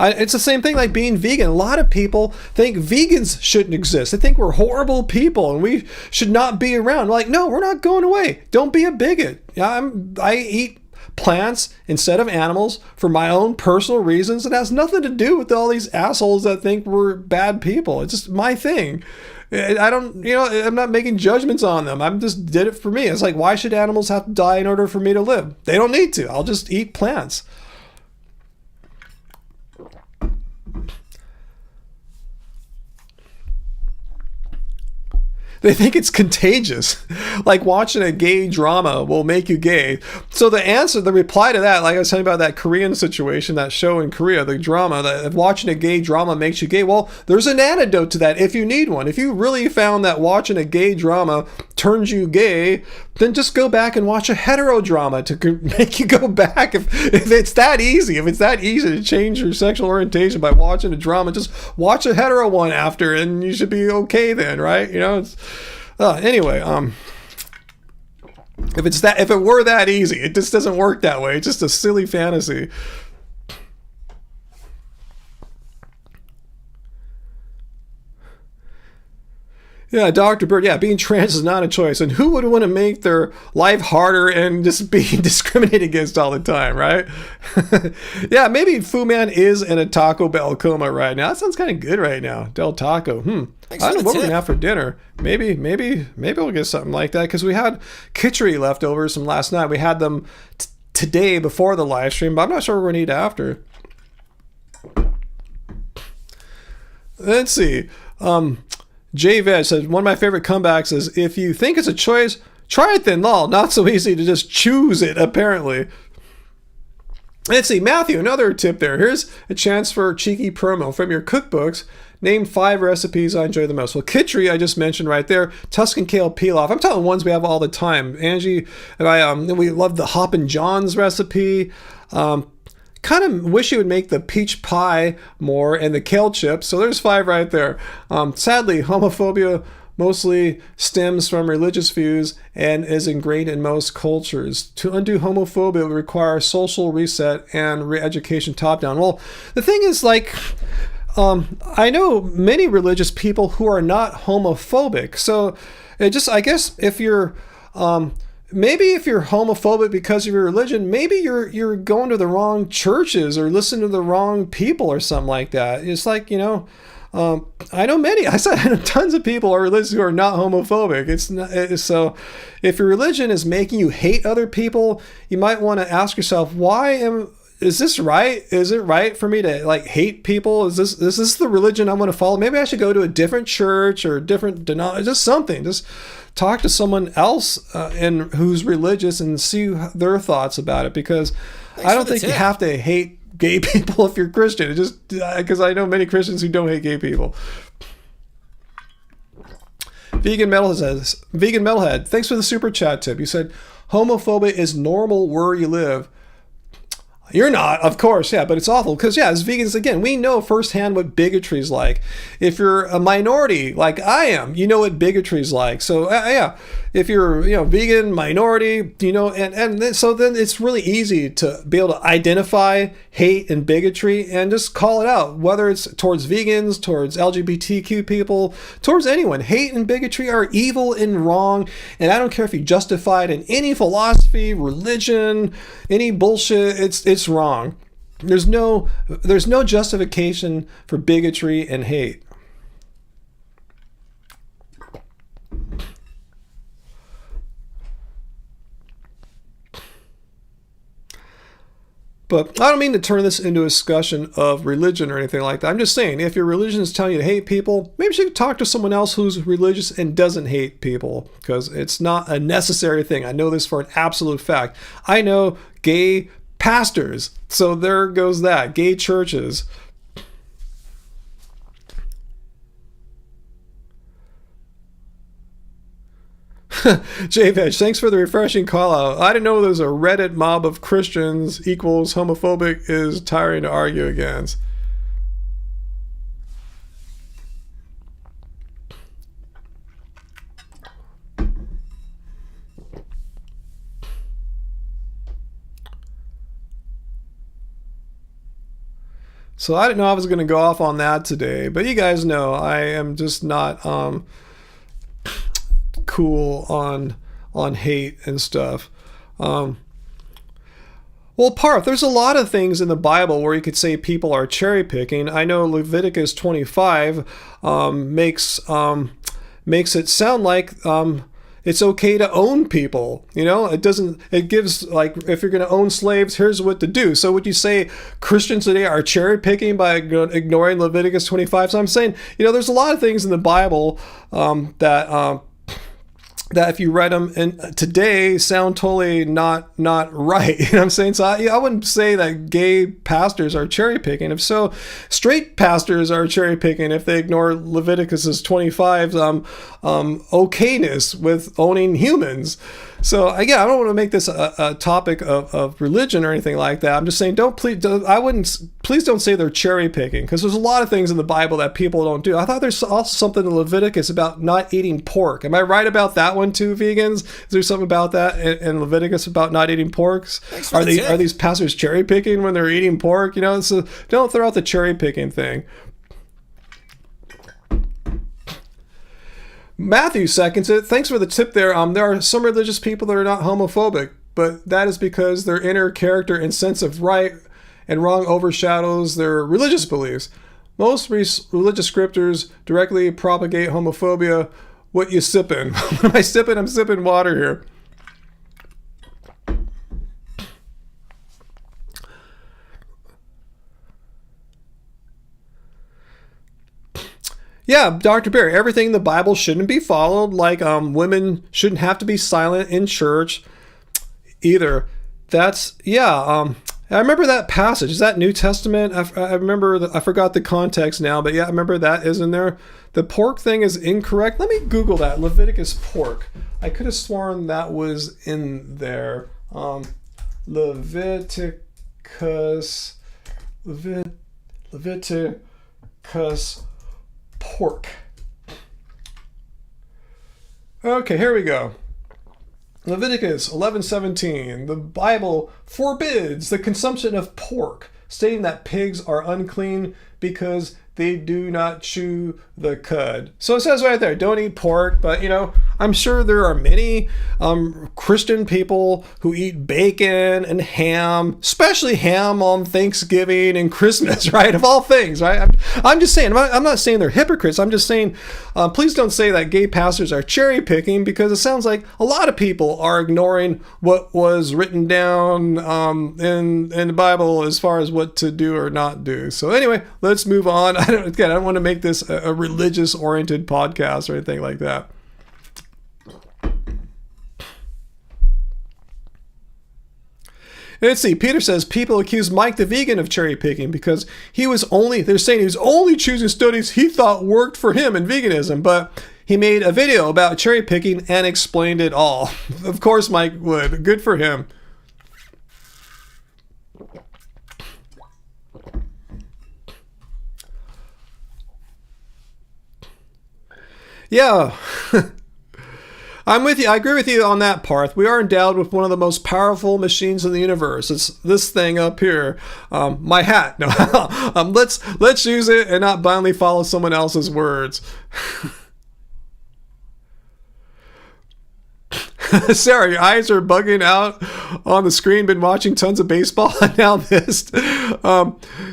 It's the same thing like being vegan. A lot of people think vegans shouldn't exist. They think we're horrible people and we should not be around. Like, no, we're not going away. Don't be a bigot. I eat plants instead of animals for my own personal reasons. It has nothing to do with all these assholes that think we're bad people. It's just my thing. I'm not making judgments on them. I'm just did it for me. It's like, why should animals have to die in order for me to live? They don't need to. I'll just eat plants. They think it's contagious. Like watching a gay drama will make you gay. So the reply to that, like I was telling you about that Korean situation, that show in Korea, the drama, that if watching a gay drama makes you gay, well, there's an antidote to that if you need one. If you really found that watching a gay drama turns you gay, then just go back and watch a hetero drama to make you go back. If it's that easy, to change your sexual orientation by watching a drama, just watch a hetero one after and you should be okay then, right? Anyway, if it were that easy, it just doesn't work that way. It's just a silly fantasy. Yeah, Dr. Bird, being trans is not a choice. And who would want to make their life harder and just be discriminated against all the time, right? Yeah, maybe Fu Man is in a Taco Bell coma right now. That sounds kind of good right now. Del Taco. I don't know what we're going to have for dinner. Maybe we'll get something like that, because we had khichdi leftovers from last night. We had them today before the live stream, but I'm not sure we're going to eat after. Let's see. Jay Veg says, one of my favorite comebacks is, if you think it's a choice, try it then, lol. Not so easy to just choose it, apparently. Let's see, Matthew, another tip there. Here's a chance for a cheeky promo. From your cookbooks, name 5 recipes I enjoy the most. Well, kitchery, I just mentioned right there. Tuscan kale pilaf. I'm talking ones we have all the time. Angie and I, we love the Hoppin' John's recipe. Kind of wish you would make the peach pie more and the kale chips. So there's 5 right there. Sadly, homophobia mostly stems from religious views and is ingrained in most cultures. To undo homophobia would require social reset and re-education top-down. Well, the thing is, like, I know many religious people who are not homophobic. So I guess if you're maybe if you're homophobic because of your religion, maybe you're going to the wrong churches or listening to the wrong people or something like that. It's like, I know tons of people are religious who are not homophobic. So if your religion is making you hate other people, you might want to ask yourself, is this right? Is it right for me to hate people? Is this the religion I want to follow? Maybe I should go to a different church or a different denomination, just something. Just talk to someone else who's religious and see their thoughts about it, because I don't think you have to hate gay people if you're Christian. It just because I know many Christians who don't hate gay people. Vegan Metalhead, thanks for the super chat tip. You said homophobia is normal where you live. You're not, of course, yeah, but it's awful because, as vegans, again, we know firsthand what bigotry is like. If you're a minority like I am, you know what bigotry is like. So, if you're, vegan, minority, and so then it's really easy to be able to identify hate and bigotry and just call it out, whether it's towards vegans, towards LGBTQ people, towards anyone. Hate and bigotry are evil and wrong, and I don't care if you justify it in any philosophy, religion, any bullshit, it's wrong. There's no justification for bigotry and hate. But I don't mean to turn this into a discussion of religion or anything like that. I'm just saying, if your religion is telling you to hate people, maybe you should talk to someone else who's religious and doesn't hate people, because it's not a necessary thing. I know this for an absolute fact. I know gay pastors, so there goes that. Gay churches. J-Veg, thanks for the refreshing call out. I didn't know there's a Reddit mob of Christians equals homophobic is tiring to argue against. So I didn't know I was going to go off on that today, but you guys know I am just not cool on hate and stuff. Well, Parth, there's a lot of things in the Bible where you could say people are cherry picking. I know Leviticus 25 makes it sound like it's okay to own people. It gives, like, if you're going to own slaves, here's what to do. So would you say Christians today are cherry picking by ignoring Leviticus 25? So I'm saying, there's a lot of things in the Bible that if you read them and today sound totally not right. You know what I'm saying? So I wouldn't say that gay pastors are cherry picking. If so, straight pastors are cherry picking if they ignore Leviticus 25's okayness with owning humans. So again, I don't want to make this a topic of religion or anything like that. I'm just saying, please don't say they're cherry picking, because there's a lot of things in the Bible that people don't do. I thought there's also something in Leviticus about not eating pork. Am I right about that one too, vegans? Is there something about that in Leviticus about not eating porks? Are these pastors cherry picking when they're eating pork? So don't throw out the cherry picking thing. Matthew seconds it. Thanks for the tip there. There are some religious people that are not homophobic, but that is because their inner character and sense of right and wrong overshadows their religious beliefs. Most religious scriptures directly propagate homophobia. What you sipping? What am I sipping? I'm sipping water here. Yeah, Dr. Barry, everything in the Bible shouldn't be followed. Like women shouldn't have to be silent in church either. I remember that passage. Is that New Testament? I remember, I forgot the context now, but yeah, I remember that is in there. The pork thing is incorrect. Let me Google that. Leviticus pork. I could have sworn that was in there. Leviticus pork. Okay, here we go. Leviticus 11:17. The Bible forbids the consumption of pork, stating that pigs are unclean because they do not chew the cud. So it says right there, don't eat pork, but I'm sure there are many Christian people who eat bacon and ham, especially ham on Thanksgiving and Christmas, right? Of all things, right? I'm just saying, I'm not saying they're hypocrites. I'm just saying, please don't say that gay pastors are cherry picking, because it sounds like a lot of people are ignoring what was written down in the Bible as far as what to do or not do. So anyway, let's move on. I don't want to make this a religious oriented podcast or anything like that. Let's see. Peter says people accuse Mike the vegan of cherry picking because they're saying he was only choosing studies he thought worked for him in veganism, but he made a video about cherry picking and explained it all. Of course Mike would. Good for him. Yeah. I'm with you. I agree with you on that part. We are endowed with one of the most powerful machines in the universe. It's this thing up here. My hat. No. Let's use it and not blindly follow someone else's words. Sarah, your eyes are bugging out on the screen. Been watching tons of baseball. Now this.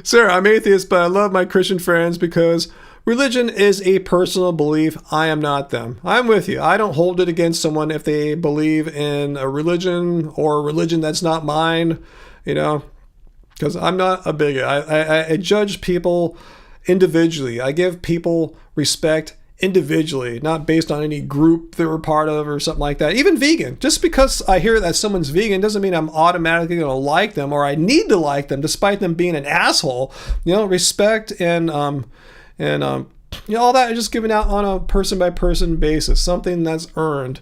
Sarah, I'm atheist, but I love my Christian friends because religion is a personal belief. I am not them. I'm with you. I don't hold it against someone if they believe in a religion or a religion that's not mine, because I'm not a bigot. I judge people individually. I give people respect individually, not based on any group they were part of or something like that. Even vegan. Just because I hear that someone's vegan doesn't mean I'm automatically going to like them or I need to like them despite them being an asshole. Respect and all that is just given out on a person-by-person basis, something that's earned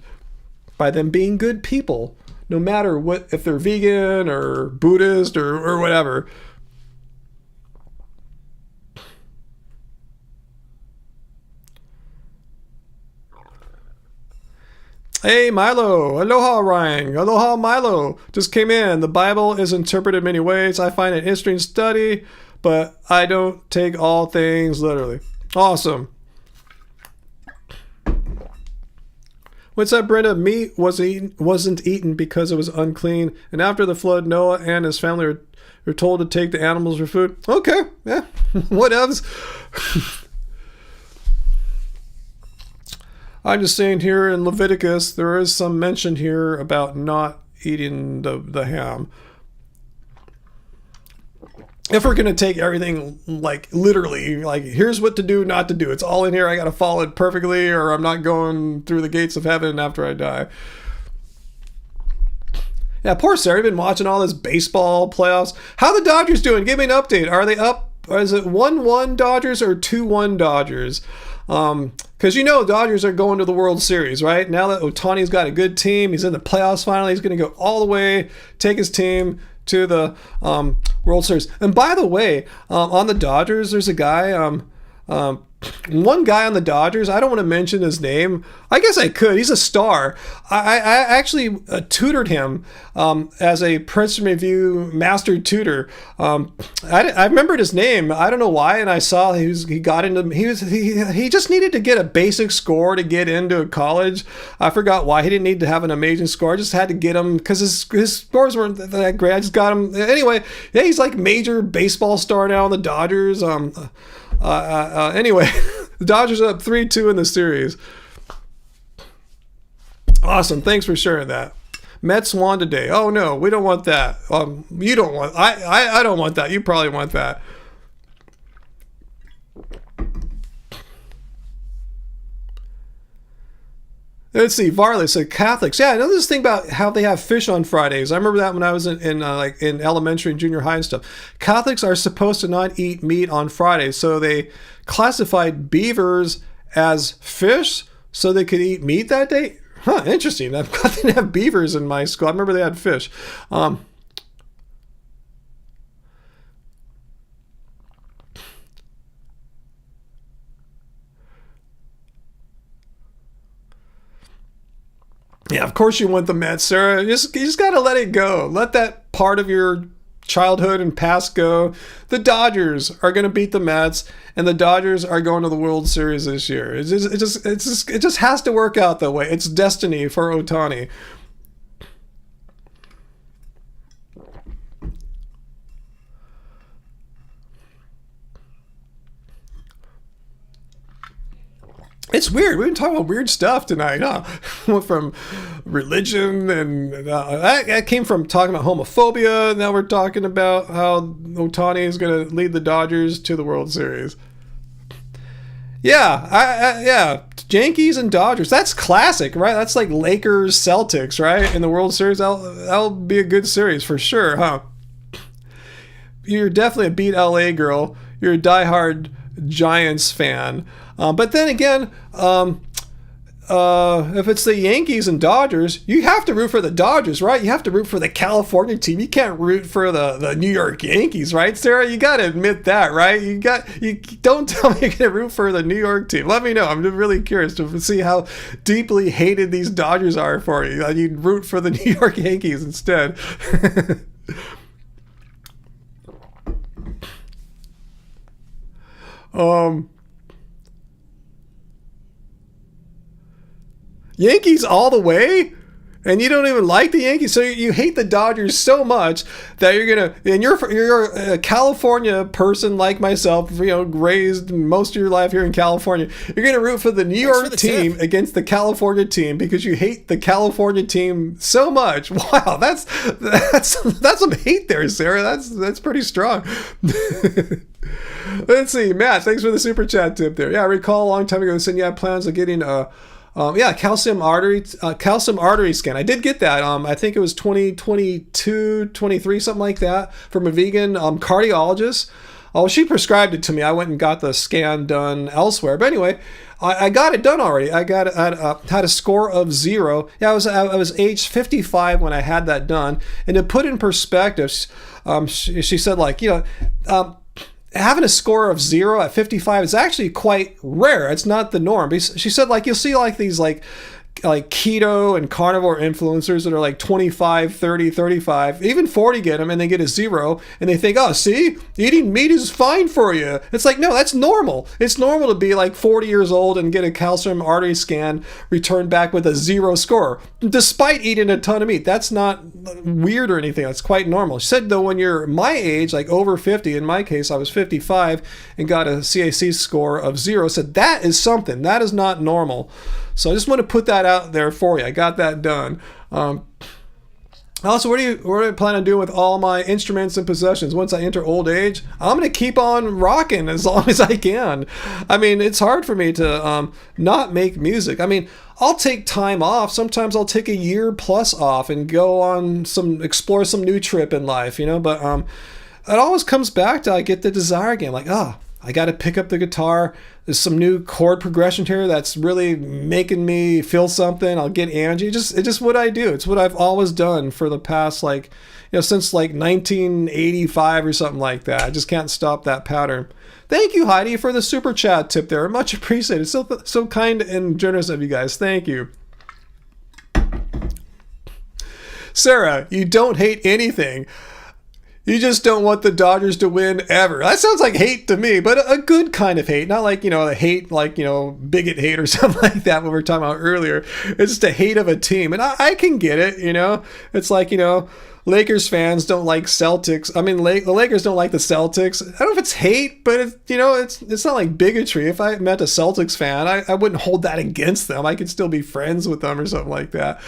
by them being good people, no matter what, if they're vegan or Buddhist or whatever. Hey, Milo. Aloha, Ryan. Aloha, Milo. Just came in. The Bible is interpreted many ways. I find it an interesting study, but I don't take all things literally. Awesome. What's up, Brenda? Meat wasn't eaten because it was unclean. And after the flood, Noah and his family were told to take the animals for food. Okay, yeah. What else? I'm just saying here in Leviticus, there is some mention here about not eating the ham. If we're going to take everything literally, here's what to do, not to do. It's all in here. I got to follow it perfectly or I'm not going through the gates of heaven after I die. Yeah, poor Sarah. You've been watching all this baseball playoffs. How are the Dodgers doing? Give me an update. Are they up? Is it 1-1 Dodgers or 2-1 Dodgers? Because Dodgers are going to the World Series, right? Now that Ohtani's got a good team, he's in the playoffs finally. He's going to go all the way, take his team to the World Series. And by the way, on the Dodgers, there's a guy, one guy on the Dodgers, I don't want to mention his name. I guess I could. He's a star. I actually tutored him as a Princeton Review master tutor. I remembered his name. I don't know why, and I saw he just needed to get a basic score to get into college. I forgot why. He didn't need to have an amazing score. I just had to get him because his scores weren't that great. I just got him. Anyway, yeah, he's like major baseball star now on the Dodgers. Anyway, the Dodgers are up 3-2 in the series. Awesome. Thanks for sharing that. Mets won today. Oh no, we don't want that. You don't want. I don't want that. You probably want that. Let's see. Varley said Catholics. Yeah, I know this thing about how they have fish on Fridays. I remember that when I was in like in elementary and junior high and stuff. Catholics are supposed to not eat meat on Fridays, so they classified beavers as fish so they could eat meat that day. Huh, interesting. I'm glad they didn't have beavers in my school. I remember they had fish. Yeah, of course you want the Mets, Sarah. You just got to let it go. Let that part of your childhood and past go. The Dodgers are going to beat the Mets, and the Dodgers are going to the World Series this year. It just has to work out that way. It's destiny for Ohtani. It's weird. We've been talking about weird stuff tonight, huh? Went from religion, and I came from talking about homophobia. Now we're talking about how Ohtani is going to lead the Dodgers to the World Series. Yeah, yeah. Yankees and Dodgers. That's classic, right? That's like Lakers, Celtics, right? In the World Series, that'll be a good series for sure, huh? You're definitely a beat LA girl. You're a diehard Giants fan. But then again, if it's the Yankees and Dodgers, you have to root for the Dodgers, right? You have to root for the California team. You can't root for the New York Yankees, right, Sarah? You got to admit that, right? You don't tell me you're going to root for the New York team. Let me know. I'm really curious to see how deeply hated these Dodgers are for you. You'd root for the New York Yankees instead. Yankees all the way? And you don't even like the Yankees, so you hate the Dodgers so much that you're a California person like myself, raised most of your life here in California. You're gonna root for the New York team against the California team because you hate the California team so much. Wow, that's some hate there, Sarah. That's pretty strong. Let's see, Matt. Thanks for the super chat tip there. Yeah, I recall a long time ago saying you had plans of getting calcium artery scan. I did get that. I think it was 2022, 23, something like that, from a vegan cardiologist. Oh, she prescribed it to me. I went and got the scan done elsewhere. But anyway, I got it done already. I had a score of 0. Yeah, I was age 55 when I had that done. And to put in perspective, she said, having a score of 0 at 55 is actually quite rare. It's not the norm. She said, you'll see these keto and carnivore influencers that are 25, 30, 35, even 40 get them, and they get a 0, and they think, oh, see, eating meat is fine for you. It's no, that's normal. It's normal to be 40 years old and get a calcium artery scan returned back with a 0 score, despite eating a ton of meat. That's not weird or anything. That's quite normal. She said, though, when you're my age, over 50, in my case, I was 55, and got a CAC score of 0, said that is something. That is not normal. So I just want to put that out there for you. I got that done. Also, what do you plan on doing with all my instruments and possessions once I enter old age? I'm going to keep on rocking as long as I can. I mean, it's hard for me to not make music. I mean, I'll take time off. Sometimes I'll take a year plus off and go on explore some new trip in life, but it always comes back to I get the desire again. I got to pick up the guitar. There's some new chord progression here that's really making me feel something. I'll get Angie. It's just what I do. It's what I've always done for the past, since 1985 or something like that. I just can't stop that pattern. Thank you, Heidi, for the super chat tip there. Much appreciated. So kind and generous of you guys. Thank you. Sarah, you don't hate anything. You just don't want the Dodgers to win ever. That sounds like hate to me, but a good kind of hate. Not a hate bigot hate or something like that what we were talking about earlier. It's just a hate of a team. And I can get it, It's Lakers fans don't like Celtics. I mean, the Lakers don't like the Celtics. I don't know if it's hate, but it's not like bigotry. If I met a Celtics fan, I wouldn't hold that against them. I could still be friends with them or something like that.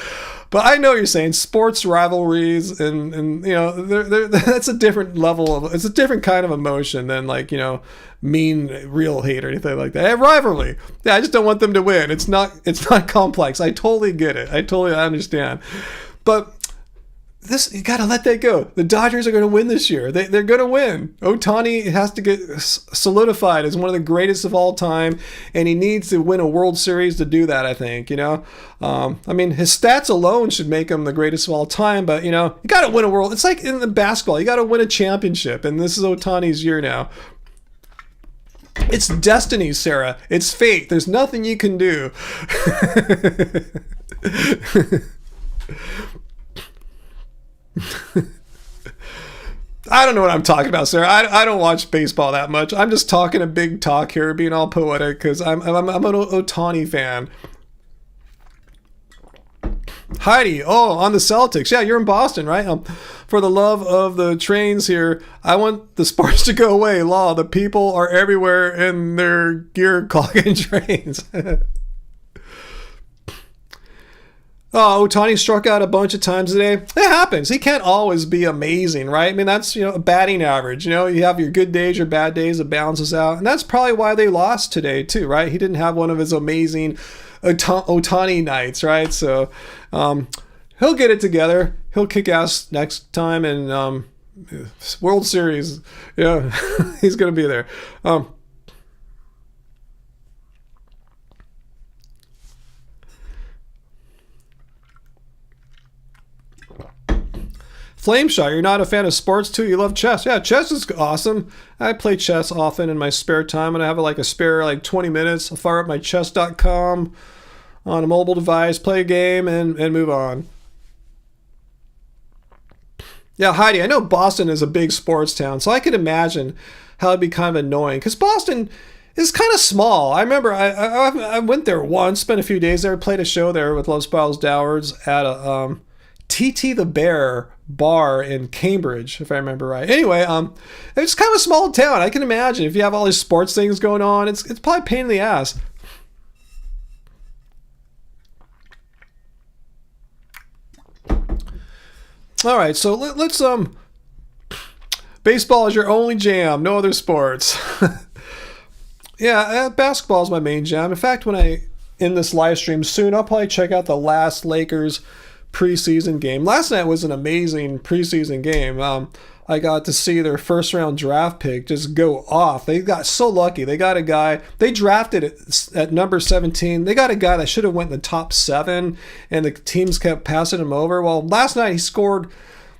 But I know what you're saying. Sports rivalries and that's a different level of, it's a different kind of emotion than like, mean real hate or anything like that. I have rivalry. Yeah, I just don't want them to win. It's not complex. I totally get it. I understand. But you got to let that go. The Dodgers are going to win this year. They're going to win. Ohtani has to get solidified as one of the greatest of all time, and he needs to win a World Series to do that, I think, I mean, his stats alone should make him the greatest of all time, but, you got to win a world. It's like in the basketball. You got to win a championship, and this is Ohtani's year now. It's destiny, Sarah. It's fate. There's nothing you can do. I don't know what I'm talking about, Sarah. I don't watch baseball that much. I'm just talking a big talk here, being all poetic, because I'm an Ohtani fan. Heidi, on the Celtics. Yeah, you're in Boston, right? For the love of the trains here, I want the sports to go away. Law, the people are everywhere in their gear clogging trains. Ohtani struck out a bunch of times today. It happens. He can't always be amazing, right? I mean, that's, a batting average. You have your good days, your bad days, it balances out. And that's probably why they lost today, too, right? He didn't have one of his amazing Ohtani nights, right? So he'll get it together. He'll kick ass next time. And World Series, he's going to be there. Flameshot, you're not a fan of sports too? You love chess. Yeah, chess is awesome. I play chess often in my spare time, and I have a spare 20 minutes. I'll fire up my chess.com on a mobile device, play a game, and move on. Yeah, Heidi, I know Boston is a big sports town, so I could imagine how it'd be kind of annoying, because Boston is kind of small. I remember I went there once, spent a few days there, played a show there with Love Spiles Dowards at a TT the Bear bar in Cambridge, if I remember right. Anyway, it's kind of a small town. I can imagine if you have all these sports things going on, it's probably a pain in the ass. All right, so let's baseball is your only jam, no other sports. Yeah, basketball is my main jam. In fact, when I end this live stream soon, I'll probably check out the last Lakers preseason game. Last night was an amazing preseason game. I got to see their first round draft pick just go off. They got so lucky. They got a guy, they drafted it at number 17. They got a guy that should have went in the top 7, and the teams kept passing him over. Well, last night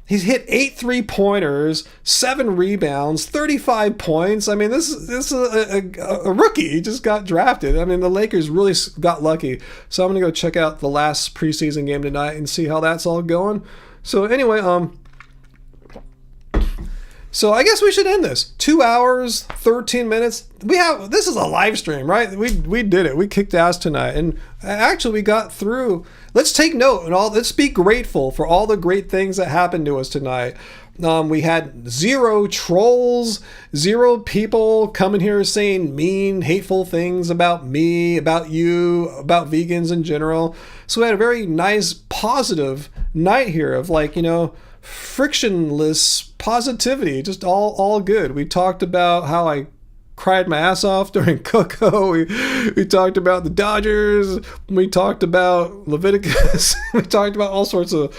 he hit 8 3-pointers, 7 rebounds, 35 points. I mean, this is a rookie. He just got drafted. I mean, the Lakers really got lucky. So I'm going to go check out the last preseason game tonight and see how that's all going. So anyway, so I guess we should end this. 2 hours, 13 minutes. This is a live stream, right? We did it. We kicked ass tonight. And actually we got through. Let's take note and let's be grateful for all the great things that happened to us tonight. We had 0 trolls, 0 people coming here saying mean, hateful things about me, about you, about vegans in general. So we had a very nice, positive night here of frictionless positivity, just all good. We talked about how I cried my ass off during Coco. We talked about the Dodgers. We talked about Leviticus. We talked about all sorts of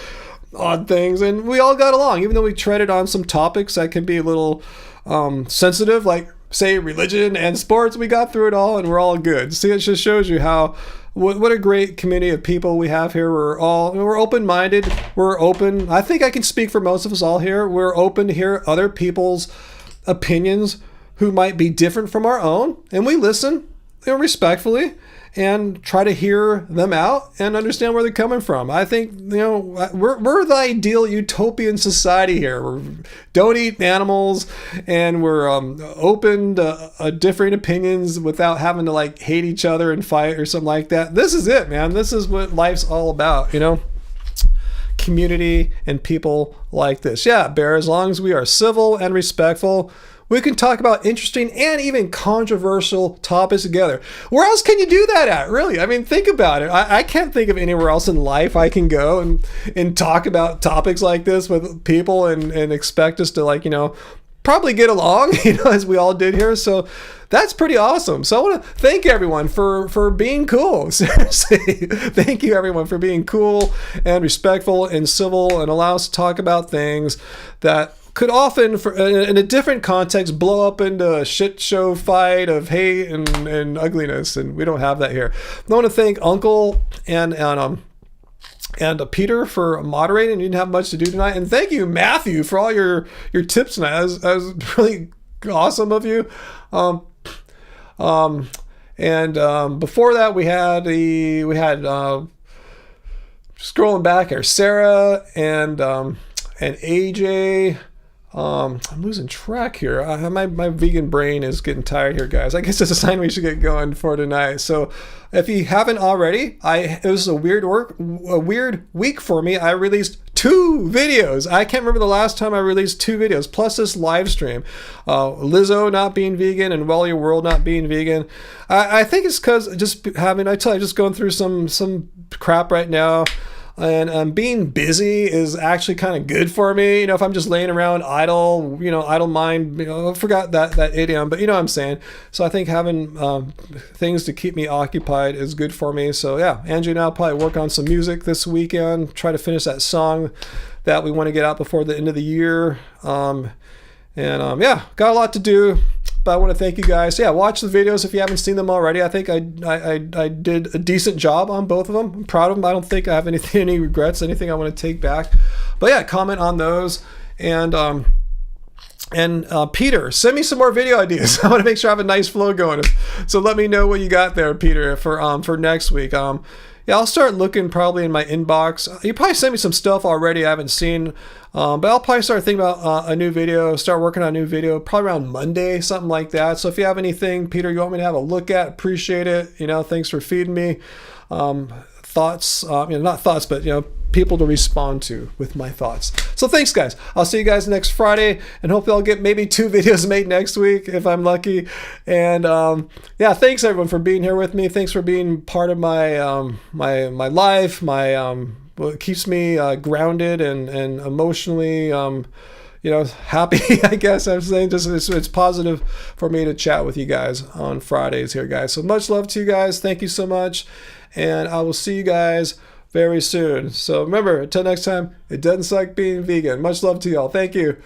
odd things, and we all got along, even though we treaded on some topics that can be a little sensitive, like say religion and sports. We got through it all, and we're all good. See, it just shows you how what a great community of people we have here. We're open-minded. We're open. I think I can speak for most of us all here. We're open to hear other people's opinions who might be different from our own, and we listen respectfully and try to hear them out and understand where they're coming from. I think we're the ideal utopian society here. We don't eat animals, and we're open to differing opinions without having to hate each other and fight or something like that. This is it, man. This is what life's all about. community and people like this. Yeah, Bear, as long as we are civil and respectful, we can talk about interesting and even controversial topics together. Where else can you do that at, really? I mean, think about it. I can't think of anywhere else in life I can go and talk about topics like this with people and expect us to, like, probably get along, as we all did here. So that's pretty awesome. So I want to thank everyone for being cool. Seriously, thank you everyone for being cool and respectful and civil and allow us to talk about things that could often, in a different context, blow up into a shit show fight of hate and ugliness, and we don't have that here. I want to thank Uncle and Peter for moderating. You didn't have much to do tonight, and thank you, Matthew, for all your tips tonight. That was really awesome of you. Before that, we had scrolling back here, Sarah and AJ. I'm losing track here. My vegan brain is getting tired here, guys. I guess it's a sign we should get going for tonight. So if you haven't already, it was a weird week for me. I released 2 videos. I can't remember the last time I released 2 videos, plus this live stream. Lizzo not being vegan and Well Your World not being vegan. I think it's because just going through some crap right now. And being busy is actually kind of good for me. If I'm just laying around idle, idle mind, I forgot that idiom, but you know what I'm saying. So I think having things to keep me occupied is good for me. So yeah, Angie and I'll probably work on some music this weekend, try to finish that song that we want to get out before the end of the year. Yeah, got a lot to do. But I want to thank you guys. Yeah, watch the videos if you haven't seen them already. I think I did a decent job on both of them. I'm proud of them. I don't think I have any regrets, anything I want to take back. But yeah, comment on those. And Peter, send me some more video ideas. I want to make sure I have a nice flow going. So let me know what you got there, Peter, for next week. Yeah, I'll start looking probably in my inbox. You probably sent me some stuff already I haven't seen. But I'll probably start thinking about a new video, start working on a new video, probably around Monday, something like that. So if you have anything, Peter, you want me to have a look at, appreciate it. Thanks for feeding me thoughts, not thoughts, but, people to respond to with my thoughts. So thanks, guys. I'll see you guys next Friday, and hopefully I'll get maybe 2 videos made next week if I'm lucky. And yeah, thanks everyone for being here with me. Thanks for being part of my my life, what keeps me grounded and emotionally happy. I guess I'm saying just it's positive for me to chat with you guys on Fridays here, guys. So much love to you guys. Thank you so much, and I will see you guys very soon. So remember, until next time, it doesn't suck being vegan. Much love to y'all. Thank you.